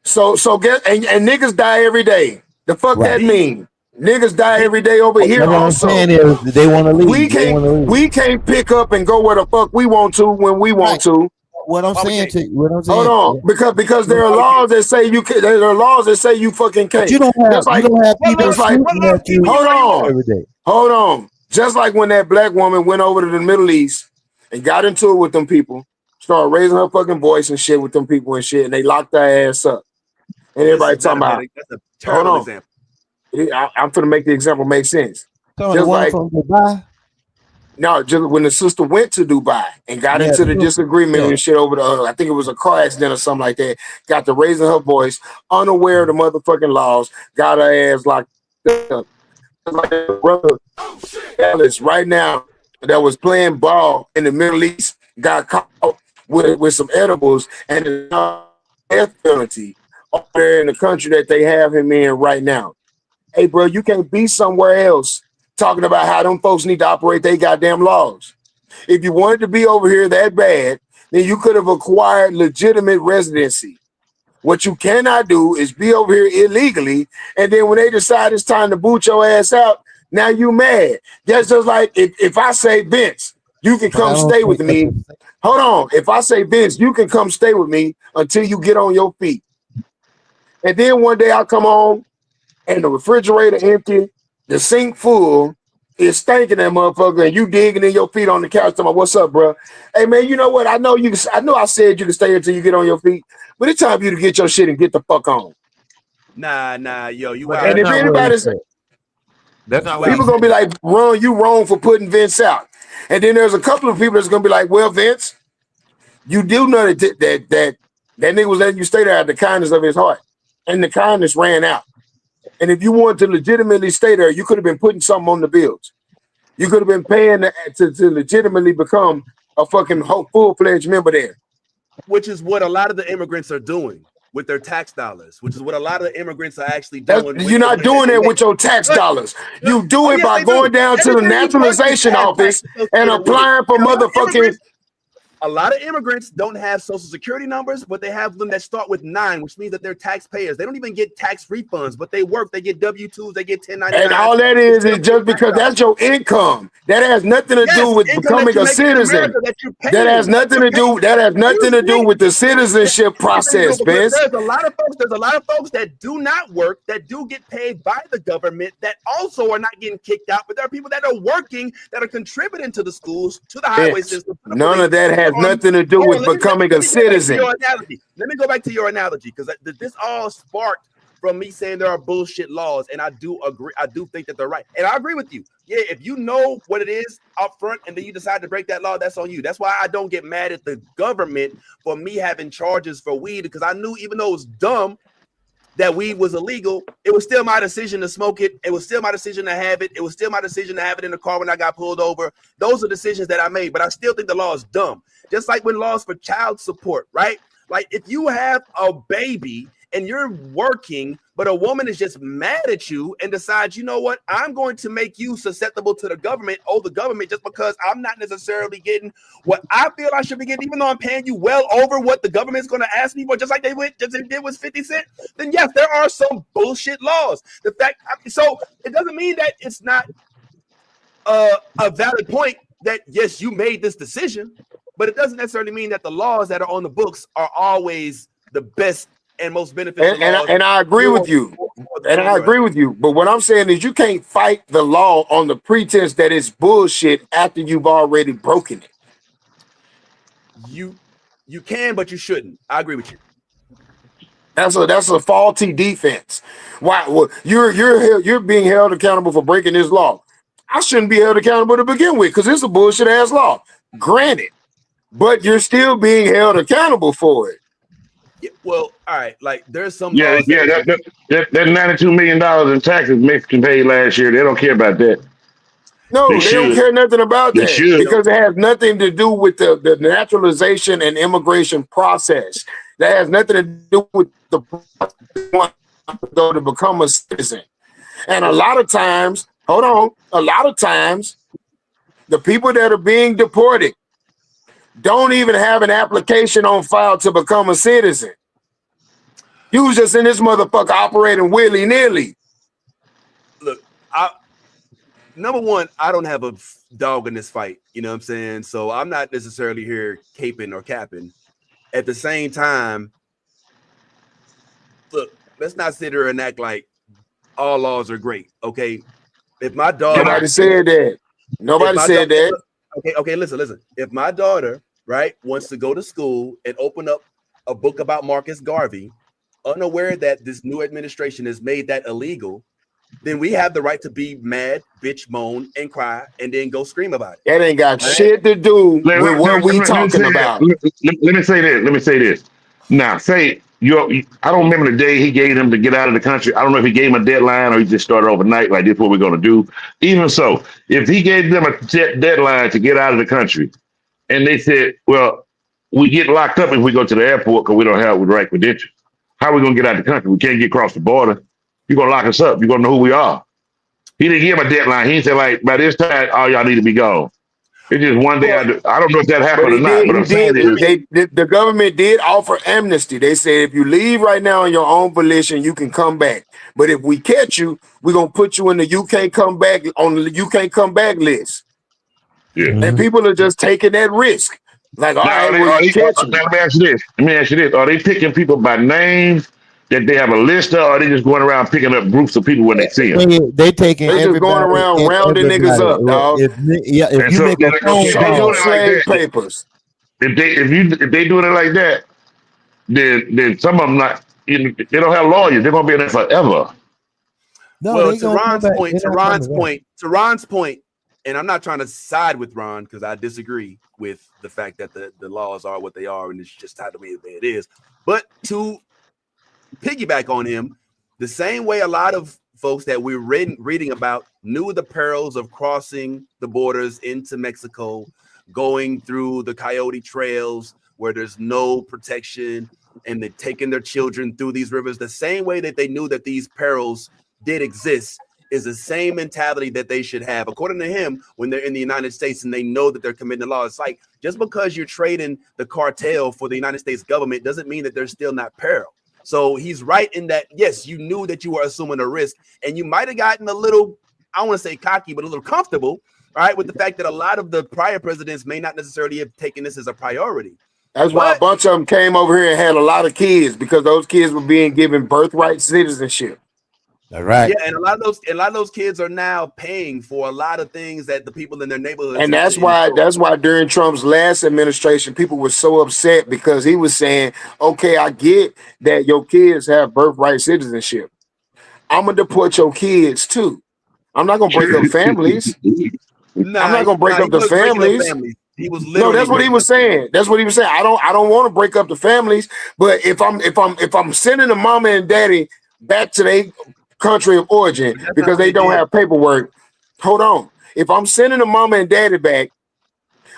so get and niggas die every day. The fuck that mean? Niggas die every day over here. What I'm saying is they want to leave. We can't pick up and go where the fuck we want to when we want to. What I'm saying to you, hold on, because there are laws that say you can. There are laws that say you fucking can't. But you don't have. Like, you don't have people. Hold on. Just like when that black woman went over to the Middle East and got into it with them people, started raising her fucking voice and shit with them people and shit, and they locked her ass up. And everybody talking about. That's a terrible example. I'm gonna make the example make sense. Just like from Dubai. No, just when the sister went to Dubai and got into the disagreement and shit over the, I think it was a car accident or something like that. Got to raising her voice, unaware of the motherfucking laws, got her ass locked up. Like brother Ellis right now that was playing ball in the Middle East got caught with some edibles and a death penalty over there in the country that they have him in right now. Hey, bro, you can't be somewhere else talking about how them folks need to operate their goddamn laws. If you wanted to be over here that bad, then you could have acquired legitimate residency. What you cannot do is be over here illegally, and then when they decide it's time to boot your ass out, now you mad. That's just like if I say, Vince, you can come stay with me. Hold on. If I say, Vince, you can come stay with me until you get on your feet. And then one day I'll come home and the refrigerator empty, the sink full, it's stinking that motherfucker, and you digging in your feet on the couch talking about, what's up, bro? Hey man, you know what? I know I said you can stay until you get on your feet, but it's time for you to get your shit and get the fuck on. Nah, yo, you and if anybody's that's not people gonna be like, Ron, you wrong for putting Vince out. And then there's a couple of people that's gonna be like, well, Vince, you do know that nigga was letting you stay there out of the kindness of his heart. And the kindness ran out. And if you wanted to legitimately stay there, you could have been putting something on the bills. You could have been paying to legitimately become a fucking full-fledged member there. Which is what a lot of the immigrants are doing with their tax dollars, which is what a lot of the immigrants are actually doing. You're not doing that with your tax dollars. You do it by going down to the naturalization office and applying for motherfucking... A lot of immigrants don't have social security numbers, but they have them that start with 9, which means that they're taxpayers. They don't even get tax refunds, but they work. They get W-2s, they get 1099. And all that is just because that's your income. That has nothing to do with becoming a citizen. That has nothing to do. That has nothing to do with the citizenship process, Vince. There's a lot of folks that do not work, that do get paid by the government, that also are not getting kicked out. But there are people that are working, that are contributing to the schools, to the highway system. None of that has nothing to do with becoming a citizen. Let me go back to your analogy, because this all sparked from me saying there are bullshit laws, and I do agree. I do think that they're right, and I agree with you. Yeah, if you know what it is up front and then you decide to break that law, that's on you. That's why I don't get mad at the government for me having charges for weed, because I knew, even though it was dumb that weed was illegal, it was still my decision to smoke it. It was still my decision to have it. It was still my decision to have it in the car when I got pulled over. Those are decisions that I made, but I still think the law is dumb. Just like when laws for child support, right? Like if you have a baby and you're working, but a woman is just mad at you and decides, you know what, I'm going to make you susceptible to the government, just because I'm not necessarily getting what I feel I should be getting, even though I'm paying you well over what the government's going to ask me for, just like they did with 50 Cent, then yes, there are some bullshit laws. The fact, so it doesn't mean that it's not a valid point that yes, you made this decision, but it doesn't necessarily mean that the laws that are on the books are always the best and most beneficial. And I agree with you. And I agree with you. But what I'm saying is you can't fight the law on the pretense that it's bullshit after you've already broken it. You can, but you shouldn't. I agree with you. That's a faulty defense. Why? Well, you're being held accountable for breaking this law. I shouldn't be held accountable to begin with because it's a bullshit ass law. Granted, but you're still being held accountable for it. Yeah, well, all right. Like there's some that $92 million in taxes Mexican paid last year. They don't care about that. No, they don't care nothing about that because it has nothing to do with the naturalization and immigration process. That has nothing to do with the to become a citizen. And a lot of times, the people that are being deported don't even have an application on file to become a citizen. You was just in this motherfucker operating willy-nilly. Look, number one, I don't have a dog in this fight. You know what I'm saying? So I'm not necessarily here caping or capping. At the same time, look, let's not sit here and act like all laws are great. Okay. If my daughter, nobody said that. Nobody said that. Okay, listen. If my daughter, right, wants to go to school and open up a book about Marcus Garvey, unaware that this new administration has made that illegal, then we have the right to be mad, bitch, moan, and cry, and then go scream about it. That ain't got shit to do with what we talking about. Let me say this. Now, say I don't remember the day he gave them to get out of the country. I don't know if he gave them a deadline or he just started overnight, like this is what we're going to do. Even so, if he gave them a deadline to get out of the country, and they said, well, we get locked up if we go to the airport because we don't have the right credentials. How are we going to get out of the country? We can't get across the border. You're going to lock us up. You're going to know who we are. He didn't give him a deadline. He said, like, by this time, all y'all need to be gone. It's just one day. I don't know if that happened or not. But I'm saying the government did offer amnesty. They said if you leave right now on your own volition, you can come back. But if we catch you, we're gonna put you in the you can't come back list. Yeah. And people are just taking that risk. Like, all right, let me ask you this. Are they picking people by names that they have a list of, or are they just going around picking up groups of people when they see them? They just going around rounding niggas up, dog. If you make a phone call, papers. If they doing it like that, then some of them they don't have lawyers. They're gonna be in there forever. No, well, to Ron's point, and I'm not trying to side with Ron because I disagree with the fact that the laws are what they are and it's just how the way it is. But to piggyback on him, the same way a lot of folks that we're reading about knew the perils of crossing the borders into Mexico, going through the coyote trails where there's no protection, and they're taking their children through these rivers. The same way that they knew that these perils did exist is the same mentality that they should have, according to him, when they're in the United States and they know that they're committing the law. It's like, just because you're trading the cartel for the United States government doesn't mean that there's still not peril. So he's right in that, yes, you knew that you were assuming a risk, and you might have gotten a little, I don't want to say cocky, but a little comfortable, right, with the fact that a lot of the prior presidents may not necessarily have taken this as a priority. That's why a bunch of them came over here and had a lot of kids, because those kids were being given birthright citizenship. All right. Yeah, and a lot of those kids are now paying for a lot of things that the people in their neighborhoods. And that's why during Trump's last administration, people were so upset, because he was saying, okay, I get that your kids have birthright citizenship. I'm gonna deport your kids too. I'm not gonna break up families. I'm not gonna break up the families. He was no, that's what he was saying. That's what he was saying. I don't want to break up the families, but if I'm sending the mama and daddy back to their country of origin because they don't have paperwork, hold on. If I'm sending the mama and daddy back,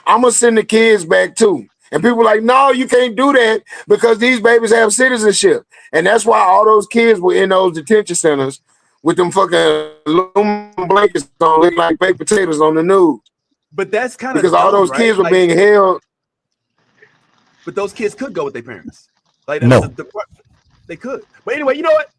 I'm gonna send the kids back too. And people were like, no, you can't do that because these babies have citizenship. And that's why all those kids were in those detention centers with them fucking aluminum blankets on, looking like baked potatoes on the news. But that's kind of because all those kids were being held. But those kids could go with their parents. Like no, they could. But anyway, you know what?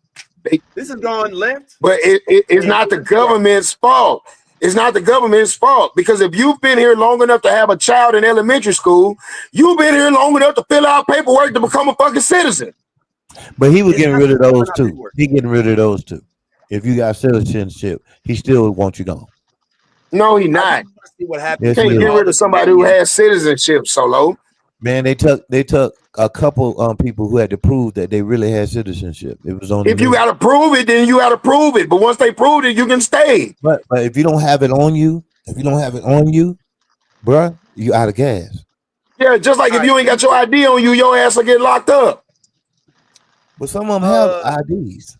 This has gone left. But it's not the government's fault. It's not the government's fault because if you've been here long enough to have a child in elementary school, you've been here long enough to fill out paperwork to become a fucking citizen. But he was getting rid of those too. He getting rid of those too. If you got citizenship, he still wants you gone. No, he not. See what happens. You can't get rid of somebody who has citizenship, Solo. Man, they took a couple people who had to prove that they really had citizenship. It was on. If you got to prove it, then you got to prove it. But once they proved it, you can stay. But if you don't have it on you, bruh, you out of gas. Yeah, just like if you ain't got your ID on you, your ass will get locked up. But some of them have IDs.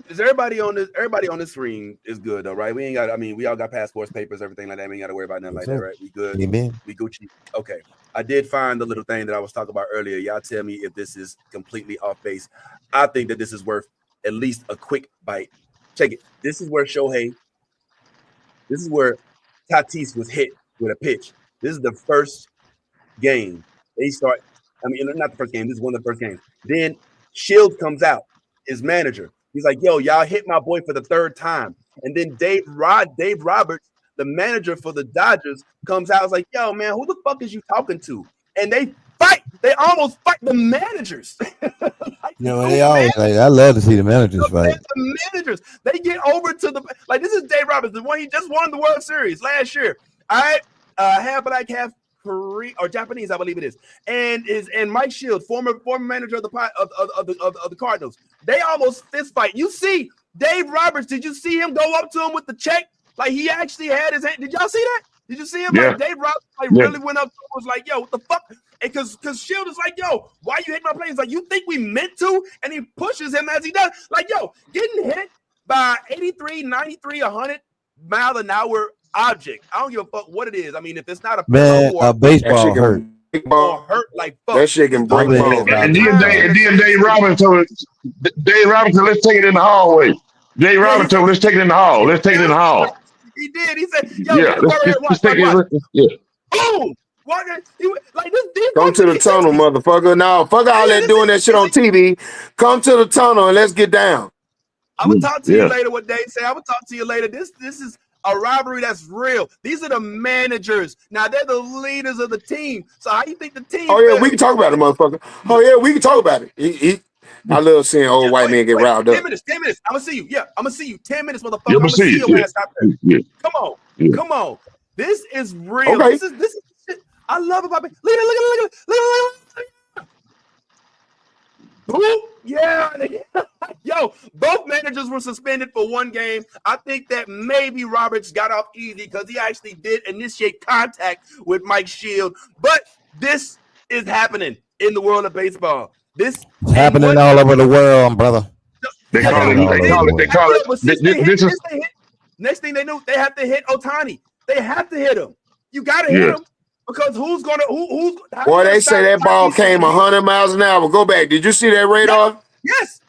Is everybody on this? Everybody on this screen is good though, right? We ain't got. I mean, we all got passports, papers, everything like that. We ain't got to worry about nothing like that, right? We good. Amen. We Gucci. Okay. I did find the little thing that I was talking about earlier. Y'all tell me if this is completely off base. I think that this is worth at least a quick bite. Check it. This is where Shohei. This is where Tatis was hit with a pitch. This is the first game. They start. I mean, not the first game. This is one of the first games. Then Shields comes out, his manager. He's like, yo, y'all hit my boy for the third time. And then Dave Roberts, the manager for the Dodgers, comes out. It's like, yo, man, who the fuck is you talking to? And they fight. They almost fight the managers. They always like. I love to see the managers fight. The managers, they get over to the this is Dave Roberts, the one he just won the World Series last year. All right, half black, half Korean or Japanese, I believe it is, and Mike Shields, former manager of the Cardinals. They almost fist fight. You see Dave Roberts? Did you see him go up to him with the check? Like he actually had his hand. Did y'all see that? Did you see him? Yeah. Like Dave Roberts really went up to him, was like, yo, what the fuck? Because Shield is like, yo, why you hit my plane? He's like, you think we meant to? And he pushes him as he does. Like, yo, getting hit by 83, 93, 100 mile an hour object. I don't give a fuck what it is. I mean, if it's not a baseball hurt. Hurt like fuck. That shit can break bones. And then Dave Roberts told Dave Roberts, let's take it in the hallway. Dave Roberts told, let's take it in the hall. Let's take it in the hall. He did. He said, yo, let's take it. Yeah. Boom. Like this. Come to the tunnel, motherfucker. No, fuck all that doing that shit on TV. Come to the tunnel and let's get down. I'm gonna talk to you later. What Dave say? I'm gonna talk to you later. This is a rivalry that's real. These are the managers. Now they're the leaders of the team. So how you think the team? Oh yeah, we can talk about it, motherfucker. Oh yeah, we can talk about it. I love seeing old white men get riled up. 10 minutes. I'm gonna see you. Yeah, I'm gonna see you. 10 minutes, motherfucker. I'm gonna see you. Ass out there. Yeah. Come on. This is real. Okay. This is shit. I love it, Bobby. Look at it. Yeah. Yo, both managers were suspended for one game. I think that maybe Roberts got off easy because he actually did initiate contact with Mike Shield. But this is happening in the world of baseball. This is happening all over the world, brother. They call it. Next thing they knew, they have to hit Ohtani. They have to hit him. You got to hit him because who's Boy, they say that ball came 100 miles an hour. Go back. Did you see that radar? Yes.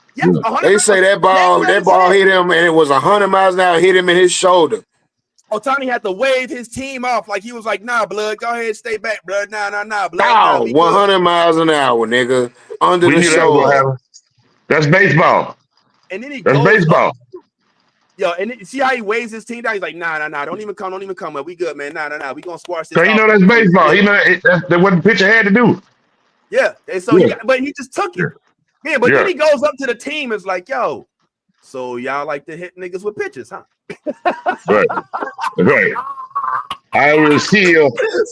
They say that ball hit him and it was 100 miles an hour, hit him in his shoulder. Ohtani had to wave his team off like he was like, nah, blood, go ahead, stay back, blood. Nah, blood. Nah, 100 miles an hour, nigga. Under the shoulder. That's baseball. And then he That's baseball. Yo, and see how he waves his team down? He's like, nah, don't even come. We good, man. Nah. We gonna squash this. So you know that's baseball. You know that's what the pitcher had to do. Yeah. And so but he just took it. Yeah, but then he goes up to the team and is like, yo, so y'all like to hit niggas with pitches, huh? Right. I will see you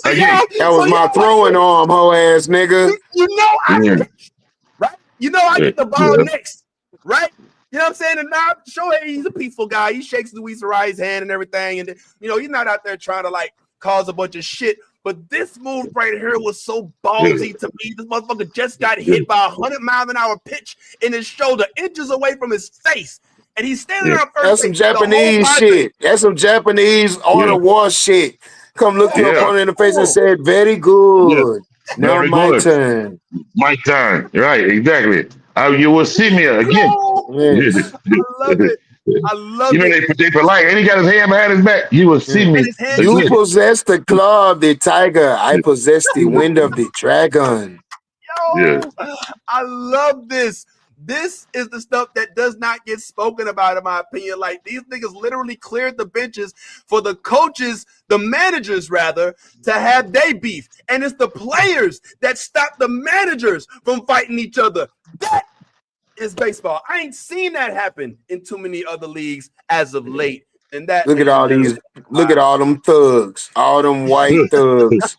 again. That was my throwing arm, hoe ass nigga. You know I catch, right? You know I get the ball next, right? You know what I'm saying? And now Shohei, he's a peaceful guy. He shakes Luis Ariza's hand and everything, and he's not out there trying to like cause a bunch of shit. But this move right here was so ballsy to me. This motherfucker just got hit by 100-mile-an-hour pitch in his shoulder, inches away from his face. And he's standing on first. That's some Japanese shit. That's some Japanese art of war shit. Come look your opponent in the face and said, very good. Now Very my good. turn. My turn. Right, exactly. You will see me again. Yes. I love it. I love You know, it. they polite. And he got his hand behind his back. You will see Yeah. me And his hand You again. possess the claw of the tiger. I possess the wind of the dragon. Yeah. I love this. This is the stuff that does not get spoken about, in my opinion. Like, these niggas literally cleared the benches for the coaches, the managers rather, to have they beef. And it's the players that stop the managers from fighting each other. That is baseball. I ain't seen that happen in too many other leagues as of late. And that, Look at ladies and all gentlemen, these. Look at all them thugs. All them white thugs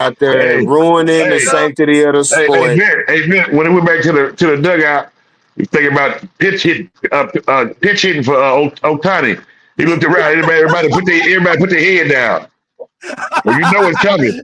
out there Hey, ruining the hey, sanctity of the sport. Vince, when he went back to the dugout, he was thinking about pitch hitting for Otani. He looked around. Everybody put their head down. Well, you know it's coming.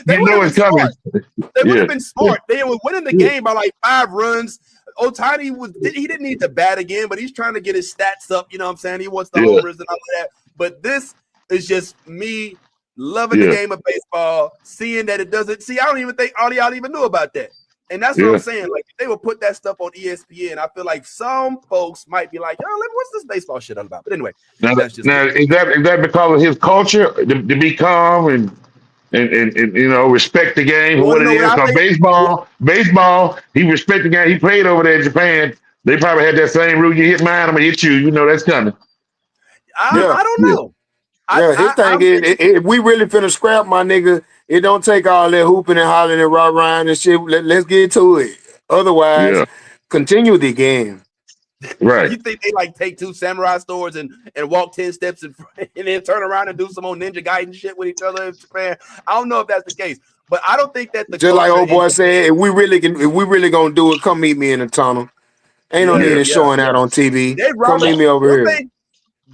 they You would know have it's been coming. smart. They would Yeah. have been smart. They were winning the game by like 5 runs. Otani he didn't need to bat again, but he's trying to get his stats up. You know what I'm saying? He wants the Yeah. homers and all of that. But this is just me loving the Yeah. game of baseball, seeing that it doesn't. See, I don't even think all of y'all even knew about that. And that's what Yeah. I'm saying. Like, if they would put that stuff on ESPN, I feel like some folks might be like, "Oh, what's this baseball shit all about?" But anyway, Now, that's just now is that because of his culture to be calm and you know, respect the game You for want what to it know what is? I Because baseball, he respect the game. He played over there in Japan. They probably had that same rule. You hit mine, I'm gonna hit you. You know that's coming. Yeah. I don't Yeah. know. Yeah, his thing I'm is, if we really finna scrap, my nigga, it don't take all that hooping and hollering and rah-rahing and shit. Let's get to it. Otherwise, Yeah. continue the game. Right. You think they like take 2 samurai stores and walk 10 steps and then turn around and do some old Ninja Gaiden shit with each other in Japan? I don't know if that's the case, but I don't think that the Just like culture old boy said, if we really gonna do it, come meet me in the tunnel. Ain't no need in showing out on TV. They Come meet me over here.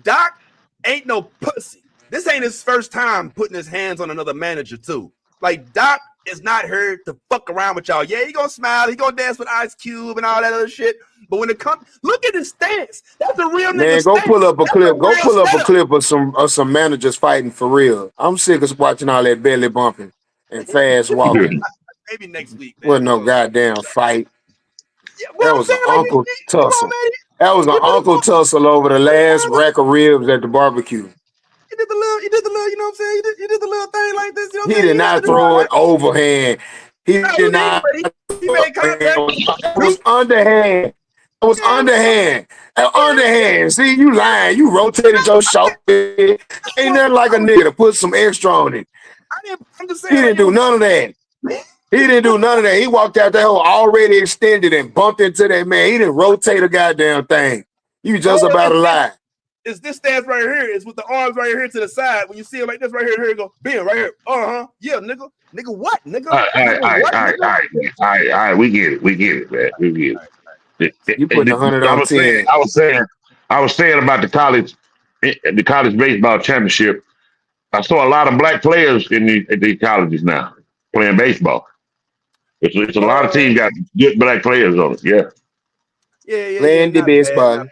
Doc ain't no pussy. This ain't his first time putting his hands on another manager too. Like, Doc is not here to fuck around with y'all. Yeah, he gonna smile, he gonna dance with Ice Cube and all that other shit. But when it comes, look at his stance. That's a real Man, nigga go stance. pull up a That's clip. Go real pull up a setup. clip of some managers fighting for real. I'm sick of watching all that belly bumping and fast walking. Maybe next week, man. Wasn't no goddamn fight. Yeah, That was an uncle tussle. That was an uncle tussle over the last rack of ribs at the barbecue. He did the little, you know what I'm saying? He did the little thing like this. You know what He I'm saying? did not throw it overhand. He did not. He made contact. It was underhand. It was underhand. Underhand. See, you lying. You rotated your shoulder. Ain't nothing like a nigga to put some extra on it. He didn't do none of that. He didn't do none of that. He walked out that hole already extended and bumped into that man. He didn't rotate a goddamn thing. You just about to lie. It's this stance right here. It's with the arms right here to the side. When you see it like this right here, here you go. Bam, right here. Yeah, nigga. Nigga, what? Nigga. All right. We get it, man. We get it. You putting 100 on 10. I was saying about the college baseball championship. I saw a lot of black players in the colleges now playing baseball. It's a lot of teams got good black players on it. Yeah. Yeah. Playing the baseball.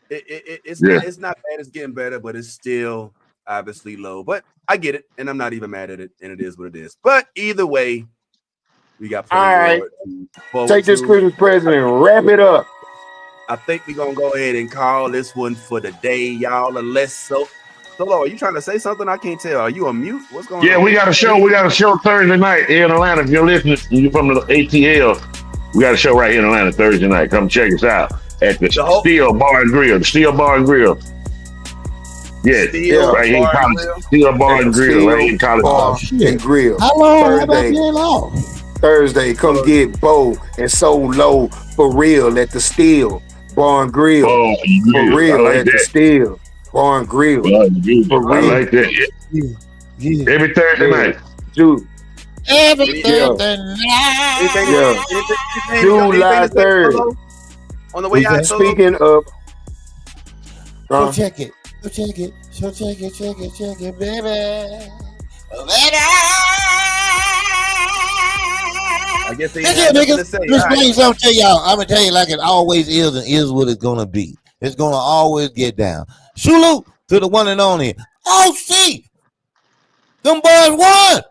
It's not bad. It's getting better, but it's still obviously low. But I get it, and I'm not even mad at it, and it is what it is. But either way, we got all right. Take this Christmas present and wrap it up. I think we're gonna go ahead and call this one for the day, y'all. Unless Solo, are you trying to say something? I can't tell. Are you on mute? What's going on? Yeah, we got a show. We got a show Thursday night here in Atlanta. If you're listening, you're from the ATL. We got a show right here in Atlanta Thursday night. Come check us out at the Steel Bar and Grill. The Steel Bar and Grill. Yeah, right here in College. Steel Bar and Grill. Right here in College. Bar and Grill. How long have I been off? Thursday, come get Bo and So Low for real at the Steel Bar and Grill. Oh, for real like at the Steel Bar and Grill. For real. I like that. Yeah. Every Thursday night. Dude. Every Thursday night. July 3rd. On the way out. Speaking of. Go check it. Go check it. So check it, baby. I guess they niggas. Explain something to y'all. I'm gonna tell you like it always is and is what it's gonna be. It's gonna always get down. Salute to the one and only OC. Them boys won.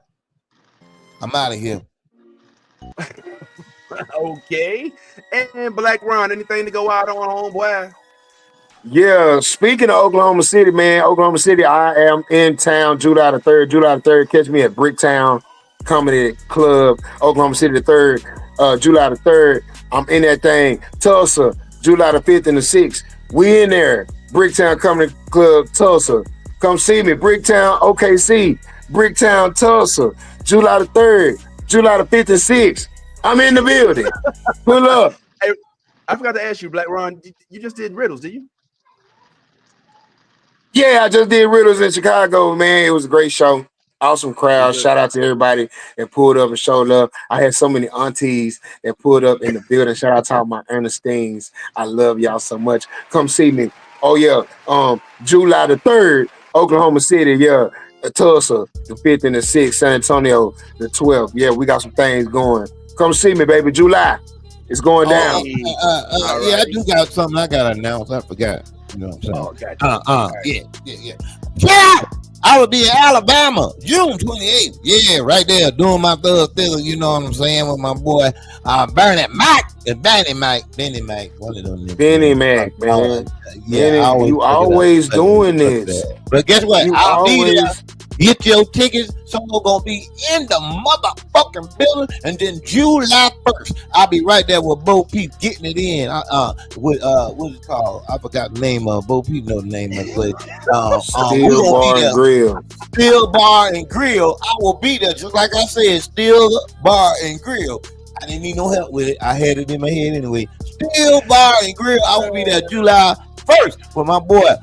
I'm out of here. Okay. And Black Ron, anything to go out on, homeboy? Yeah, speaking of Oklahoma City, man, Oklahoma City, I am in town July the 3rd. July the 3rd, catch me at Bricktown Comedy Club, Oklahoma City the 3rd, July the 3rd. I'm in that thing. Tulsa, July the 5th and the 6th. We in there. Bricktown Comedy Club, Tulsa. Come see me. Bricktown, OKC. Bricktown, Tulsa. July the 3rd, July the 5th and 6th. I'm in the building. Pull up. Hey, I forgot to ask you, Black Ron, you just did riddles, did you? Yeah, I just did Riddles in Chicago, man. It was a great show. Awesome crowd. Shout out to everybody that pulled up and showed love. I had so many aunties that pulled up in the building. Shout out to all my Ernestines. I love y'all so much. Come see me. Oh, yeah. July the 3rd, Oklahoma City. Yeah. Tulsa, the 5th and the 6th. San Antonio, the 12th. Yeah, we got some things going. Come see me, baby. July. It's going down. Yeah, I do got something I got to announce. I forgot. You know what I'm saying? Yeah. I will be in Alabama, June 28th. Yeah, right there, doing my thug thing. You know what I'm saying, with my boy Benny Mac, one of them. Benny Mac, man. Yeah, you always doing this. But guess what? I'll be there. Get your tickets. Someone gonna be in the motherfucking building, and then July 1st, I'll be right there with Bo Peep getting it in. With what's it called? I forgot the name of Bo Peep. Know the name of it. Steel Bar and Grill. Steel Bar and Grill. I will be there, just like I said. Steel Bar and Grill. I didn't need no help with it. I had it in my head anyway. Steel Bar and Grill. I will be there July 1st with my boy,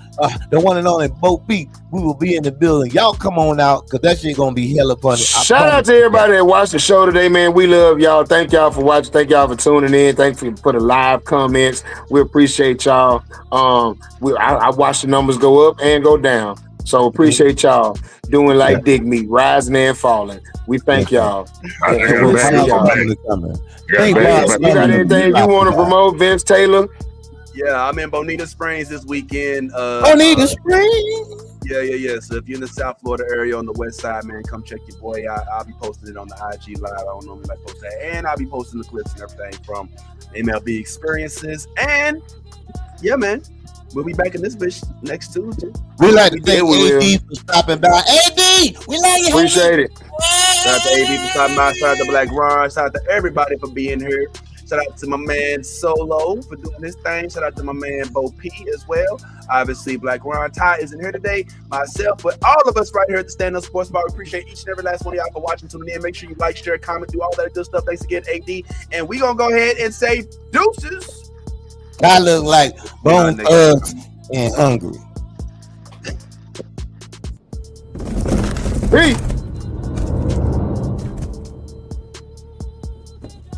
the one and only Bo Peep. We will be in the building. Y'all come on out, because that shit gonna be hella funny. Shout out to everybody that watched the show today, man. We love y'all. Thank y'all for watching. Thank y'all for tuning in. Thank you for the live comments. We appreciate y'all. I watched the numbers go up and go down. So appreciate y'all doing like Dig Me, rising and falling. We thank y'all. We'll see y'all. You got anything you want to promote, Vince Taylor? Yeah, I'm in Bonita Springs this weekend. Bonita Springs? Yeah. So if you're in the South Florida area on the west side, man, come check your boy out. I'll be posting it on the IG Live. I don't normally like post that. And I'll be posting the clips and everything from MLB experiences. And, yeah, man, we'll be back in this bitch next Tuesday. We like to thank AD for stopping by. AD, we love you. Appreciate it. Shout out to AD for stopping by. Shout out to Black Ron. Shout out to everybody for being here. Shout out to my man Solo for doing this thing. Shout out to my man Bo P as well. Obviously, Black Ron Ty isn't here today. Myself, but all of us right here at the Stand Up Sports Bar. We appreciate each and every last one of y'all for watching, tuning in. Make sure you like, share, comment, do all that good stuff. Thanks again, AD. And we gonna go ahead and say deuces. I look like Bone Thugs and hungry. Peace.